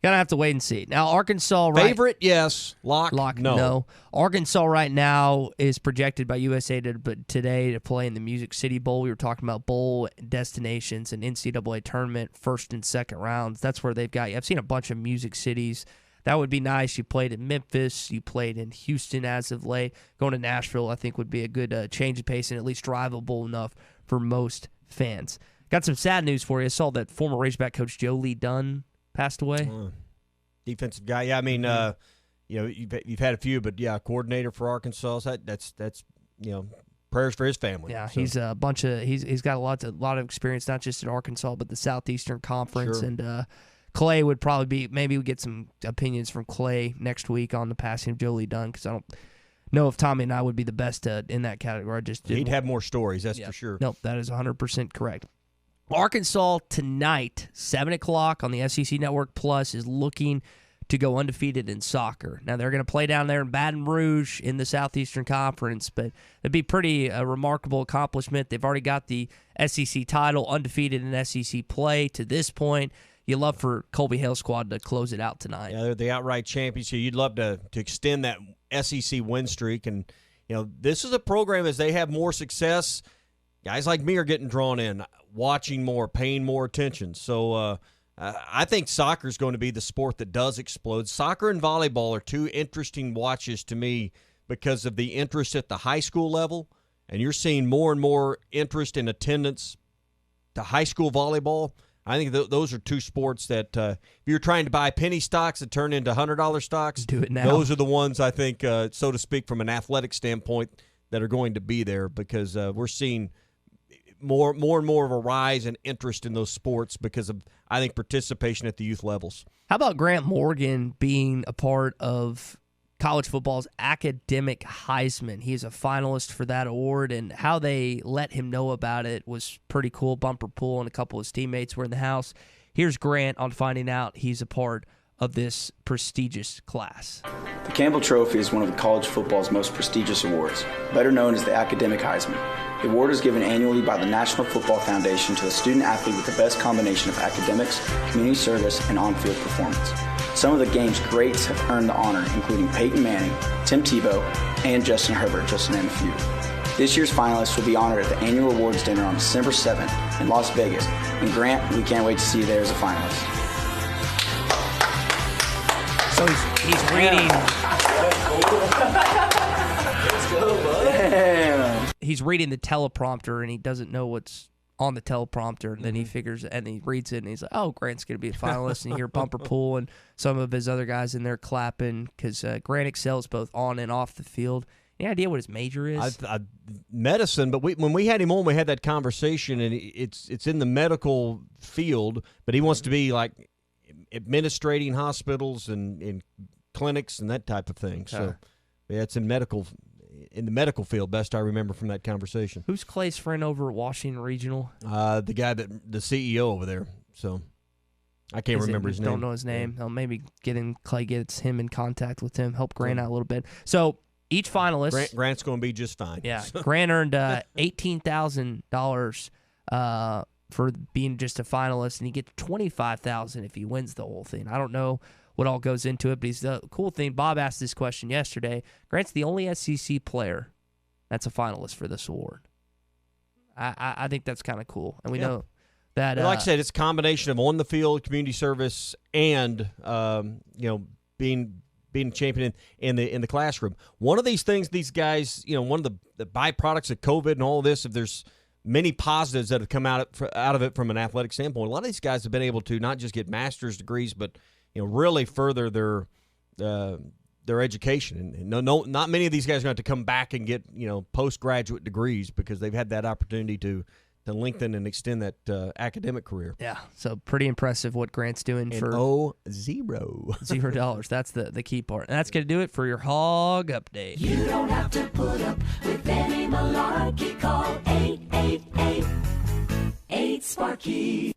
got to have to wait and see. Now, Arkansas... Favorite, yes. Lock, no. Arkansas right now is projected by USA Today to play in the Music City Bowl. We were talking about bowl destinations and NCAA tournament, first and second rounds. That's where they've got you. I've seen a bunch of Music Cities. That would be nice. You played in Memphis. You played in Houston as of late. Going to Nashville, I think, would be a good change of pace and at least drivable enough for most fans. Got some sad news for you. I saw that former Razorback coach Joe Lee Dunn passed away. Defensive guy. Yeah, you've had a few, but yeah, coordinator for Arkansas. That's prayers for his family. Yeah, so. he's he's got a lot of experience, not just at Arkansas, but the Southeastern Conference. Sure. And Clay would probably be, maybe we get some opinions from Clay next week on the passing of Jolie Dunn, because I don't know if Tommy and I would be the best in that category. He'd have more stories, that's for sure. Nope, that is 100% correct. Arkansas tonight, 7 o'clock on the SEC Network Plus, is looking to go undefeated in soccer. Now, they're going to play down there in Baton Rouge in the Southeastern Conference, but it'd be pretty remarkable accomplishment. They've already got the SEC title, undefeated in SEC play to this point. You love for Colby Hale squad to close it out tonight. Yeah, they're the outright champions. So you'd love to extend that SEC win streak. And, this is a program, as they have more success, guys like me are getting drawn in, watching more, paying more attention. So I think soccer is going to be the sport that does explode. Soccer and volleyball are two interesting watches to me because of the interest at the high school level. And you're seeing more and more interest in attendance to high school volleyball. I think those are two sports that if you're trying to buy penny stocks that turn into $100 stocks, do it now. Those are the ones I think, so to speak, from an athletic standpoint, that are going to be there because we're seeing more and more of a rise in interest in those sports because of, I think, participation at the youth levels. How about Grant Morgan being a part of college football's academic Heisman? He's a finalist for that award, and how they let him know about it was pretty cool. Bumper Pool and a couple of his teammates were in the house. Here's Grant on finding out he's a part of this prestigious class. The Campbell Trophy is one of college football's most prestigious awards, better known as the Academic Heisman. The award is given annually by the National Football Foundation to a student athlete with the best combination of academics, community service, and on-field performance. Some of the game's greats have earned the honor, including Peyton Manning, Tim Tebow, and Justin Herbert, just to name a few. This year's finalists will be honored at the annual awards dinner on December 7th in Las Vegas. And Grant, we can't wait to see you there as a finalist. So he's reading. Let's go, bud. He's reading the teleprompter, and he doesn't know what's on the teleprompter, and then he figures, and he reads it, and he's like, oh, Grant's going to be a finalist, and you hear Bumper Pool and some of his other guys in there clapping, because Grant excels both on and off the field. Any idea what his major is? Medicine, but when we had him on, we had that conversation, and it's in the medical field, but he wants to be like administrating hospitals and clinics and that type of thing. So yeah, it's in the medical field, best I remember from that conversation. Who's Clay's friend over at Washington Regional? The guy the CEO over there. So I can't remember his name. Don't know his name. Yeah. Maybe Clay gets him in contact with him, help Grant out a little bit. So each finalist, Grant's going to be just fine. Yeah, Grant earned $18,000 for being just a finalist, and he gets $25,000 if he wins the whole thing. I don't know what all goes into it, but he's the cool thing. Bob asked this question yesterday. Grant's the only SEC player that's a finalist for this award. I think that's kind of cool, and we know that. Like I said, it's a combination of on the field community service and being a champion in the classroom. One of these things, these guys, one of the byproducts of COVID and all of this, if there's many positives that have come out of it from an athletic standpoint, a lot of these guys have been able to not just get master's degrees, but really further their education. And not many of these guys are going to have to come back and get postgraduate degrees because they've had that opportunity to lengthen and extend that academic career. Yeah, so pretty impressive what Grant's doing for $0. That's the key part. And that's going to do it for your Hog Update. You don't have to put up with any malarkey. Call 888-8-SPARKY. I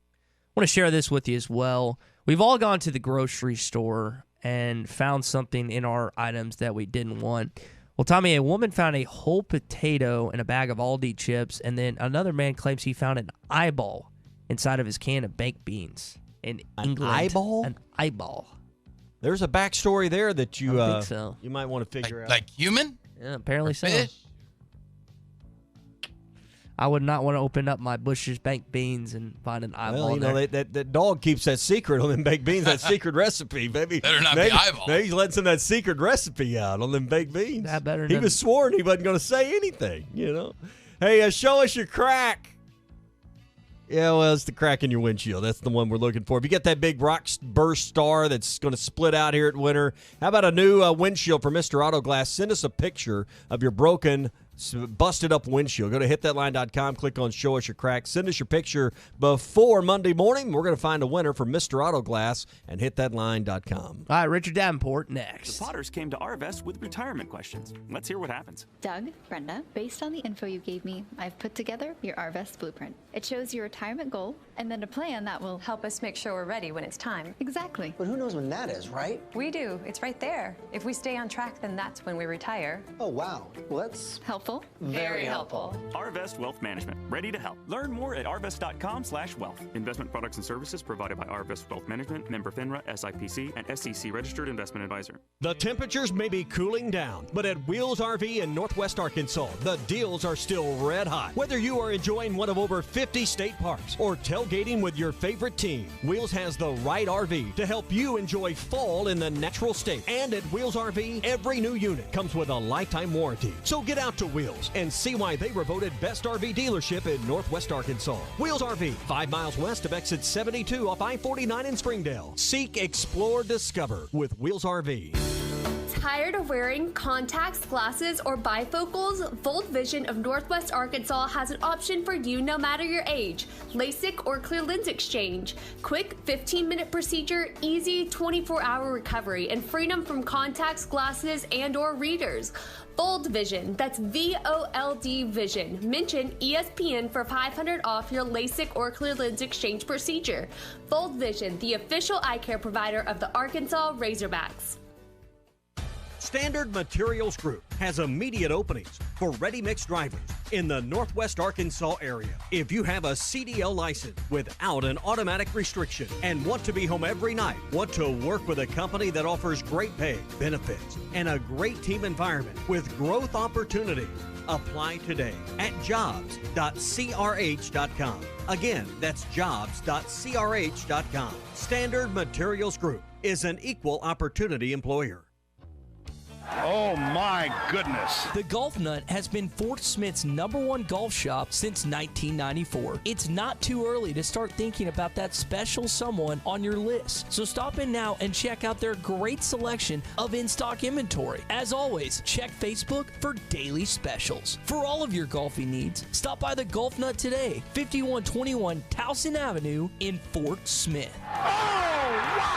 want to share this with you as well. We've all gone to the grocery store and found something in our items that we didn't want. Well, Tommy, a woman found a whole potato in a bag of Aldi chips, and then another man claims he found an eyeball inside of his can of baked beans in England. An eyeball? An eyeball. There's a backstory there that you think so. You might want to figure out. Like human? Yeah, apparently so. Fish? I would not want to open up my Bush's baked beans and find an eyeball. Well, that dog keeps that secret on them baked beans, that secret recipe. Maybe better not be eyeball. Maybe he's letting some of that secret recipe out on them baked beans. That better. He was sworn he wasn't going to say anything. Hey, show us your crack. Yeah, well, it's the crack in your windshield. That's the one we're looking for. If you get that big rock burst star that's going to split out here at winter, how about a new windshield from Mr. Auto Glass? Send us a picture of your broken, busted up windshield. Go to hitthatline.com, click on Show Us Your Cracks. Send us your picture before Monday morning. We're going to find a winner for Mr. Auto Glass and hitthatline.com. All right, Richard Davenport next. The Potters came to Arvest with retirement questions. Let's hear what happens. Doug, Brenda, based on the info you gave me, I've put together your Arvest blueprint. It shows your retirement goal and then a plan that will help us make sure we're ready when it's time. Exactly. But who knows when that is, right? We do. It's right there. If we stay on track, then that's when we retire. Oh, wow. Well, that's helpful. Very helpful. Arvest Wealth Management, ready to help. Learn more at arvest.com/wealth. Investment products and services provided by Arvest Wealth Management, member FINRA, SIPC, and SEC registered investment advisor. The temperatures may be cooling down, but at Wheels RV in Northwest Arkansas, the deals are still red hot. Whether you are enjoying one of over 50 state parks or tailgating with your favorite team, Wheels has the right RV to help you enjoy fall in the natural state. And at Wheels RV, every new unit comes with a lifetime warranty. So get out to Wheels and see why they were voted best RV dealership in Northwest Arkansas. Wheels RV, 5 miles west of exit 72 off I-49 in Springdale. Seek, explore, discover with Wheels RV. Tired of wearing contacts, glasses, or bifocals? Volt Vision of Northwest Arkansas has an option for you no matter your age. LASIK or clear lens exchange. Quick 15-minute procedure, easy 24-hour recovery, and freedom from contacts, glasses, and or readers. Bold Vision, that's VOLD Vision. Mention ESPN for $500 off your LASIK or clear lens exchange procedure. Bold Vision, the official eye care provider of the Arkansas Razorbacks. Standard Materials Group has immediate openings for ready-mix drivers in the Northwest Arkansas area. If you have a CDL license without an automatic restriction and want to be home every night, want to work with a company that offers great pay, benefits, and a great team environment with growth opportunities, apply today at jobs.crh.com. Again, that's jobs.crh.com. Standard Materials Group is an equal opportunity employer. Oh my goodness. The Golf Nut has been Fort Smith's #1 golf shop since 1994. It's not too early to start thinking about that special someone on your list. So stop in now and check out their great selection of in-stock inventory. As always, check Facebook for daily specials. For all of your golfing needs, stop by the Golf Nut today, 5121 Towson Avenue in Fort Smith. Oh, wow!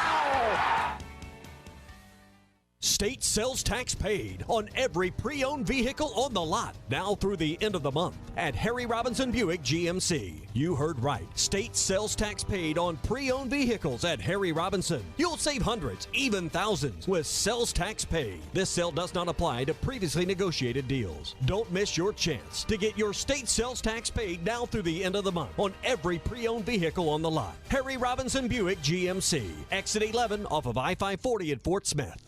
State sales tax paid on every pre-owned vehicle on the lot now through the end of the month at Harry Robinson Buick GMC. You heard right. State sales tax paid on pre-owned vehicles at Harry Robinson. You'll save hundreds, even thousands with sales tax paid. This sale does not apply to previously negotiated deals. Don't miss your chance to get your state sales tax paid now through the end of the month on every pre-owned vehicle on the lot. Harry Robinson Buick GMC. Exit 11 off of I-540 at Fort Smith.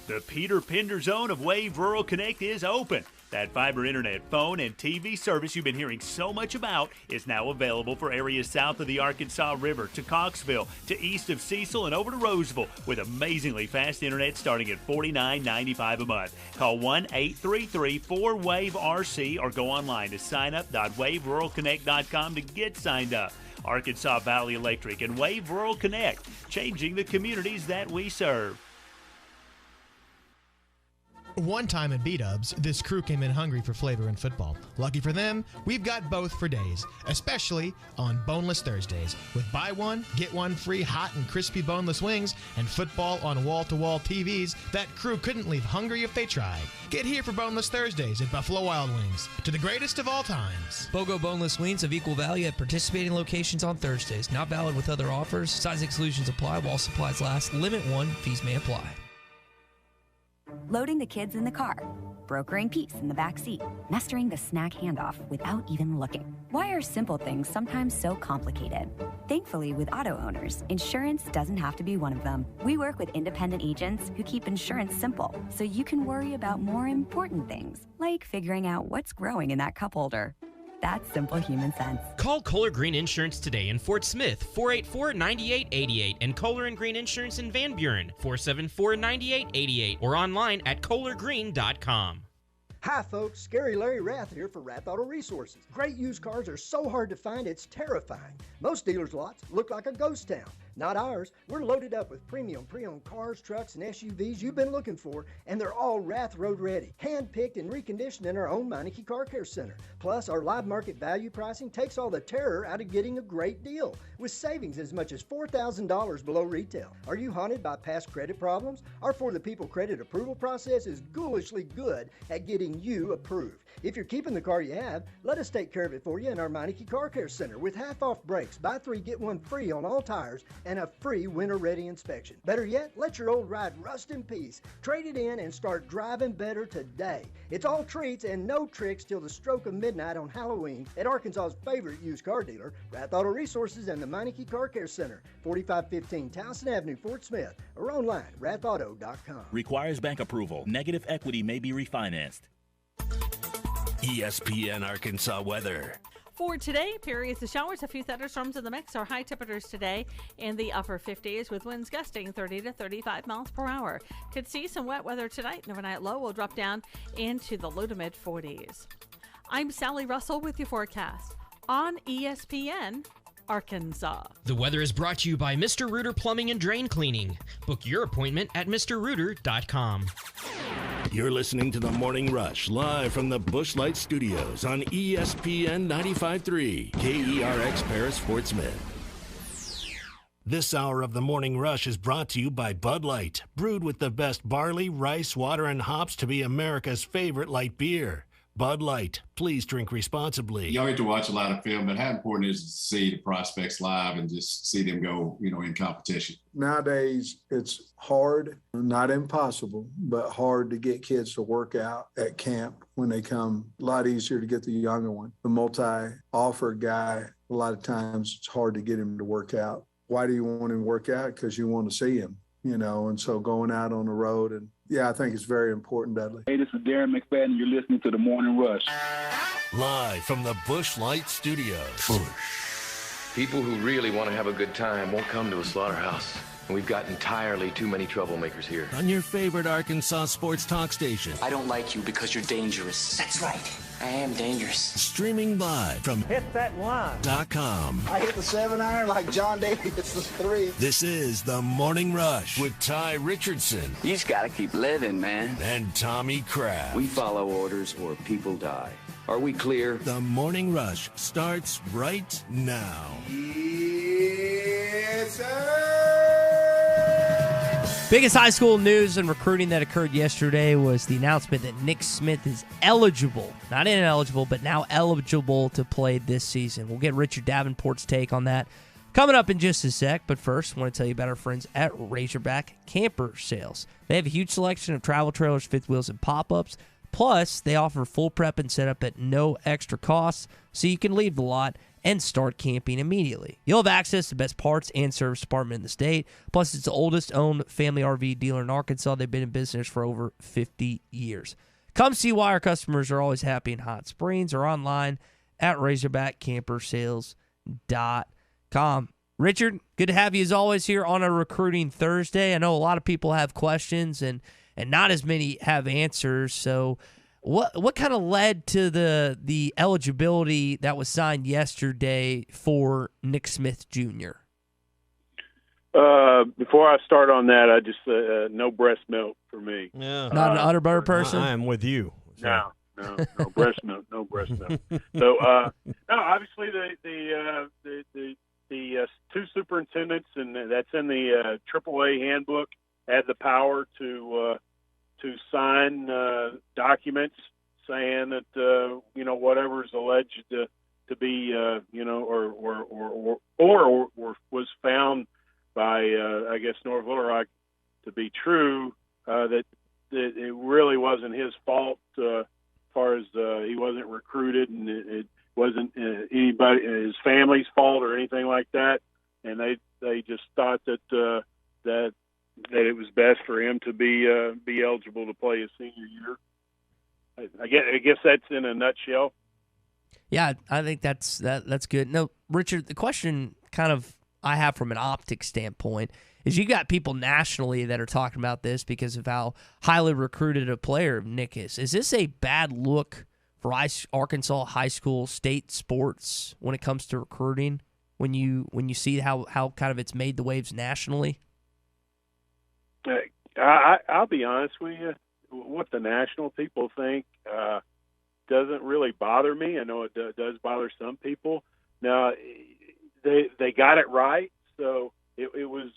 The Peter Pender Zone of Wave Rural Connect is open. That fiber internet, phone, and TV service you've been hearing so much about is now available for areas south of the Arkansas River to Coxville, to east of Cecil, and over to Roseville, with amazingly fast internet starting at $49.95 a month. Call 1-833-4WAVE-RC or go online to signup.waveruralconnect.com to get signed up. Arkansas Valley Electric and Wave Rural Connect, changing the communities that we serve. One time at B-Dubs, this crew came in hungry for flavor in football. Lucky for them, we've got both for days, especially on Boneless Thursdays. With buy one, get one free hot and crispy boneless wings and football on wall-to-wall TVs, that crew couldn't leave hungry if they tried. Get here for Boneless Thursdays at Buffalo Wild Wings, to the greatest of all times. BOGO boneless wings of equal value at participating locations on Thursdays. Not valid with other offers. Size exclusions apply while supplies last. Limit 1. Fees may apply. Loading the kids in the car, brokering peace in the back seat, mastering the snack handoff without even looking. Why are simple things sometimes so complicated? Thankfully, with auto owners, insurance doesn't have to be one of them. We work with independent agents who keep insurance simple, so you can worry about more important things, like figuring out what's growing in that cup holder. That's simple human sense. Call Kohler Green Insurance today in Fort Smith, 484-9888, and Kohler and Green Insurance in Van Buren, 474-9888, or online at kohlergreen.com. Hi folks, Scary Larry Rath here for Rath Auto Resources. Great used cars are so hard to find it's terrifying. Most dealers' lots look like a ghost town. Not ours. We're loaded up with premium pre-owned cars, trucks, and SUVs you've been looking for, and they're all Rath Road ready. Hand-picked and reconditioned in our own Meineke Car Care Center. Plus, our live market value pricing takes all the terror out of getting a great deal, with savings as much as $4,000 below retail. Are you haunted by past credit problems? Our For the People credit approval process is ghoulishly good at getting you approved. If you're keeping the car you have, let us take care of it for you in our Meineke Car Care Center with half-off brakes, buy 3, get 1 free on all tires, and a free winter-ready inspection. Better yet, let your old ride rust in peace. Trade it in and start driving better today. It's all treats and no tricks till the stroke of midnight on Halloween at Arkansas's favorite used car dealer, Rath Auto Resources and the Meineke Car Care Center, 4515 Towson Avenue, Fort Smith, or online, rathauto.com. Requires bank approval. Negative equity may be refinanced. ESPN Arkansas weather. For today, periods of showers, a few thunderstorms in the mix. Our high temperatures today in the upper 50s with winds gusting 30 to 35 miles per hour. Could see some wet weather tonight. The overnight low will drop down into the low to mid 40s. I'm Sally Russell with your forecast on ESPN Arkansas. The weather is brought to you by Mr. Rooter Plumbing and Drain Cleaning. Book your appointment at MrRooter.com. You're listening to The Morning Rush live from the Bushlight Studios on ESPN 95.3 KERX Paris Fort Smith. This hour of The Morning Rush is brought to you by Bud Light, brewed with the best barley, rice, water, and hops to be America's favorite light beer. Bud Light, please drink responsibly. You always get to watch a lot of film, but how important is it to see the prospects live and just see them go, in competition? Nowadays, it's hard, not impossible, but hard to get kids to work out at camp when they come. A lot easier to get the younger one. The multi-offer guy, a lot of times it's hard to get him to work out. Why do you want him to work out? Because you want to see him, and so going out on the road and yeah, I think it's very important, Dudley. Hey, this is Darren McFadden, and you're listening to The Morning Rush. Live from the Bushlight Studios. People who really want to have a good time won't come to a slaughterhouse. And we've got entirely too many troublemakers here. On your favorite Arkansas sports talk station. I don't like you because you're dangerous. That's right. I am dangerous. Streaming live from Hit That Line. .com. I hit the 7-iron like John Daly hits the 3. This is The Morning Rush with Ty Richardson. You just gotta keep living, man. And Tommy Kraft. We follow orders or people die. Are we clear? The Morning Rush starts right now. Yes, sir. Biggest high school news and recruiting that occurred yesterday was the announcement that Nick Smith is eligible, not ineligible, but now eligible to play this season. We'll get Richard Davenport's take on that coming up in just a sec. But first, I want to tell you about our friends at Razorback Camper Sales. They have a huge selection of travel trailers, fifth wheels, and pop-ups. Plus, they offer full prep and setup at no extra cost, so you can leave the lot and start camping immediately. You'll have access to the best parts and service department in the state. Plus, it's the oldest owned family RV dealer in Arkansas. They've been in business for over 50 years. Come see why our customers are always happy in Hot Springs or online at RazorbackCamperSales.com. Richard, good to have you as always here on a Recruiting Thursday. I know a lot of people have questions and not as many have answers. So what kind of led to the eligibility that was signed yesterday for Nick Smith Jr.? Before I start on that, I just no breast milk for me. Yeah. Not an utter butter person? I am with you. So. No breast milk, no breast milk. So no, obviously the two superintendents, and that's in the AAA handbook, had the power to sign documents saying that whatever is alleged to be or was found by I guess North Little Rock to be true, that it really wasn't his fault as far as he wasn't recruited, and it wasn't anybody his family's fault or anything like that, and they just thought that it was best for him to be eligible to play his senior year. I guess that's in a nutshell. Yeah, I think that's good. No, Richard, the question kind of I have from an optics standpoint is you got people nationally that are talking about this because of how highly recruited a player Nick is. Is this a bad look for Arkansas high school state sports when it comes to recruiting when you see how kind of it's made the waves nationally? I'll be honest with you. What the national people think doesn't really bother me. I know it does bother some people. Now, they got it right, so it was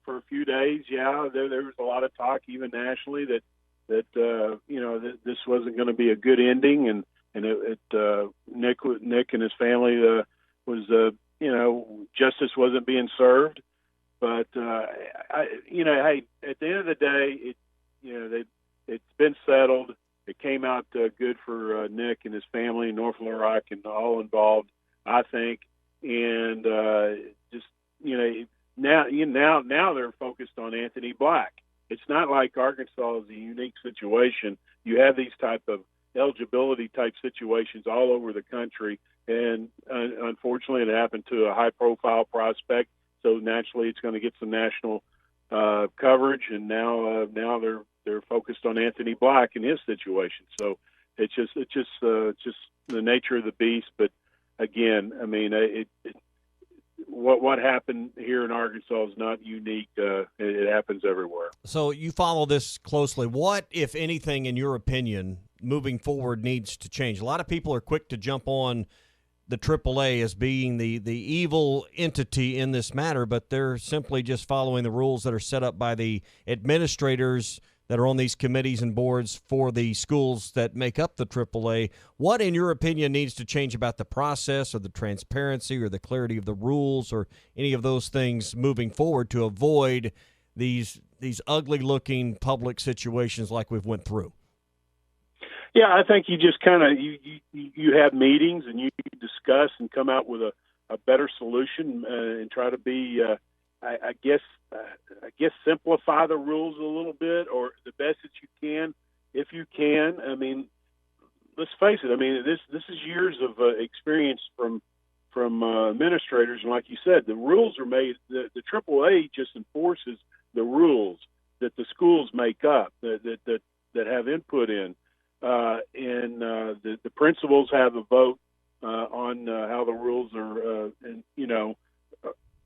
for a few days. Yeah, there was a lot of talk even nationally that this wasn't going to be a good ending, and Nick and his family was justice wasn't being served. But hey, at the end of the day, it's been settled. It came out good for Nick and his family, North Little Rock, and all involved, I think. And now they're focused on Anthony Black. It's not like Arkansas is a unique situation. You have these type of eligibility type situations all over the country, and unfortunately, it happened to a high profile prospect. So naturally, it's going to get some national coverage, and now they're focused on Anthony Black and his situation. So it's just the nature of the beast. But again, I mean, what happened here in Arkansas is not unique. It happens everywhere. So you follow this closely. What, if anything, in your opinion, moving forward needs to change? A lot of people are quick to jump on the AAA as being the evil entity in this matter, but they're simply just following the rules that are set up by the administrators that are on these committees and boards for the schools that make up the AAA. What, in your opinion, needs to change about the process or the transparency or the clarity of the rules or any of those things moving forward to avoid these ugly-looking public situations like we've went through? Yeah, I think you just kind of you have meetings and you discuss and come out with a better solution and try to be, I guess simplify the rules a little bit or the best that you can, if you can. I mean, let's face it. I mean, this is years of experience from administrators, and like you said, the rules are made. The AAA just enforces the rules that the schools make up that have input in. And the principals have a vote on how the rules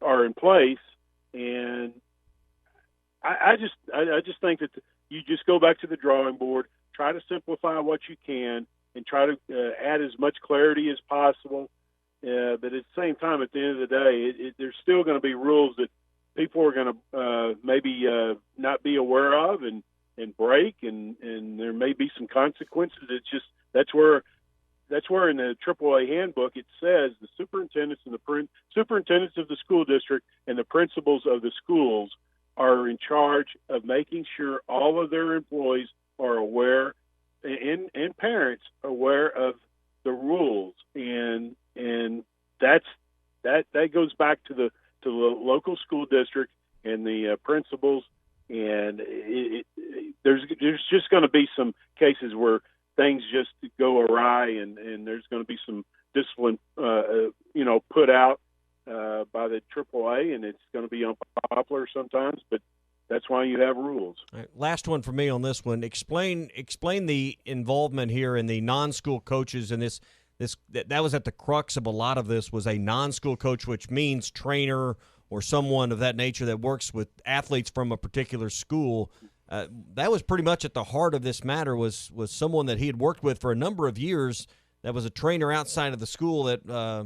are in place, and I just think that you just go back to the drawing board, try to simplify what you can, and try to add as much clarity as possible. But at the same time, at the end of the day, there's still going to be rules that people are going to maybe not be aware of and break, and there may be some consequences. It's just that's where in the AAA handbook it says the superintendents and the superintendents of the school district and the principals of the schools are in charge of making sure all of their employees are aware and parents aware of the rules, and that goes back to the local school district and the principals. And there's just going to be some cases where things just go awry, and there's going to be some discipline, put out by the AAA, and it's going to be unpopular sometimes. But that's why you have rules. All right, last one for me on this one. Explain the involvement here in the non-school coaches and this that was at the crux of a lot of this was a non-school coach, which means trainer or someone of that nature that works with athletes from a particular school. That was pretty much at the heart of this matter was someone that he had worked with for a number of years that was a trainer outside of the school that I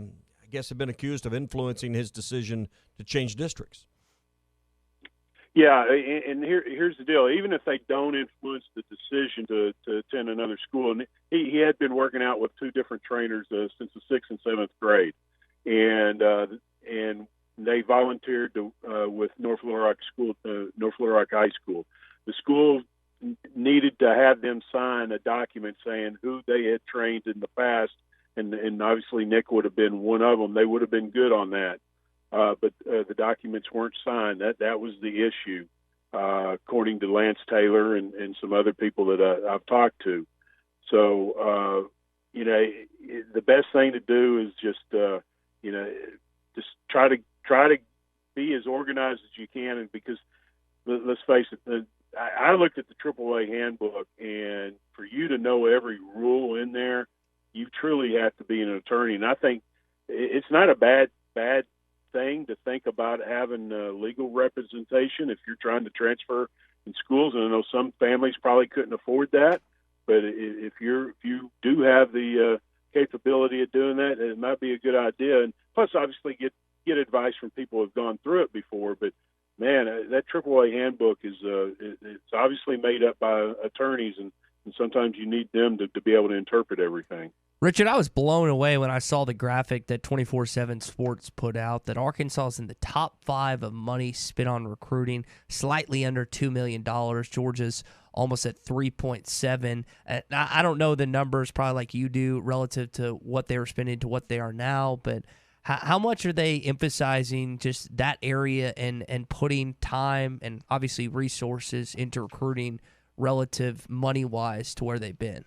guess had been accused of influencing his decision to change districts. Yeah, and here's the deal. Even if they don't influence the decision to attend another school, and he had been working out with two different trainers since the 6th and 7th grade, and they volunteered with North Little Rock High School. The school needed to have them sign a document saying who they had trained in the past, and obviously Nick would have been one of them. They would have been good on that, but the documents weren't signed. That was the issue, according to Lance Taylor and some other people that I've talked to. So, the best thing to do is just try to be as organized as you can, and because let's face it, I looked at the AAA handbook, and for you to know every rule in there, you truly have to be an attorney. And I think it's not a bad thing to think about having legal representation if you're trying to transfer in schools. And I know some families probably couldn't afford that, but if you do have the capability of doing that, it might be a good idea. And plus, obviously, get advice from people who have gone through it before. But man, that AAA handbook it's obviously made up by attorneys, and sometimes you need them to be able to interpret everything. Richard, I was blown away when I saw the graphic that 24/7 Sports put out that Arkansas is in the top 5 of money spent on recruiting, slightly under $2 million. Georgia's almost at 3.7. I don't know the numbers probably like you do relative to what they were spending to what they are now, but how much are they emphasizing just that area and putting time and obviously resources into recruiting relative money-wise to where they've been?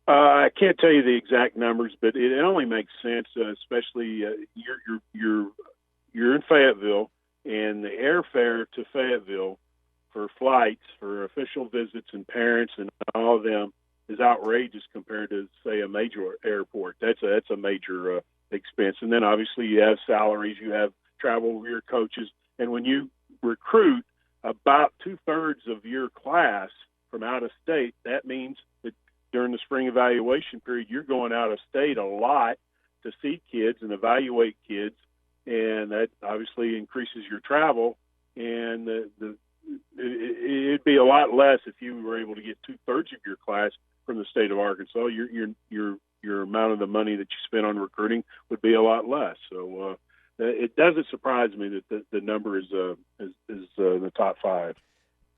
I can't tell you the exact numbers, but it only makes sense, especially you're in Fayetteville, and the airfare to Fayetteville for flights, for official visits and parents and all of them is outrageous compared to, say, a major airport. That's a major expense. And then obviously you have salaries, you have travel with your coaches, and when you recruit about 2/3 of your class from out of state, that means that during the spring evaluation period, you're going out of state a lot to see kids and evaluate kids, and that obviously increases your travel. And it'd be a lot less if you were able to get 2/3 of your class from the state of Arkansas. Your amount of the money that you spend on recruiting would be a lot less. So it doesn't surprise me that the number is in the top 5.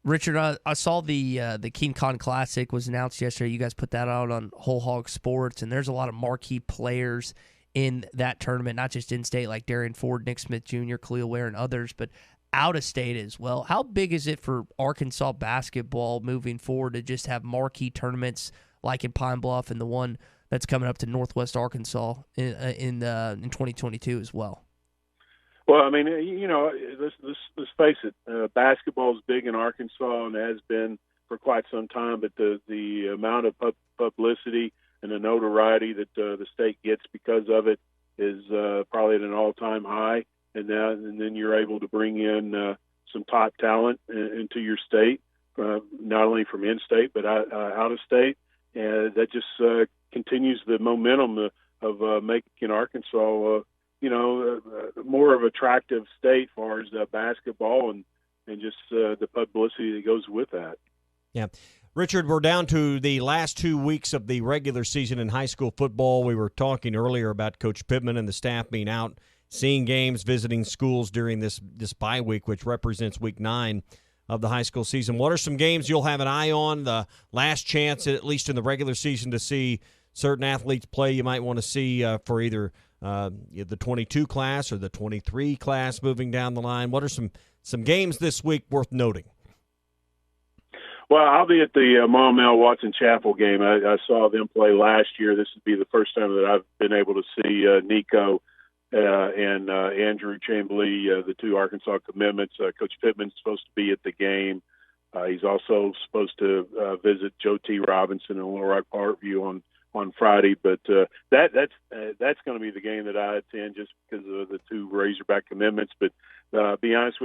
Richard, I saw the King Con Classic was announced yesterday. You guys put that out on Whole Hog Sports, and there's a lot of marquee players in that tournament, not just in-state like Darian Ford, Nick Smith Jr., Khalil Ware, and others, but out-of-state as well. How big is it for Arkansas basketball moving forward to just have marquee tournaments like in Pine Bluff and the one that's coming up to Northwest Arkansas in 2022 as well? Well, I mean, let's face it. Basketball is big in Arkansas and has been for quite some time. But the amount of publicity and the notoriety that the state gets because of it is probably at an all-time high. And then you're able to bring in some top talent into your state, not only from in-state but out of state, and that just continues the momentum of making Arkansas. More of an attractive state as far as basketball and just the publicity that goes with that. Yeah. Richard, we're down to the last 2 weeks of the regular season in high school football. We were talking earlier about Coach Pittman and the staff being out, seeing games, visiting schools during this bye week, which represents week 9 of the high school season. What are some games you'll have an eye on, the last chance, at least in the regular season, to see certain athletes play you might want to see for either the 22 class or the 23 class moving down the line? What are some games this week worth noting? Well, I'll be at the Maumelle Watson Chapel game. I saw them play last year. This would be the first time that I've been able to see Nico and Andrew Chamblee, the 2 Arkansas commitments. Coach Pittman's supposed to be at the game. He's also supposed to visit Joe T. Robinson in Little Rock Parkview on Friday, but that's going to be the game that I attend just because of the 2 Razorback commitments. But be honest,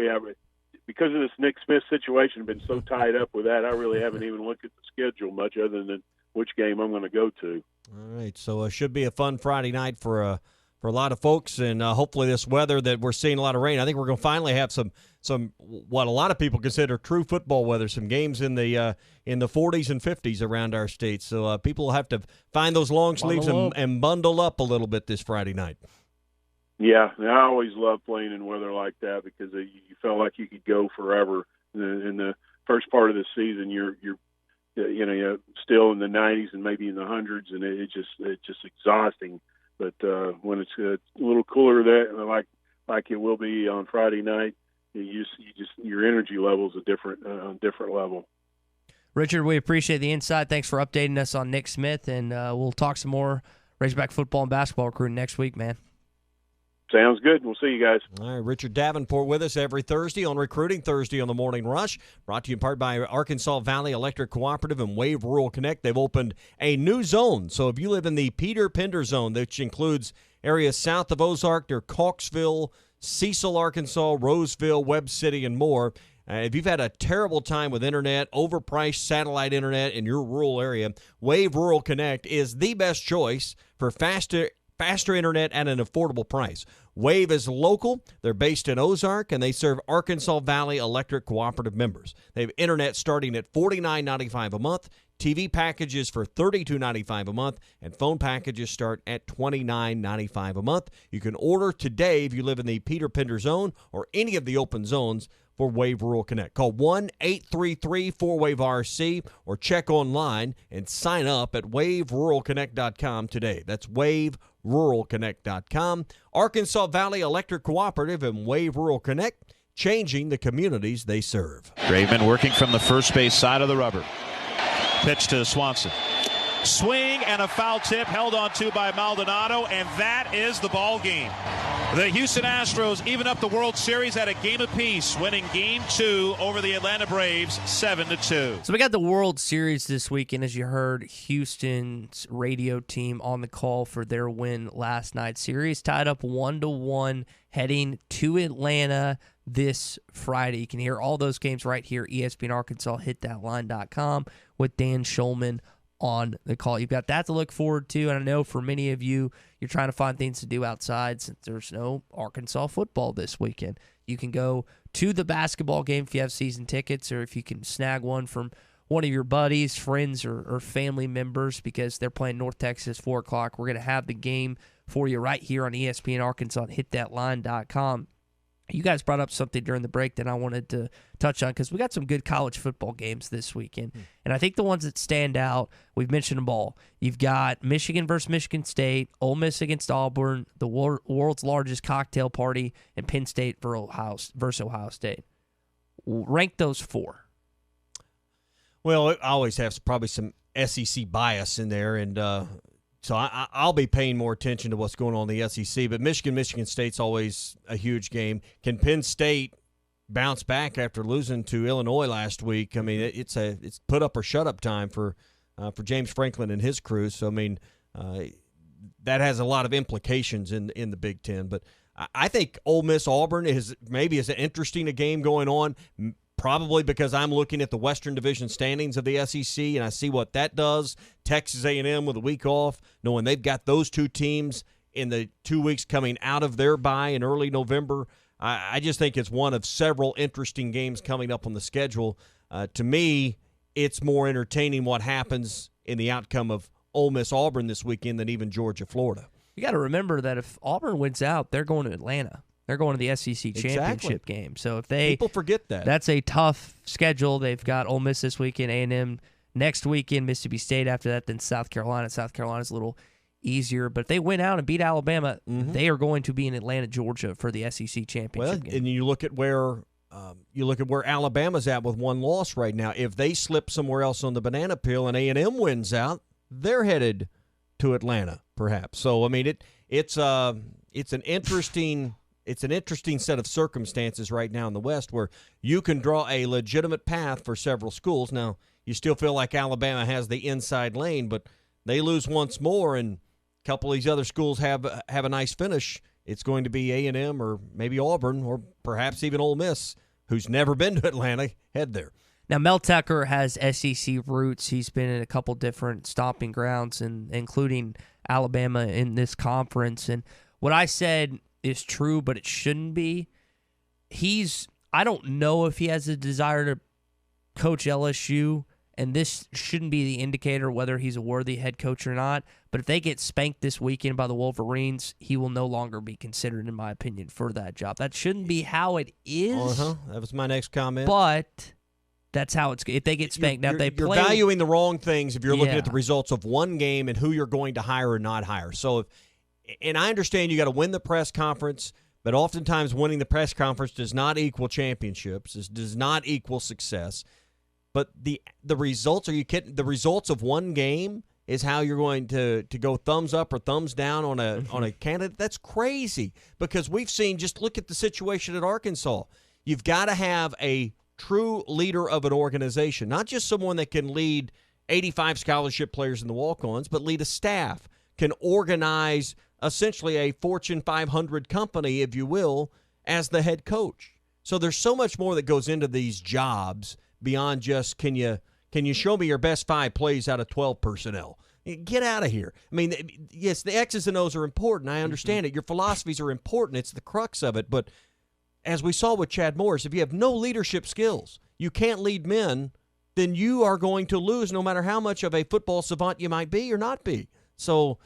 because of this Nick Smith situation, been so tied up with that, I really haven't even looked at the schedule much other than which game I'm going to go to. All right, so it should be a fun Friday night for a lot of folks, and hopefully this weather that we're seeing a lot of rain. I think we're going to finally have some what a lot of people consider true football weather. Some games in the 40s and 50s around our state. So people will have to find those long sleeves and bundle up a little bit this Friday night. Yeah, I always love playing in weather like that because you felt like you could go forever. In the first part of the season, you're still in the 90s and maybe in the hundreds, and it's just exhausting. But when it's a little cooler there, like it will be on Friday night, your energy level is a different level. Richard, we appreciate the insight. Thanks for updating us on Nick Smith, and we'll talk some more Razorback football and basketball recruiting next week, man. Sounds good. We'll see you guys. All right, Richard Davenport with us every Thursday on Recruiting Thursday on the Morning Rush. Brought to you in part by Arkansas Valley Electric Cooperative and Wave Rural Connect. They've opened a new zone. So if you live in the Peter Pender zone, which includes areas south of Ozark near Cawksville, Cecil, Arkansas, Roseville, Webb City, and more, if you've had a terrible time with internet, overpriced satellite internet in your rural area, Wave Rural Connect is the best choice for faster internet at an affordable price. Wave is local. They're based in Ozark, and they serve Arkansas Valley Electric Cooperative members. They have internet starting at $49.95 a month, TV packages for $32.95 a month, and phone packages start at $29.95 a month. You can order today if you live in the Peter Pender zone or any of the open zones for Wave Rural Connect. Call 1-833-4WAVE-RC or check online and sign up at waveruralconnect.com today. That's waveruralconnect.com. Arkansas Valley Electric Cooperative and Wave Rural Connect, changing the communities they serve. Graveman working from the first base side of the rubber. Pitch to Swanson. Swing and a foul tip held on to by Maldonado, and that is the ball game. The Houston Astros even up the World Series at a game apiece, winning Game 2 over the Atlanta Braves 7-2. So we got the World Series this weekend, as you heard Houston's radio team on the call for their win last night. Series tied up 1-1, heading to Atlanta this Friday. You can hear all those games right here, ESPN Arkansas, hitthatline.com with Dan Schulman on the call. You've got that to look forward to, and I know for many of you, you're trying to find things to do outside since there's no Arkansas football this weekend. You can go to the basketball game if you have season tickets, or if you can snag one from one of your buddies, friends, or family members because they're playing North Texas 4 o'clock. We're going to have the game for you right here on ESPN Arkansas and hitthatline.com. You guys brought up something during the break that I wanted to touch on because we got some good college football games this weekend. And I think the ones that stand out, we've mentioned them all. You've got Michigan versus Michigan State, Ole Miss against Auburn, the world's largest cocktail party, and Penn State versus Ohio State. Rank those 4. Well, I always have probably some SEC bias in there, and so I'll be paying more attention to what's going on in the SEC. But Michigan State's always a huge game. Can Penn State bounce back after losing to Illinois last week? I mean, it's put up or shut up time for James Franklin and his crew. So I mean, that has a lot of implications in the Big Ten. But I think Ole Miss Auburn is an interesting game going on. Probably because I'm looking at the Western Division standings of the SEC, and I see what that does. Texas A&M with a week off, knowing they've got those 2 teams in the 2 weeks coming out of their bye in early November. I just think it's one of several interesting games coming up on the schedule. To me, it's more entertaining what happens in the outcome of Ole Miss Auburn this weekend than even Georgia Florida. You got to remember that if Auburn wins out, they're going to Atlanta. They're going to the SEC championship game. So if people forget that, that's a tough schedule. They've got Ole Miss this weekend, A&M next weekend, Mississippi State after that, then South Carolina. South Carolina's a little easier, but if they win out and beat Alabama, they are going to be in Atlanta, Georgia for the SEC championship game. And you look at where Alabama's at with 1 loss right now. If they slip somewhere else on the banana peel and A&M wins out, they're headed to Atlanta, perhaps. So I mean, it's an interesting. It's an interesting set of circumstances right now in the West where you can draw a legitimate path for several schools. Now, you still feel like Alabama has the inside lane, but they lose once more and a couple of these other schools have a nice finish. It's going to be A&M or maybe Auburn or perhaps even Ole Miss, who's never been to Atlanta, head there. Now, Mel Tucker has SEC roots. He's been in a couple different stomping grounds, including Alabama in this conference. And what I said is true, but it shouldn't be. I don't know if he has a desire to coach LSU, and this shouldn't be the indicator whether he's a worthy head coach or not. But if they get spanked this weekend by the Wolverines, he will no longer be considered, in my opinion, for that job. That shouldn't be how it is. That was my next comment. But that's how it's. If they get spanked, you're valuing the wrong things if you're looking at the results of one game and who you're going to hire or not hire. So and I understand you got to win the press conference, but oftentimes winning the press conference does not equal championships. It does not equal success. But the results, are you kidding? The results of one game is how you're going to go thumbs up or thumbs down on a candidate. That's crazy, because we've seen, just look at the situation at Arkansas. You've got to have a true leader of an organization, not just someone that can lead 85 scholarship players in the walk-ons, but lead a staff, can organize essentially a Fortune 500 company, if you will, as the head coach. So there's so much more that goes into these jobs beyond just can you show me your best 5 plays out of 12 personnel. Get out of here. I mean, yes, the X's and O's are important. I understand it. Your philosophies are important. It's the crux of it. But as we saw with Chad Morris, if you have no leadership skills, you can't lead men, then you are going to lose no matter how much of a football savant you might be or not be. So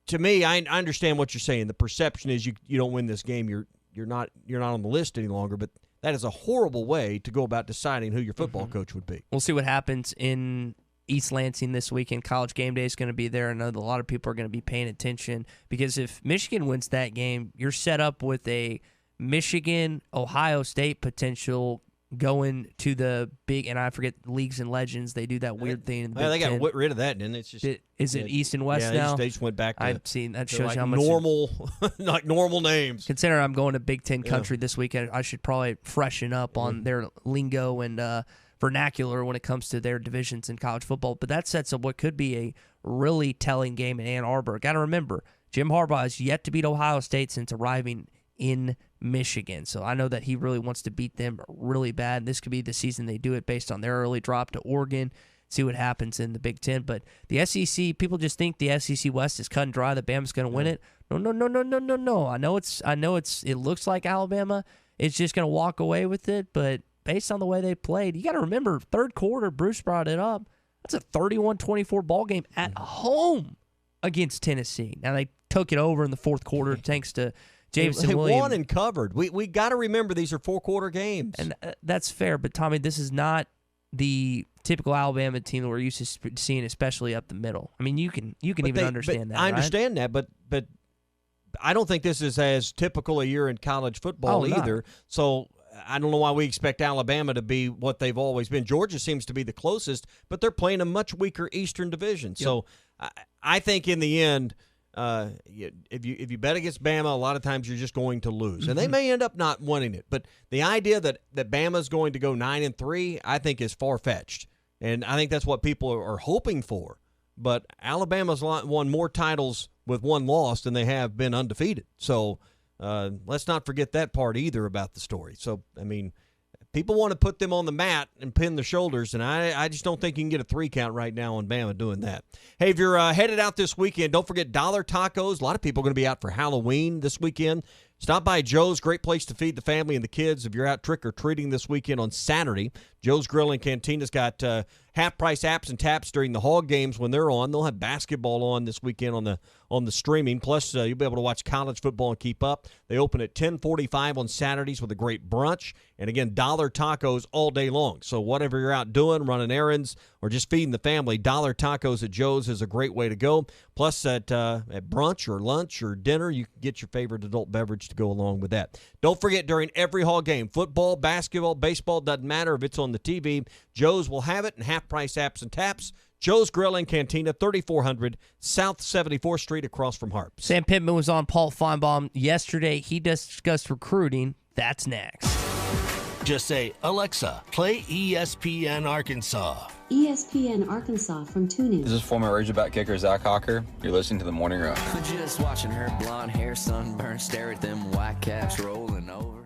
to me, I understand what you're saying. The perception is you don't win this game, you're not on the list any longer, but that is a horrible way to go about deciding who your football coach would be. We'll see what happens in East Lansing this weekend. College game day is going to be there. I know that a lot of people are going to be paying attention, because if Michigan wins that game, you're set up with a Michigan-Ohio State potential going to the big, and I forget, Leagues and Legends. They do that weird thing in the Big they got Ten. to get rid of that, didn't it? It's just, is it East and West now? They just went back to, I've seen that. Shows like you how much normal, like normal names. Considering I'm going to Big Ten country this weekend, I should probably freshen up on their lingo and vernacular when it comes to their divisions in college football. But that sets up what could be a really telling game in Ann Arbor. Got to remember, Jim Harbaugh has yet to beat Ohio State since arriving in Michigan. So I know that he really wants to beat them really bad. This could be the season they do it based on their early drop to Oregon. See what happens in the Big Ten. But the SEC, people just think the SEC West is cut and dry, that Bama's going to win it. No. I know it looks like Alabama is just going to walk away with it, but based on the way they played, you got to remember, third quarter, Bruce brought it up. That's a 31-24 ball game at home against Tennessee. Now they took it over in the fourth quarter thanks to Jameson Williams. They won and covered. We got to remember these are 4-quarter games. And that's fair, but Tommy, this is not the typical Alabama team that we're used to seeing, especially up the middle. I mean, you can even understand that. I understand that, but I don't think this is as typical a year in college football either. Not. So I don't know why we expect Alabama to be what they've always been. Georgia seems to be the closest, but they're playing a much weaker Eastern Division. Yep. So I think in the end, if you bet against Bama, a lot of times you're just going to lose, and they may end up not winning it. But the idea that Bama's going to go 9-3, I think is far fetched, and I think that's what people are hoping for. But Alabama's won more titles with one loss than they have been undefeated. So let's not forget that part either about the story. So I mean, people want to put them on the mat and pin their shoulders, and I just don't think you can get a 3 count right now on Bama doing that. Hey, if you're headed out this weekend, don't forget Dollar Tacos. A lot of people are going to be out for Halloween this weekend. Stop by Joe's, great place to feed the family and the kids if you're out trick-or-treating this weekend on Saturday. Joe's Grill and Cantina's got half-price apps and taps during the Hog games when they're on. They'll have basketball on this weekend on the streaming. Plus, you'll be able to watch college football and keep up. They open at 10:45 on Saturdays with a great brunch. And, again, Dollar Tacos all day long. So whatever you're out doing, running errands, or just feeding the family, Dollar Tacos at Joe's is a great way to go. Plus, at brunch or lunch or dinner, you can get your favorite adult beverage to go along with that. Don't forget, during every Hog game, football, basketball, baseball, doesn't matter if it's on the TV, Joe's will have it in half-price apps and taps. Joe's Grill and Cantina, 3400 South 74th Street across from Harps. Sam Pittman was on Paul Feinbaum yesterday. He discussed recruiting. That's next. Just say, Alexa, play ESPN Arkansas. ESPN Arkansas from TuneIn. This is former Razorback kicker Zach Hawker. You're listening to The Morning Rush. Just watching her blonde hair, sunburn, stare at them white caps rolling over.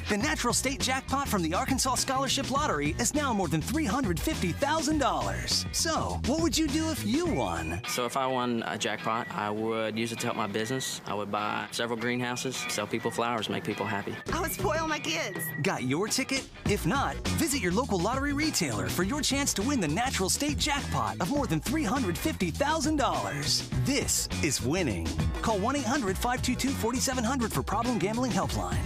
The natural state jackpot from the Arkansas Scholarship Lottery is now more than $350,000. So, what would you do if you won? So if I won a jackpot, I would use it to help my business. I would buy several greenhouses, sell people flowers, make people happy. I would spoil my kids. Got your ticket? If not, visit your local lottery retailer for your chance to win the natural state jackpot of more than $350,000. This is winning. Call 1-800-522-4700 for Problem Gambling Helpline.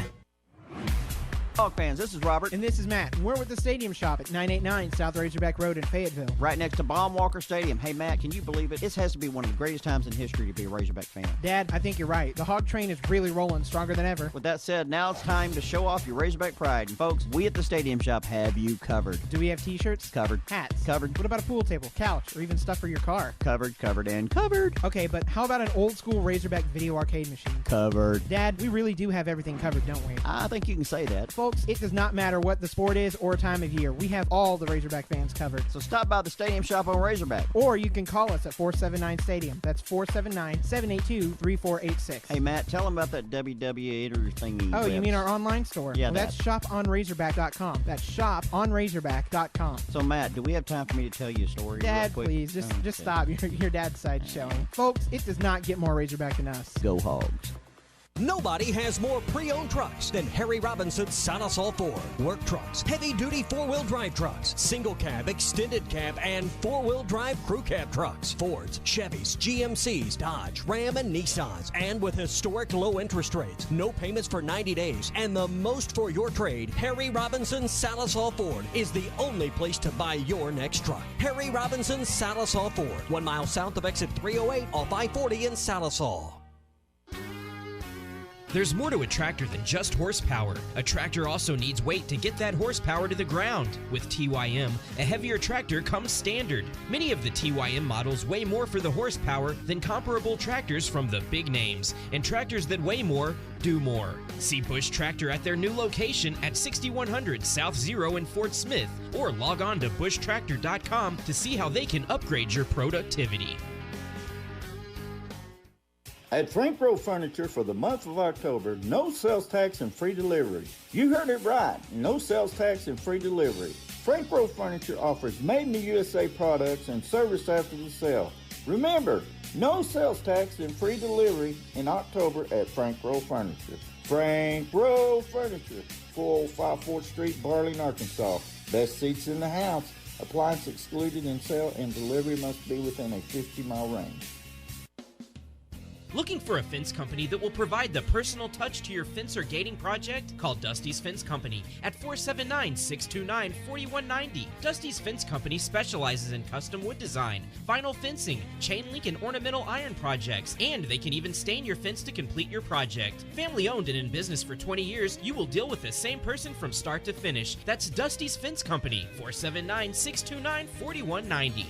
Hog fans, this is Robert. And this is Matt. We're with the Stadium Shop at 989 South Razorback Road in Fayetteville. Right next to Baum-Walker Stadium. Hey, Matt, can you believe it? This has to be one of the greatest times in history to be a Razorback fan. Dad, I think you're right. The hog train is really rolling, stronger than ever. With that said, now it's time to show off your Razorback pride. And folks, we at the Stadium Shop have you covered. Do we have T-shirts? Covered. Hats? Covered. What about a pool table, couch, or even stuff for your car? Covered, covered, and covered. Okay, but how about an old-school Razorback video arcade machine? Covered. Dad, we really do have everything covered, don't we? I think you can say that. Folks, it does not matter what the sport is or time of year. We have all the Razorback fans covered. So stop by the Stadium Shop on Razorback. Or you can call us at 479-STADIUM. That's 479-782-3486. Hey, Matt, tell them about that WW8 thingy. Oh, you mean our online store? Yeah, that's shoponrazorback.com. That's shoponrazorback.com. So, Matt, do we have time for me to tell you a story? Dad, please, just stop. Your dad's side showing. Folks, it does not get more Razorback than us. Go Hogs. Nobody has more pre-owned trucks than Harry Robinson's Salasol Ford. Work trucks, heavy-duty four-wheel drive trucks, single cab, extended cab, and four-wheel drive crew cab trucks. Fords, Chevys, GMCs, Dodge, Ram, and Nissans. And with historic low interest rates, no payments for 90 days, and the most for your trade, Harry Robinson's Salasol Ford is the only place to buy your next truck. Harry Robinson's Salasol Ford, 1 mile south of exit 308 off I-40 in Salasol. There's more to a tractor than just horsepower. A tractor also needs weight to get that horsepower to the ground. With TYM, a heavier tractor comes standard. Many of the TYM models weigh more for the horsepower than comparable tractors from the big names, and tractors that weigh more do more. See Bush Tractor at their new location at 6100 South Zero in Fort Smith, or log on to bushtractor.com to see how they can upgrade your productivity. At Frank Rowe Furniture for the month of October, no sales tax and free delivery. You heard it right, no sales tax and free delivery. Frank Rowe Furniture offers made-in-the-USA products and service after the sale. Remember, no sales tax and free delivery in October at Frank Rowe Furniture. Frank Rowe Furniture, 405 4th Street, Barling, Arkansas. Best seats in the house. Appliance excluded in sale and delivery must be within a 50-mile range. Looking for a fence company that will provide the personal touch to your fence or gating project? Call Dusty's Fence Company at 479-629-4190. Dusty's Fence Company specializes in custom wood design, vinyl fencing, chain link and ornamental iron projects, and they can even stain your fence to complete your project. Family owned and in business for 20 years, you will deal with the same person from start to finish. That's Dusty's Fence Company, 479-629-4190.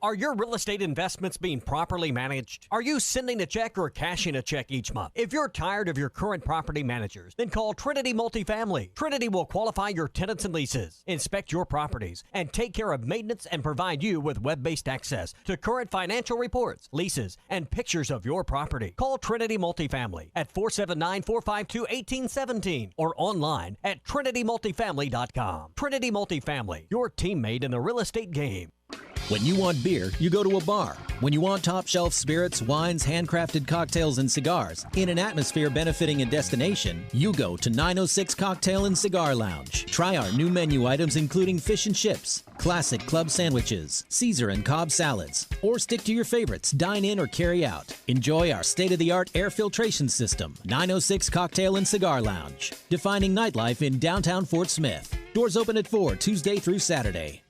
Are your real estate investments being properly managed? Are you sending a check or cashing a check each month? If you're tired of your current property managers, then call Trinity Multifamily. Trinity will qualify your tenants and leases, inspect your properties, and take care of maintenance and provide you with web-based access to current financial reports, leases, and pictures of your property. Call Trinity Multifamily at 479-452-1817 or online at trinitymultifamily.com. Trinity Multifamily, your teammate in the real estate game. When you want beer, you go to a bar. When you want top-shelf spirits, wines, handcrafted cocktails, and cigars, in an atmosphere benefiting a destination, you go to 906 Cocktail and Cigar Lounge. Try our new menu items including fish and chips, classic club sandwiches, Caesar and Cobb salads, or stick to your favorites, dine in or carry out. Enjoy our state-of-the-art air filtration system. 906 Cocktail and Cigar Lounge, defining nightlife in downtown Fort Smith. Doors open at 4 Tuesday through Saturday.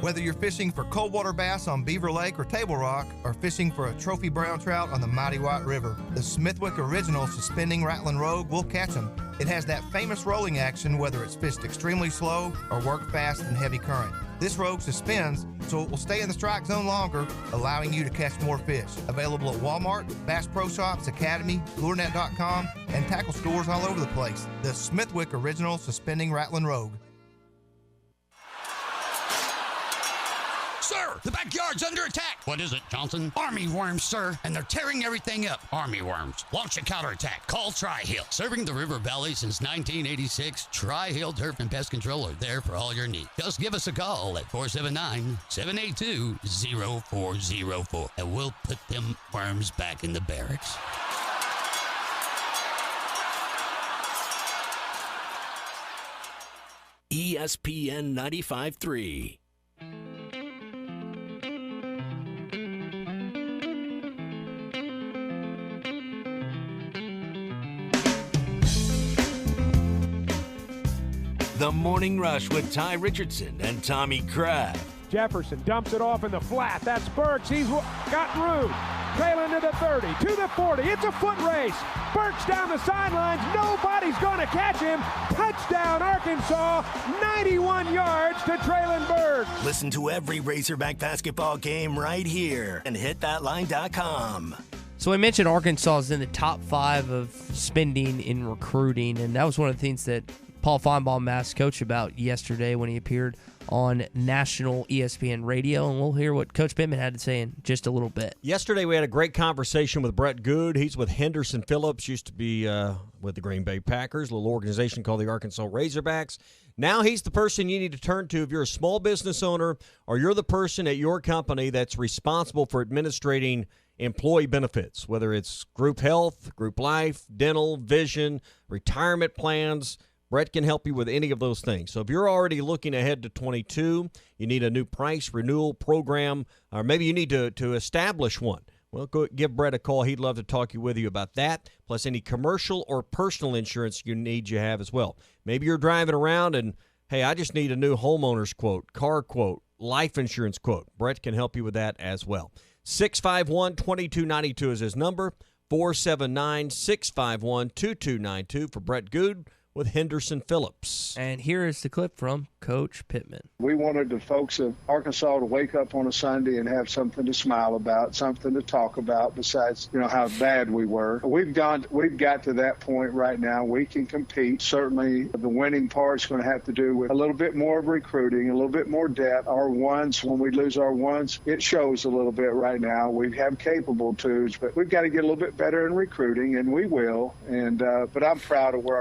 Whether you're fishing for coldwater bass on Beaver Lake or Table Rock, or fishing for a trophy brown trout on the Mighty White River, the Smithwick Original Suspending Rattling Rogue will catch them. It has that famous rolling action whether it's fished extremely slow or worked fast in heavy current. This rogue suspends, so it will stay in the strike zone longer, allowing you to catch more fish. Available at Walmart, Bass Pro Shops, Academy, LureNet.com, and tackle stores all over the place. The Smithwick Original Suspending Rattling Rogue. Sir, the backyard's under attack. What is it, Johnson? Army worms, sir, and they're tearing everything up. Army worms. Launch a counterattack. Call Tri-Hill. Serving the River Valley since 1986, Tri-Hill Turf and Pest Control are there for all your needs. Just give us a call at 479-782-0404, and we'll put them worms back in the barracks. ESPN 95.3. The Morning Rush with Ty Richardson and Tommy Crabb. Jefferson dumps it off in the flat. That's Burks. He's got room. Trailing to the 30, to the 40. It's a foot race. Burks down the sidelines. Nobody's going to catch him. Touchdown, Arkansas. 91 yards to Traylon Burks. Listen to every Razorback basketball game right here and hitthatline.com. So we mentioned Arkansas is in the top 5 of spending in recruiting, and that was one of the things that Paul Feinbaum asked Coach about yesterday when he appeared on national ESPN radio, and we'll hear what Coach Pittman had to say in just a little bit. Yesterday we had a great conversation with Brett Good. He's with Henderson Phillips, used to be with the Green Bay Packers, a little organization called the Arkansas Razorbacks. Now he's the person you need to turn to if you're a small business owner or you're the person at your company that's responsible for administrating employee benefits, whether it's group health, group life, dental, vision, retirement plans. Brett can help you with any of those things. So if you're already looking ahead to 22, you need a new price renewal program, or maybe you need to establish one. Well, go give Brett a call. He'd love to talk with you about that, plus any commercial or personal insurance you have as well. Maybe you're driving around and, hey, I just need a new homeowner's quote, car quote, life insurance quote. Brett can help you with that as well. 651-2292 is his number, 479-651-2292 for Brett Good with Henderson Phillips. And here is the clip from Coach Pittman. We wanted the folks of Arkansas to wake up on a Sunday and have something to smile about, something to talk about besides, how bad we were. We've got to that point right now. We can compete. Certainly the winning part is going to have to do with a little bit more of recruiting, a little bit more depth. Our ones, when we lose our ones, it shows a little bit right now. We have capable twos, but we've got to get a little bit better in recruiting, and we will. And but I'm proud of what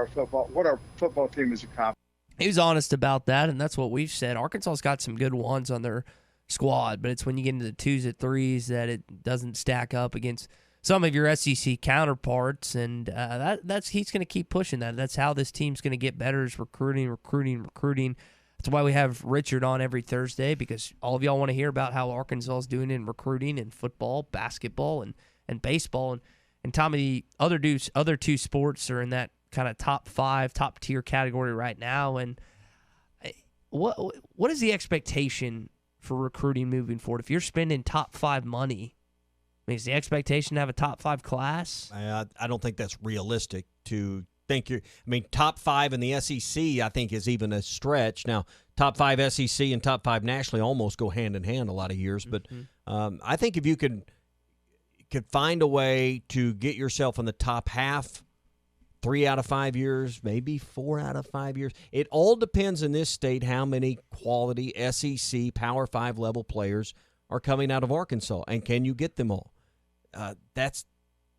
our football team has accomplished. He was honest about that, and that's what we've said. Arkansas's got some good ones on their squad, but it's when you get into the 2s and 3s that it doesn't stack up against some of your SEC counterparts, and that's he's going to keep pushing that. That's how this team's going to get better is recruiting. That's why we have Richard on every Thursday, because all of y'all want to hear about how Arkansas is doing in recruiting in football, basketball, and baseball. And Tommy, the other two sports are in that kind of top 5, top tier category right now. And what is the expectation for recruiting moving forward? If you're spending top 5 money, is the expectation to have a top 5 class? I don't think that's realistic to think top 5 in the SEC, I think, is even a stretch. Now, top 5 SEC and top 5 nationally almost go hand in hand a lot of years. But I think if you could find a way to get yourself in the top half 3 out of 5 years, maybe 4 out of 5 years. It all depends in this state how many quality SEC Power 5 level players are coming out of Arkansas, and can you get them all? That's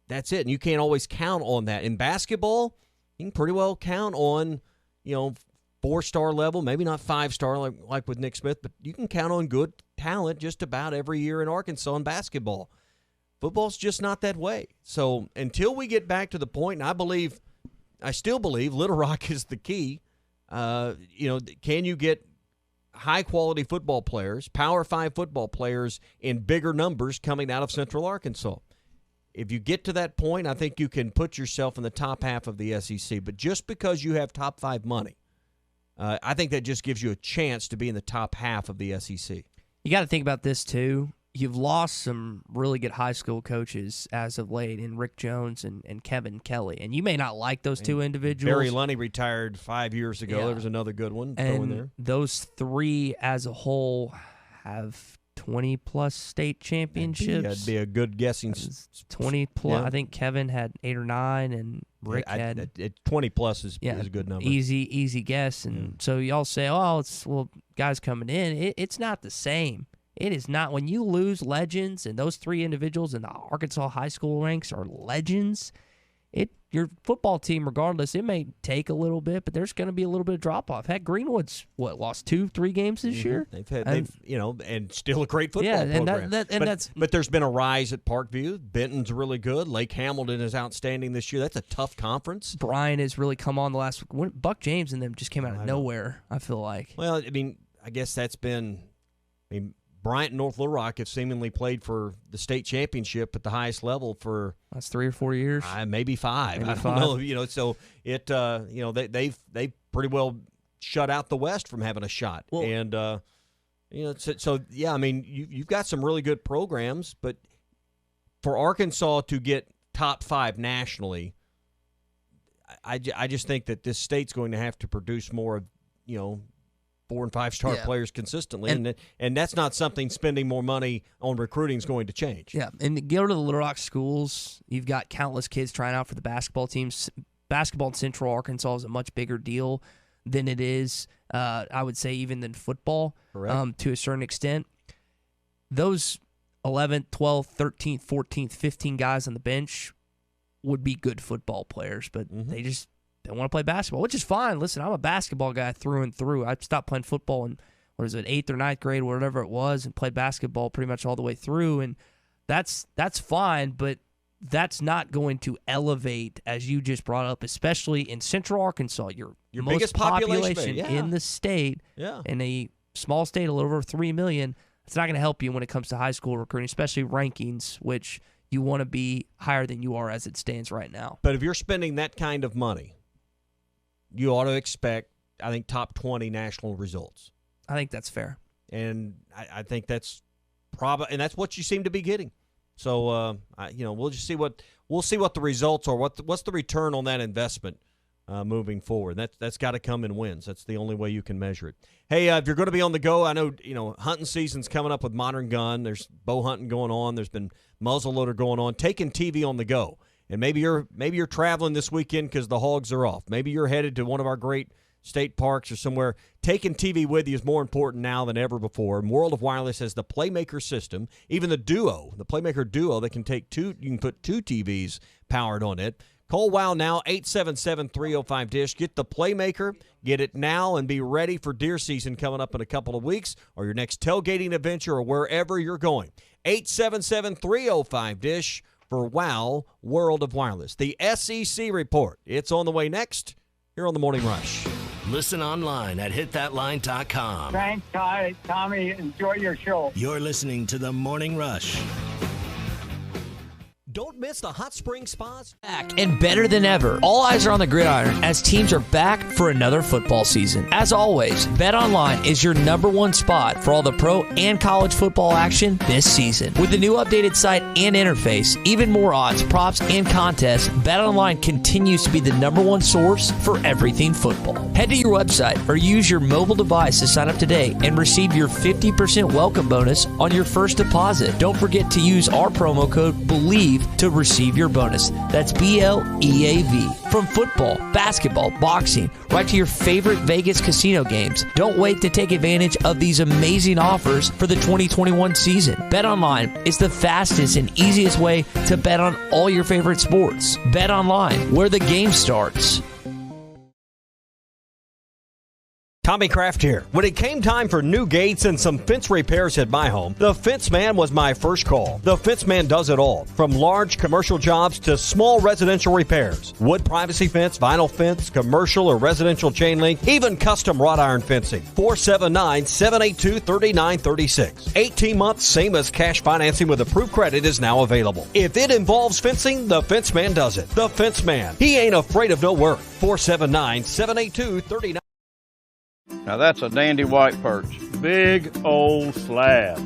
it, and you can't always count on that. In basketball, you can pretty well count on 4-star level, maybe not 5-star like with Nick Smith, but you can count on good talent just about every year in Arkansas in basketball. Football's just not that way. So until we get back to the point, and I still believe Little Rock is the key. Can you get high-quality football players, Power 5 football players in bigger numbers coming out of Central Arkansas? If you get to that point, I think you can put yourself in the top half of the SEC. But just because you have top 5 money, I think that just gives you a chance to be in the top half of the SEC. You got to think about this, too. You've lost some really good high school coaches as of late in Rick Jones and Kevin Kelly. And you may not like those two individuals. Barry Lunny retired 5 years ago. Yeah. There was another good one going there. Those 3 as a whole have 20-plus state championships. That'd be a good guessing. 20-plus. Yeah. I think Kevin had 8 or 9, and Rick had 20-plus is a good number. Easy guess. And so y'all say, guys coming in. It's not the same. It is not. When you lose legends, and those 3 individuals in the Arkansas high school ranks are legends, your football team, regardless, it may take a little bit, but there's going to be a little bit of drop-off. Heck, Greenwood's, lost 2-3 games this year? And still a great football program. But there's been a rise at Parkview. Benton's really good. Lake Hamilton is outstanding this year. That's a tough conference. Bryan has really come on the last – Buck James and them just came out of nowhere, I feel like. Well, I guess that's been Bryant and North Little Rock have seemingly played for the state championship at the highest level for that's 3 or 4 years, maybe 5. I don't know. So they've pretty well shut out the West from having a shot. Well, and I mean, you've got some really good programs, but for Arkansas to get top 5 nationally, I just think that this state's going to have to produce more of 4 and 5 star players consistently, and that's not something spending more money on recruiting is going to change. Yeah, and to go to the Little Rock schools, you've got countless kids trying out for the basketball teams. Basketball in Central Arkansas is a much bigger deal than it is, I would say, even than football to a certain extent. Those 11th, 12th, 13th, 14th, 15 guys on the bench would be good football players, but they just don't want to play basketball, which is fine. Listen, I'm a basketball guy through and through. I stopped playing football in, 8th or 9th grade, whatever it was, and played basketball pretty much all the way through, and that's fine, but that's not going to elevate, as you just brought up, especially in Central Arkansas, your most biggest population in the state, in a small state, a little over 3 million. It's not going to help you when it comes to high school recruiting, especially rankings, which you want to be higher than you are as it stands right now. But if you're spending that kind of money, you ought to expect, I think, top 20 national results. I think that's fair. And I think that's and that's what you seem to be getting. So, we'll just see what the results are. What's the return on that investment moving forward? That's got to come in wins. That's the only way you can measure it. Hey, if you're going to be on the go, I know hunting season's coming up with Modern Gun. There's bow hunting going on. There's been muzzleloader going on. Taking TV on the go, and maybe you're traveling this weekend because the hogs are off. Maybe you're headed to one of our great state parks or somewhere. Taking TV with you is more important now than ever before. And World of Wireless has the Playmaker system, even the Playmaker Duo that can take two. You can put 2 TVs powered on it. Call WOW now, 877-305-DISH. Get the Playmaker, get it now, and be ready for deer season coming up in a couple of weeks, or your next tailgating adventure, or wherever you're going. 877-305-DISH for WOW World of Wireless. The SEC Report. It's on the way next here on The Morning Rush. Listen online at hitthatline.com. Thanks, Tommy. Enjoy your show. You're listening to The Morning Rush. Don't miss the hot spring spas. Back and better than ever. All eyes are on the gridiron as teams are back for another football season. As always, BetOnline is your #1 spot for all the pro and college football action this season. With the new updated site and interface, even more odds, props, and contests, BetOnline continues to be the #1 source for everything football. Head to your website or use your mobile device to sign up today and receive your 50% welcome bonus on your first deposit. Don't forget to use our promo code BELIEVE to receive your bonus. That's BLEAV. From football, basketball, boxing, right to your favorite Vegas casino games. Don't wait to take advantage of these amazing offers for the 2021 season. BetOnline is the fastest and easiest way to bet on all your favorite sports. BetOnline, where the game starts. Tommy Kraft here. When it came time for new gates and some fence repairs at my home, the Fence Man was my first call. The Fence Man does it all, from large commercial jobs to small residential repairs. Wood privacy fence, vinyl fence, commercial or residential chain link, even custom wrought iron fencing. 479-782-3936. 18 months, same as cash financing with approved credit is now available. If it involves fencing, the Fence Man does it. The Fence Man. He ain't afraid of no work. 479-782-3936. Now that's a dandy white perch. Big old slab.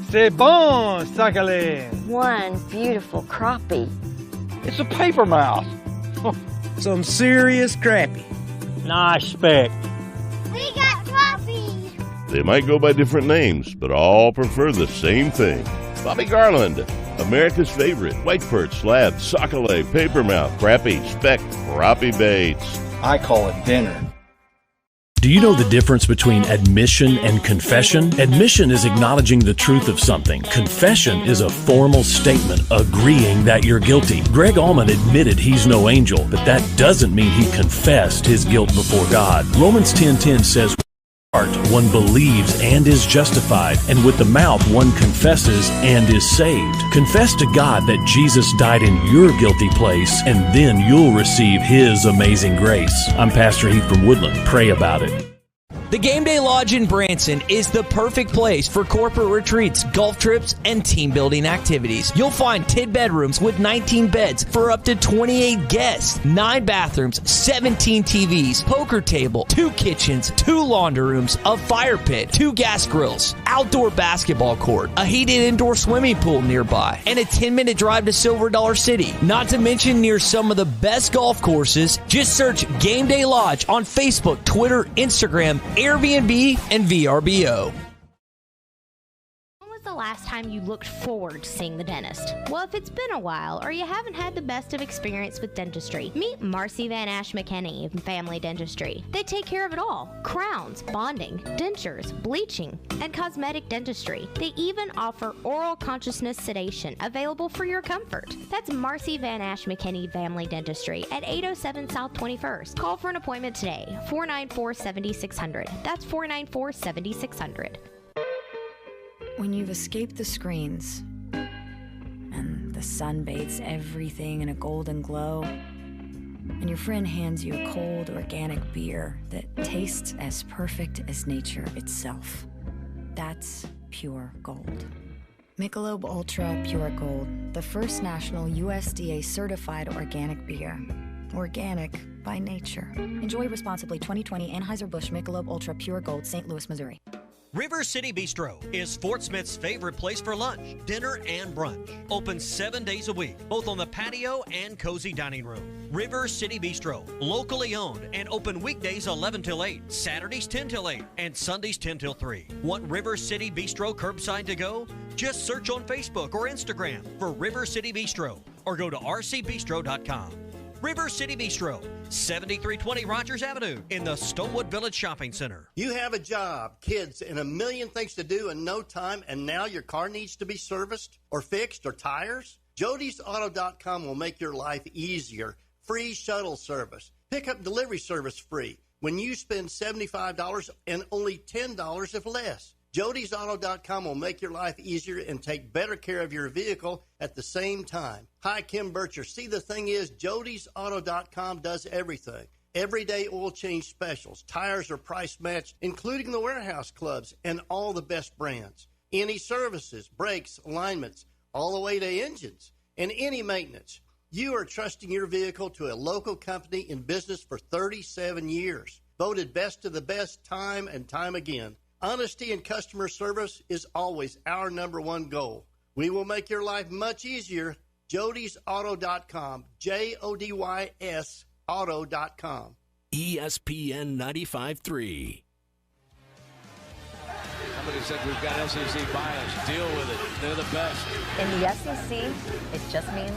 C'est bon, sacalé. One beautiful crappie. It's a paper mouth. Some serious crappie. Nice speck. We got crappies. They might go by different names, but all prefer the same thing. Bobby Garland, America's favorite white perch, slab, sacalé, paper mouth, crappie, speck, crappie baits. I call it dinner. Do you know the difference between admission and confession? Admission is acknowledging the truth of something. Confession is a formal statement agreeing that you're guilty. Greg Allman admitted he's no angel, but that doesn't mean he confessed his guilt before God. Romans 10:10 says, one believes and is justified, and with the mouth one confesses and is saved. Confess to God that Jesus died in your guilty place, and then you'll receive His amazing grace. I'm Pastor Heath from Woodland. Pray about it. The Game Day Lodge in Branson is the perfect place for corporate retreats, golf trips, and team building activities. You'll find 10 bedrooms with 19 beds for up to 28 guests, 9 bathrooms, 17 TVs, poker table, 2 kitchens, 2 laundry rooms, a fire pit, 2 gas grills, outdoor basketball court, a heated indoor swimming pool nearby, and a 10-minute drive to Silver Dollar City. Not to mention near some of the best golf courses. Just search Game Day Lodge on Facebook, Twitter, Instagram, Airbnb, and VRBO. When was the last time you looked forward to seeing the dentist? Well, if it's been a while or you haven't had the best of experience with dentistry, meet Marcy Van Ash McKinney of Family Dentistry. They take care of it all: crowns, bonding, dentures, bleaching, and cosmetic dentistry. They even offer oral consciousness sedation available for your comfort. That's Marcy Van Ash McKinney Family Dentistry at 807 South 21st. Call for an appointment today, 494-7600. That's 494-7600. When you've escaped the screens and the sun bathes everything in a golden glow, and your friend hands you a cold organic beer that tastes as perfect as nature itself, that's pure gold. Michelob Ultra Pure Gold, the first national USDA certified organic beer. Organic by nature. Enjoy responsibly. 2020 Anheuser-Busch Michelob Ultra Pure Gold, St. Louis, Missouri. River City Bistro is Fort Smith's favorite place for lunch, dinner, and brunch. Open 7 days a week, both on the patio and cozy dining room. River City Bistro, locally owned and open weekdays 11 till 8, Saturdays 10 till 8, and Sundays 10 till 3. Want River City Bistro curbside to go? Just search on Facebook or Instagram for River City Bistro or go to rcbistro.com. River City Bistro, 7320 Rogers Avenue in the Stonewood Village Shopping Center. You have a job, kids, and a million things to do in no time, and now your car needs to be serviced or fixed or tires? Jody'sAuto.com will make your life easier. Free shuttle service. Pickup delivery service free when you spend $75 and only $10 if less. Jody'sAuto.com will make your life easier and take better care of your vehicle at the same time. Hi, Kim Bircher. See, the thing is, Jody'sAuto.com does everything. Everyday oil change specials. Tires are price matched, including the warehouse clubs and all the best brands. Any services, brakes, alignments, all the way to engines, and any maintenance. You are trusting your vehicle to a local company in business for 37 years. Voted best of the best time and time again. Honesty and customer service is always our #1 goal. We will make your life much easier. Jody'sAuto.com. JODYS Auto.com. ESPN 95.3. Somebody said we've got SEC bias. Deal with it. They're the best. In the SEC, it just means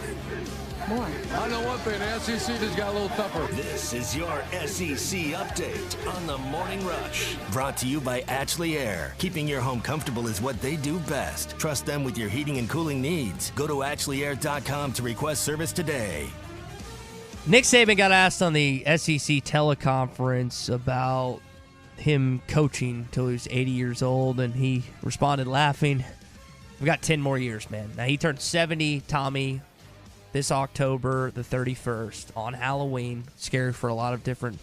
more. I know one thing. The SEC just got a little tougher. This is your SEC update on the Morning Rush. Brought to you by Ashley Air. Keeping your home comfortable is what they do best. Trust them with your heating and cooling needs. Go to AshleyAir.com to request service today. Nick Saban got asked on the SEC teleconference about him coaching until he was 80 years old, and he responded laughing, "We've got 10 more years, man." Now, he turned 70, Tommy, this October the 31st on Halloween. Scary for a lot of different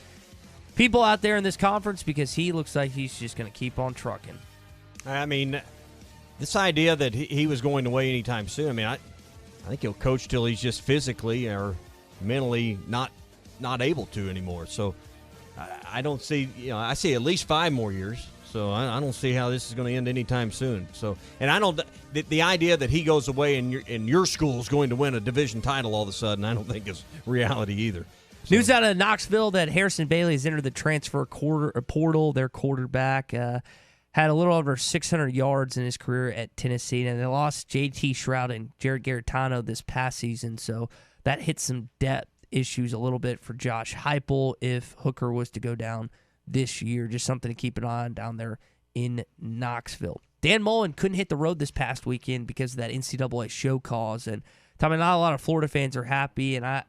people out there in this conference because he looks like he's just going to keep on trucking. I mean, this idea that he was going away anytime soon, I mean, I think he'll coach till he's just physically or mentally not able to anymore. So I don't see, I see at least 5 more years. So I don't see how this is going to end anytime soon. So, and I don't, the idea that he goes away and your school is going to win a division title all of a sudden, I don't think is reality either. So. News out of Knoxville that Harrison Bailey has entered the transfer portal. Their quarterback had a little over 600 yards in his career at Tennessee, and they lost J.T. Shroud and Jared Garantano this past season. So that hit some depth issues a little bit for Josh Heupel if Hooker was to go down this year. Just something to keep an eye on down there in Knoxville. Dan Mullen couldn't hit the road this past weekend because of that NCAA show cause. And Tommy, not a lot of Florida fans are happy. And I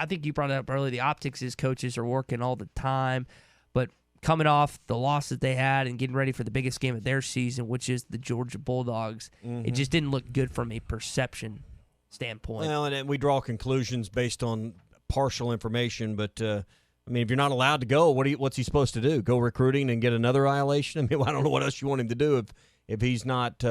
think you brought it up earlier. The optics is coaches are working all the time. But coming off the loss that they had and getting ready for the biggest game of their season, which is the Georgia Bulldogs, it just didn't look good from a perception standpoint. Well, and we draw conclusions based on partial information, but I mean, if you're not allowed to go, what's he supposed to do? Go recruiting and get another violation? I mean, I don't know what else you want him to do if he's not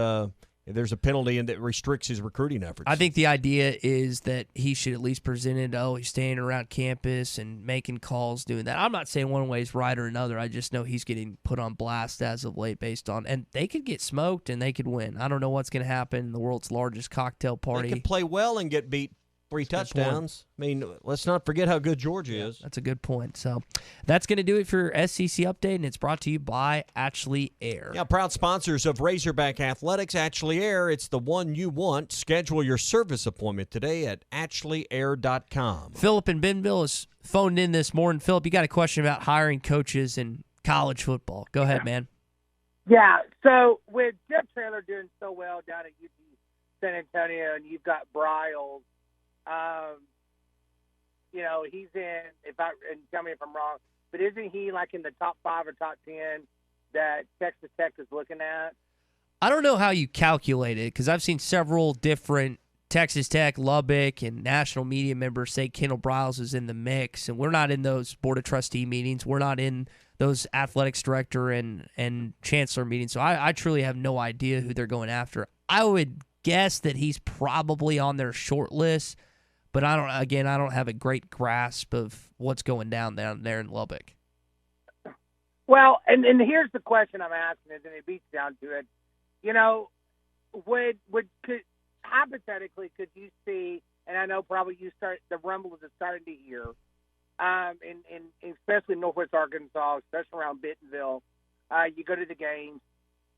if there's a penalty and that restricts his recruiting efforts. I think the idea is that he should at least present it, he's staying around campus and making calls, doing that. I'm not saying one way is right or another. I just know he's getting put on blast as of late based on, and they could get smoked and they could win. I don't know what's going to happen in the world's largest cocktail party. They could play well and get beat 3 touchdowns. I mean, let's not forget how good Georgia is. That's a good point. So that's going to do it for your SEC update, and it's brought to you by Ashley Air. Yeah, proud sponsors of Razorback Athletics. Ashley Air, it's the one you want. Schedule your service appointment today at ashley.air.com. Philip in Bentonville is phoned in this morning. Philip, you got a question about hiring coaches in college football. Go ahead, man. Yeah, so with Jeff Traylor doing so well down at UT San Antonio, and you've got Bryles, he's in, and tell me if I'm wrong, but isn't he like in the top 5 or top 10 that Texas Tech is looking at? I don't know how you calculate it because I've seen several different Texas Tech, Lubbock, and national media members say Kendall Bryles is in the mix, and we're not in those board of trustee meetings. We're not in those athletics director and chancellor meetings, so I truly have no idea who they're going after. I would guess that he's probably on their short list, but I don't have a great grasp of what's going down there in Lubbock. Well, and here's the question I'm asking, and it beats down to it. Hypothetically, could you see, and I know probably the rumbles are starting to hear, in especially Northwest Arkansas, especially around Bentonville, you go to the games.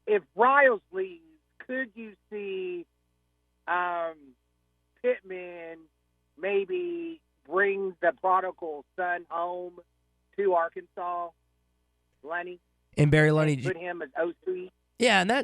If Riles leaves, could you see Pittman maybe bring the prodigal son home to Arkansas, Lunny? And Barry Lunny, put him as OC. Yeah,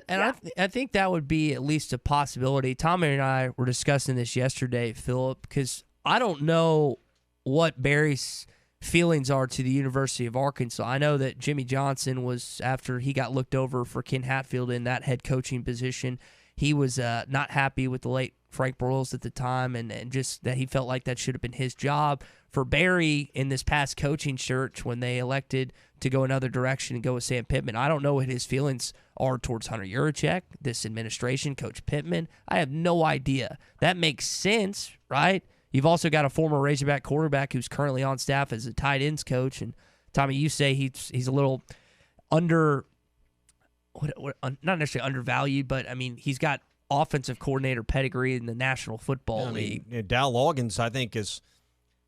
I think that would be at least a possibility. Tommy and I were discussing this yesterday, Philip, because I don't know what Barry's feelings are to the University of Arkansas. I know that Jimmy Johnson was, after he got looked over for Ken Hatfield in that head coaching position, he was not happy with the late Frank Broyles at the time, and just that he felt like that should have been his job. For Barry, in this past coaching search, when they elected to go another direction and go with Sam Pittman, I don't know what his feelings are towards Hunter Yurachek, this administration, Coach Pittman. I have no idea. That makes sense, right? You've also got a former Razorback quarterback who's currently on staff as a tight ends coach, and Tommy, you say he's a little not necessarily undervalued, but I mean he's got offensive coordinator pedigree in the National Football League. Dow Loggins, I think,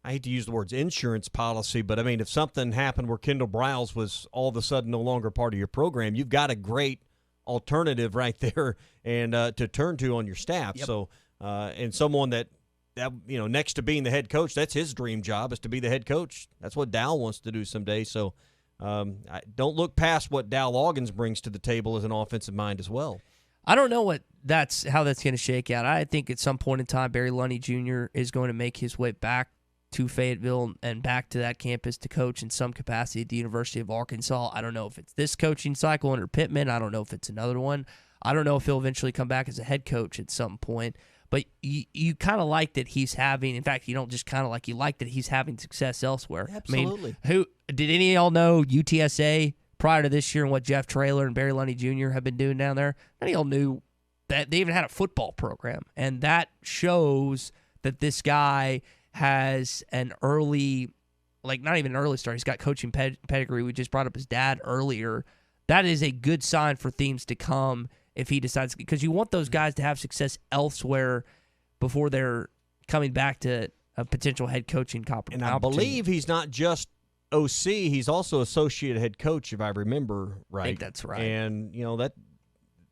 I hate to use the words insurance policy, but I mean, if something happened where Kendall Bryles was all of a sudden no longer part of your program, you've got a great alternative right there and to turn to on your staff. Yep. So, and someone that next to being the head coach, that's his dream job, is to be the head coach. That's what Dow wants to do someday. So, don't look past what Dow Loggins brings to the table as an offensive mind as well. I don't know how that's going to shake out. I think at some point in time, Barry Lunny Jr. is going to make his way back to Fayetteville and back to that campus to coach in some capacity at the University of Arkansas. I don't know if it's this coaching cycle under Pittman. I don't know if it's another one. I don't know if he'll eventually come back as a head coach at some point. But you kind of like that he's having – in fact, you don't just kind of like – you like that he's having success elsewhere. Absolutely. I mean, did any of y'all know UTSA prior to this year and what Jeff Traylor and Barry Lunny Jr. have been doing down there? None of y'all knew that they even had a football program. And that shows that this guy – has an early, not even an early start. He's got coaching pedigree. We just brought up his dad earlier. That is a good sign for things to come if he decides, because you want those guys to have success elsewhere before they're coming back to a potential head coaching opportunity. And I believe he's not just OC, he's also associate head coach, if I remember right. I think that's right. And,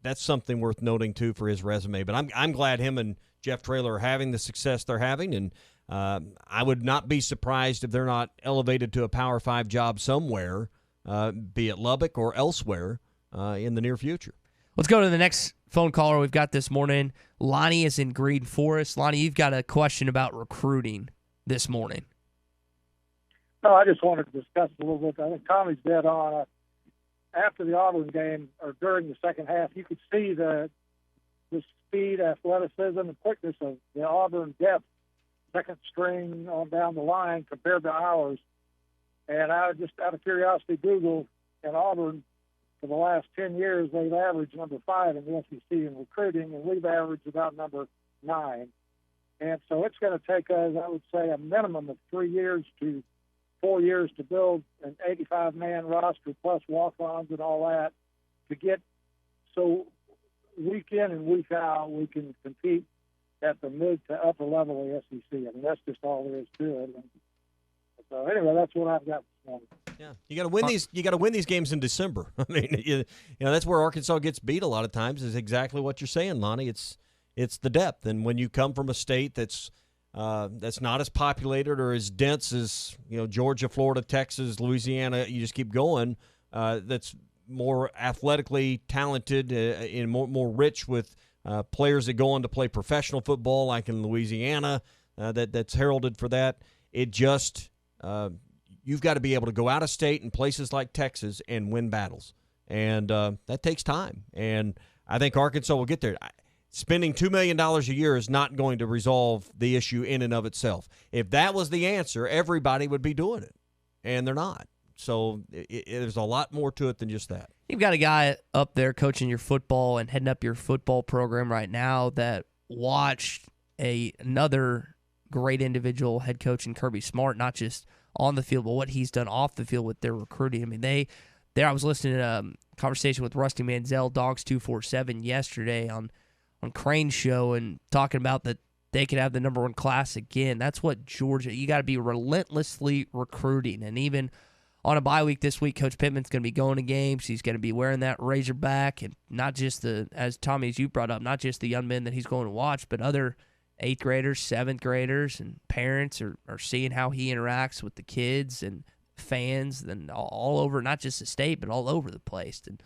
that's something worth noting, too, for his resume. But I'm glad him and Jeff Traylor are having the success they're having, and I would not be surprised if they're not elevated to a Power 5 job somewhere, be it Lubbock or elsewhere, in the near future. Let's go to the next phone caller we've got this morning. Lonnie is in Green Forest. Lonnie, you've got a question about recruiting this morning. No, I just wanted to discuss a little bit. I think Tommy's dead on. After the Auburn game, or during the second half, you could see the speed, athleticism, and quickness of the Auburn depth, second string on down the line compared to ours. And I just, out of curiosity, Googled, and Auburn, for the last 10 years, they've averaged number 5 in the SEC in recruiting, and we've averaged about number 9. And so it's going to take us, I would say, a minimum of 3 years to 4 years to build an 85-man roster plus walk-ons and all that to get so week in and week out we can compete at the mid to upper level of the SEC. I mean, that's just all there is to it. And so anyway, that's what I've got this morning. Yeah, you got to win these. You got to win these games in December. I mean, you know that's where Arkansas gets beat a lot of times. Is exactly what you're saying, Lonnie. It's the depth, and when you come from a state that's not as populated or as dense as Georgia, Florida, Texas, Louisiana, you just keep going. That's more athletically talented and more rich with players that go on to play professional football, like in Louisiana. That's heralded for that. It just you've got to be able to go out of state in places like Texas and win battles, and that takes time. And I think Arkansas will get there. Spending $2 million a year is not going to resolve the issue in and of itself. If that was the answer, everybody would be doing it, and they're not. So there's a lot more to it than just that. You've got a guy up there coaching your football and heading up your football program right now that watched another great individual head coach in Kirby Smart, not just on the field, but what he's done off the field with their recruiting. I mean, I was listening to a conversation with Rusty Manziel, Dogs 247, yesterday on Crane's show, and talking about that they could have the number 1 class again. That's what Georgia, you got to be relentlessly recruiting. And even on a bye week this week, Coach Pittman's going to be going to games. He's going to be wearing that Razorback, and not just as Tommy, as you brought up, not just the young men that he's going to watch, but other 8th graders, 7th graders, and parents are seeing how he interacts with the kids and fans and all over, not just the state, but all over the place. And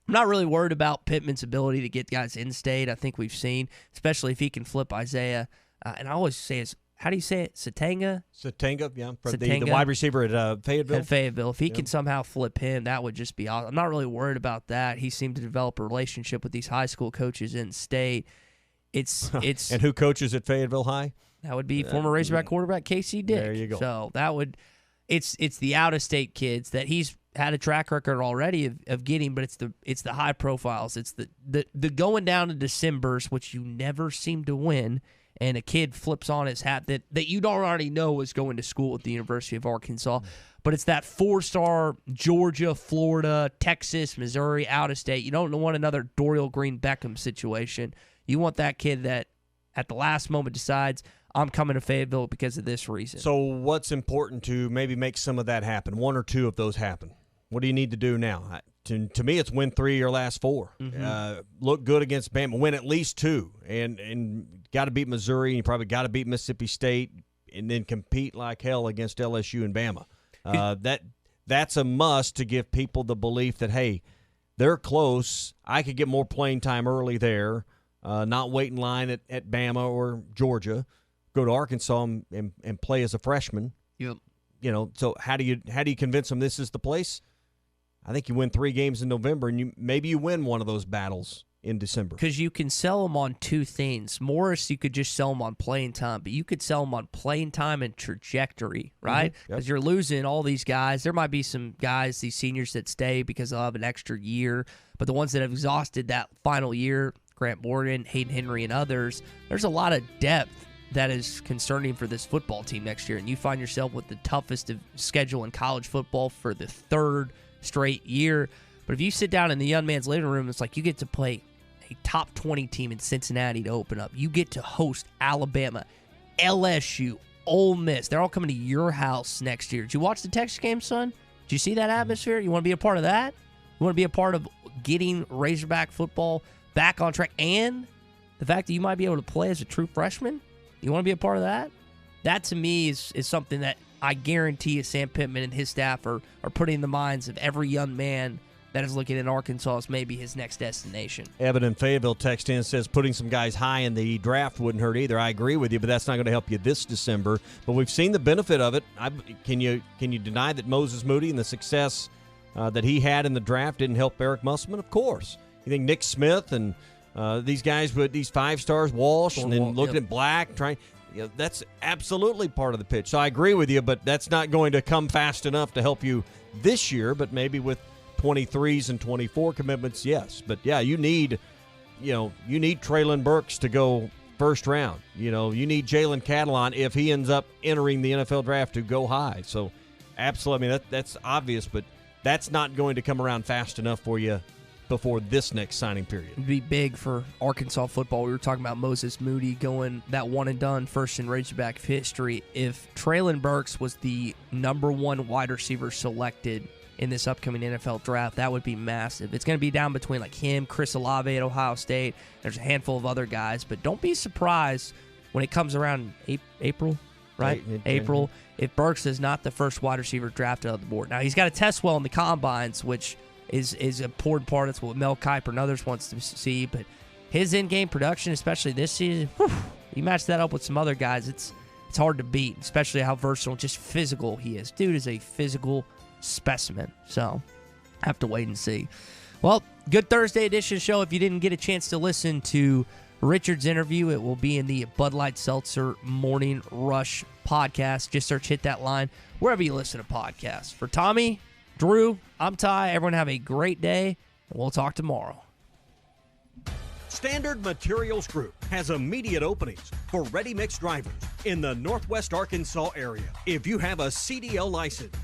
I'm not really worried about Pittman's ability to get guys in state. I think we've seen, especially if he can flip Isaiah. And I always say, how do you say it? Satanga, yeah. The wide receiver at Fayetteville. If he can somehow flip him, that would just be awesome. I'm not really worried about that. He seemed to develop a relationship with these high school coaches in state. It's and who coaches at Fayetteville High? That would be former Razorback quarterback Casey Dick. There you go. So that would it's the out of state kids that he's had a track record already of getting, but it's the high profiles. It's the going down to Decembers, which you never seem to win, and a kid flips on his hat that you don't already know is going to school at the University of Arkansas. But it's that 4-star Georgia, Florida, Texas, Missouri, out of state. You don't want another Dorial Green Beckham situation. You want that kid that at the last moment decides, I'm coming to Fayetteville because of this reason. So what's important to maybe make some of that happen? 1 or 2 of those happen. What do you need to do now? To me, it's win 3 of your last 4. Mm-hmm. Look good against Bama. Win at least 2. And got to beat Missouri, and you probably got to beat Mississippi State, and then compete like hell against LSU and Bama. That's a must to give people the belief that, hey, they're close. I could get more playing time early there. Not wait in line at Bama or Georgia, go to Arkansas and play as a freshman. Yep. So how do you convince them this is the place? I think you win 3 games in November, and maybe you win one of those battles in December. Because you can sell them on 2 things. Morris, you could just sell them on playing time, but you could sell them on playing time and trajectory, right? Because you're losing all these guys. There might be some guys, these seniors, that stay because they'll have an extra year, but the ones that have exhausted that final year, Grant Morgan, Hayden Henry, and others, there's a lot of depth that is concerning for this football team next year, and you find yourself with the toughest schedule in college football for the 3rd straight year. But if you sit down in the young man's living room, it's like you get to play a top 20 team in Cincinnati to open up. You get to host Alabama, LSU, Ole Miss. They're all coming to your house next year. Did you watch the Texas game, son? Did you see that atmosphere? You want to be a part of that? You want to be a part of getting Razorback football back on track, and the fact that you might be able to play as a true freshman? You want to be a part of that? That, to me, is something that I guarantee Sam Pittman and his staff are putting in the minds of every young man that is looking at Arkansas as maybe his next destination. Evan in Fayetteville text in says putting some guys high in the draft wouldn't hurt either. I agree with you, but that's not going to help you this December. But we've seen the benefit of it. Can you deny that Moses Moody and the success that he had in the draft didn't help Eric Musselman? Of course. You think Nick Smith and these guys with these 5 stars, Walsh, and then looking at Black, trying. that's absolutely part of the pitch. So I agree with you, but that's not going to come fast enough to help you this year. But maybe with 23s and 24 commitments, yes. But yeah, you need Traylon Burks to go first round. You need Jalen Catalon if he ends up entering the NFL draft to go high. So absolutely, I mean that's obvious, but that's not going to come around fast enough for you before this next signing period. It'd be big for Arkansas football. We were talking about Moses Moody going that one and done, first in Razorback history. If Traylon Burks was the number one wide receiver selected in this upcoming NFL draft, that would be massive. It's going to be down between like him, Chris Olave at Ohio State. There's a handful of other guys, but don't be surprised when it comes around April, right? April, if Burks is not the first wide receiver drafted on the board. Now, he's got to test well in the combines, which is an important part. That's what Mel Kiper and others wants to see. But his in-game production, especially this season, you match that up with some other guys, it's hard to beat, especially how versatile, just physical he is. Dude is a physical specimen. So, have to wait and see. Well, good Thursday edition show. If you didn't get a chance to listen to Richard's interview, it will be in the Bud Light Seltzer Morning Rush podcast. Just search Hit That Line wherever you listen to podcasts. For Tommy, Drew, I'm Ty. Everyone have a great day, and we'll talk tomorrow. Standard Materials Group has immediate openings for ready-mix drivers in the Northwest Arkansas area. If you have a CDL license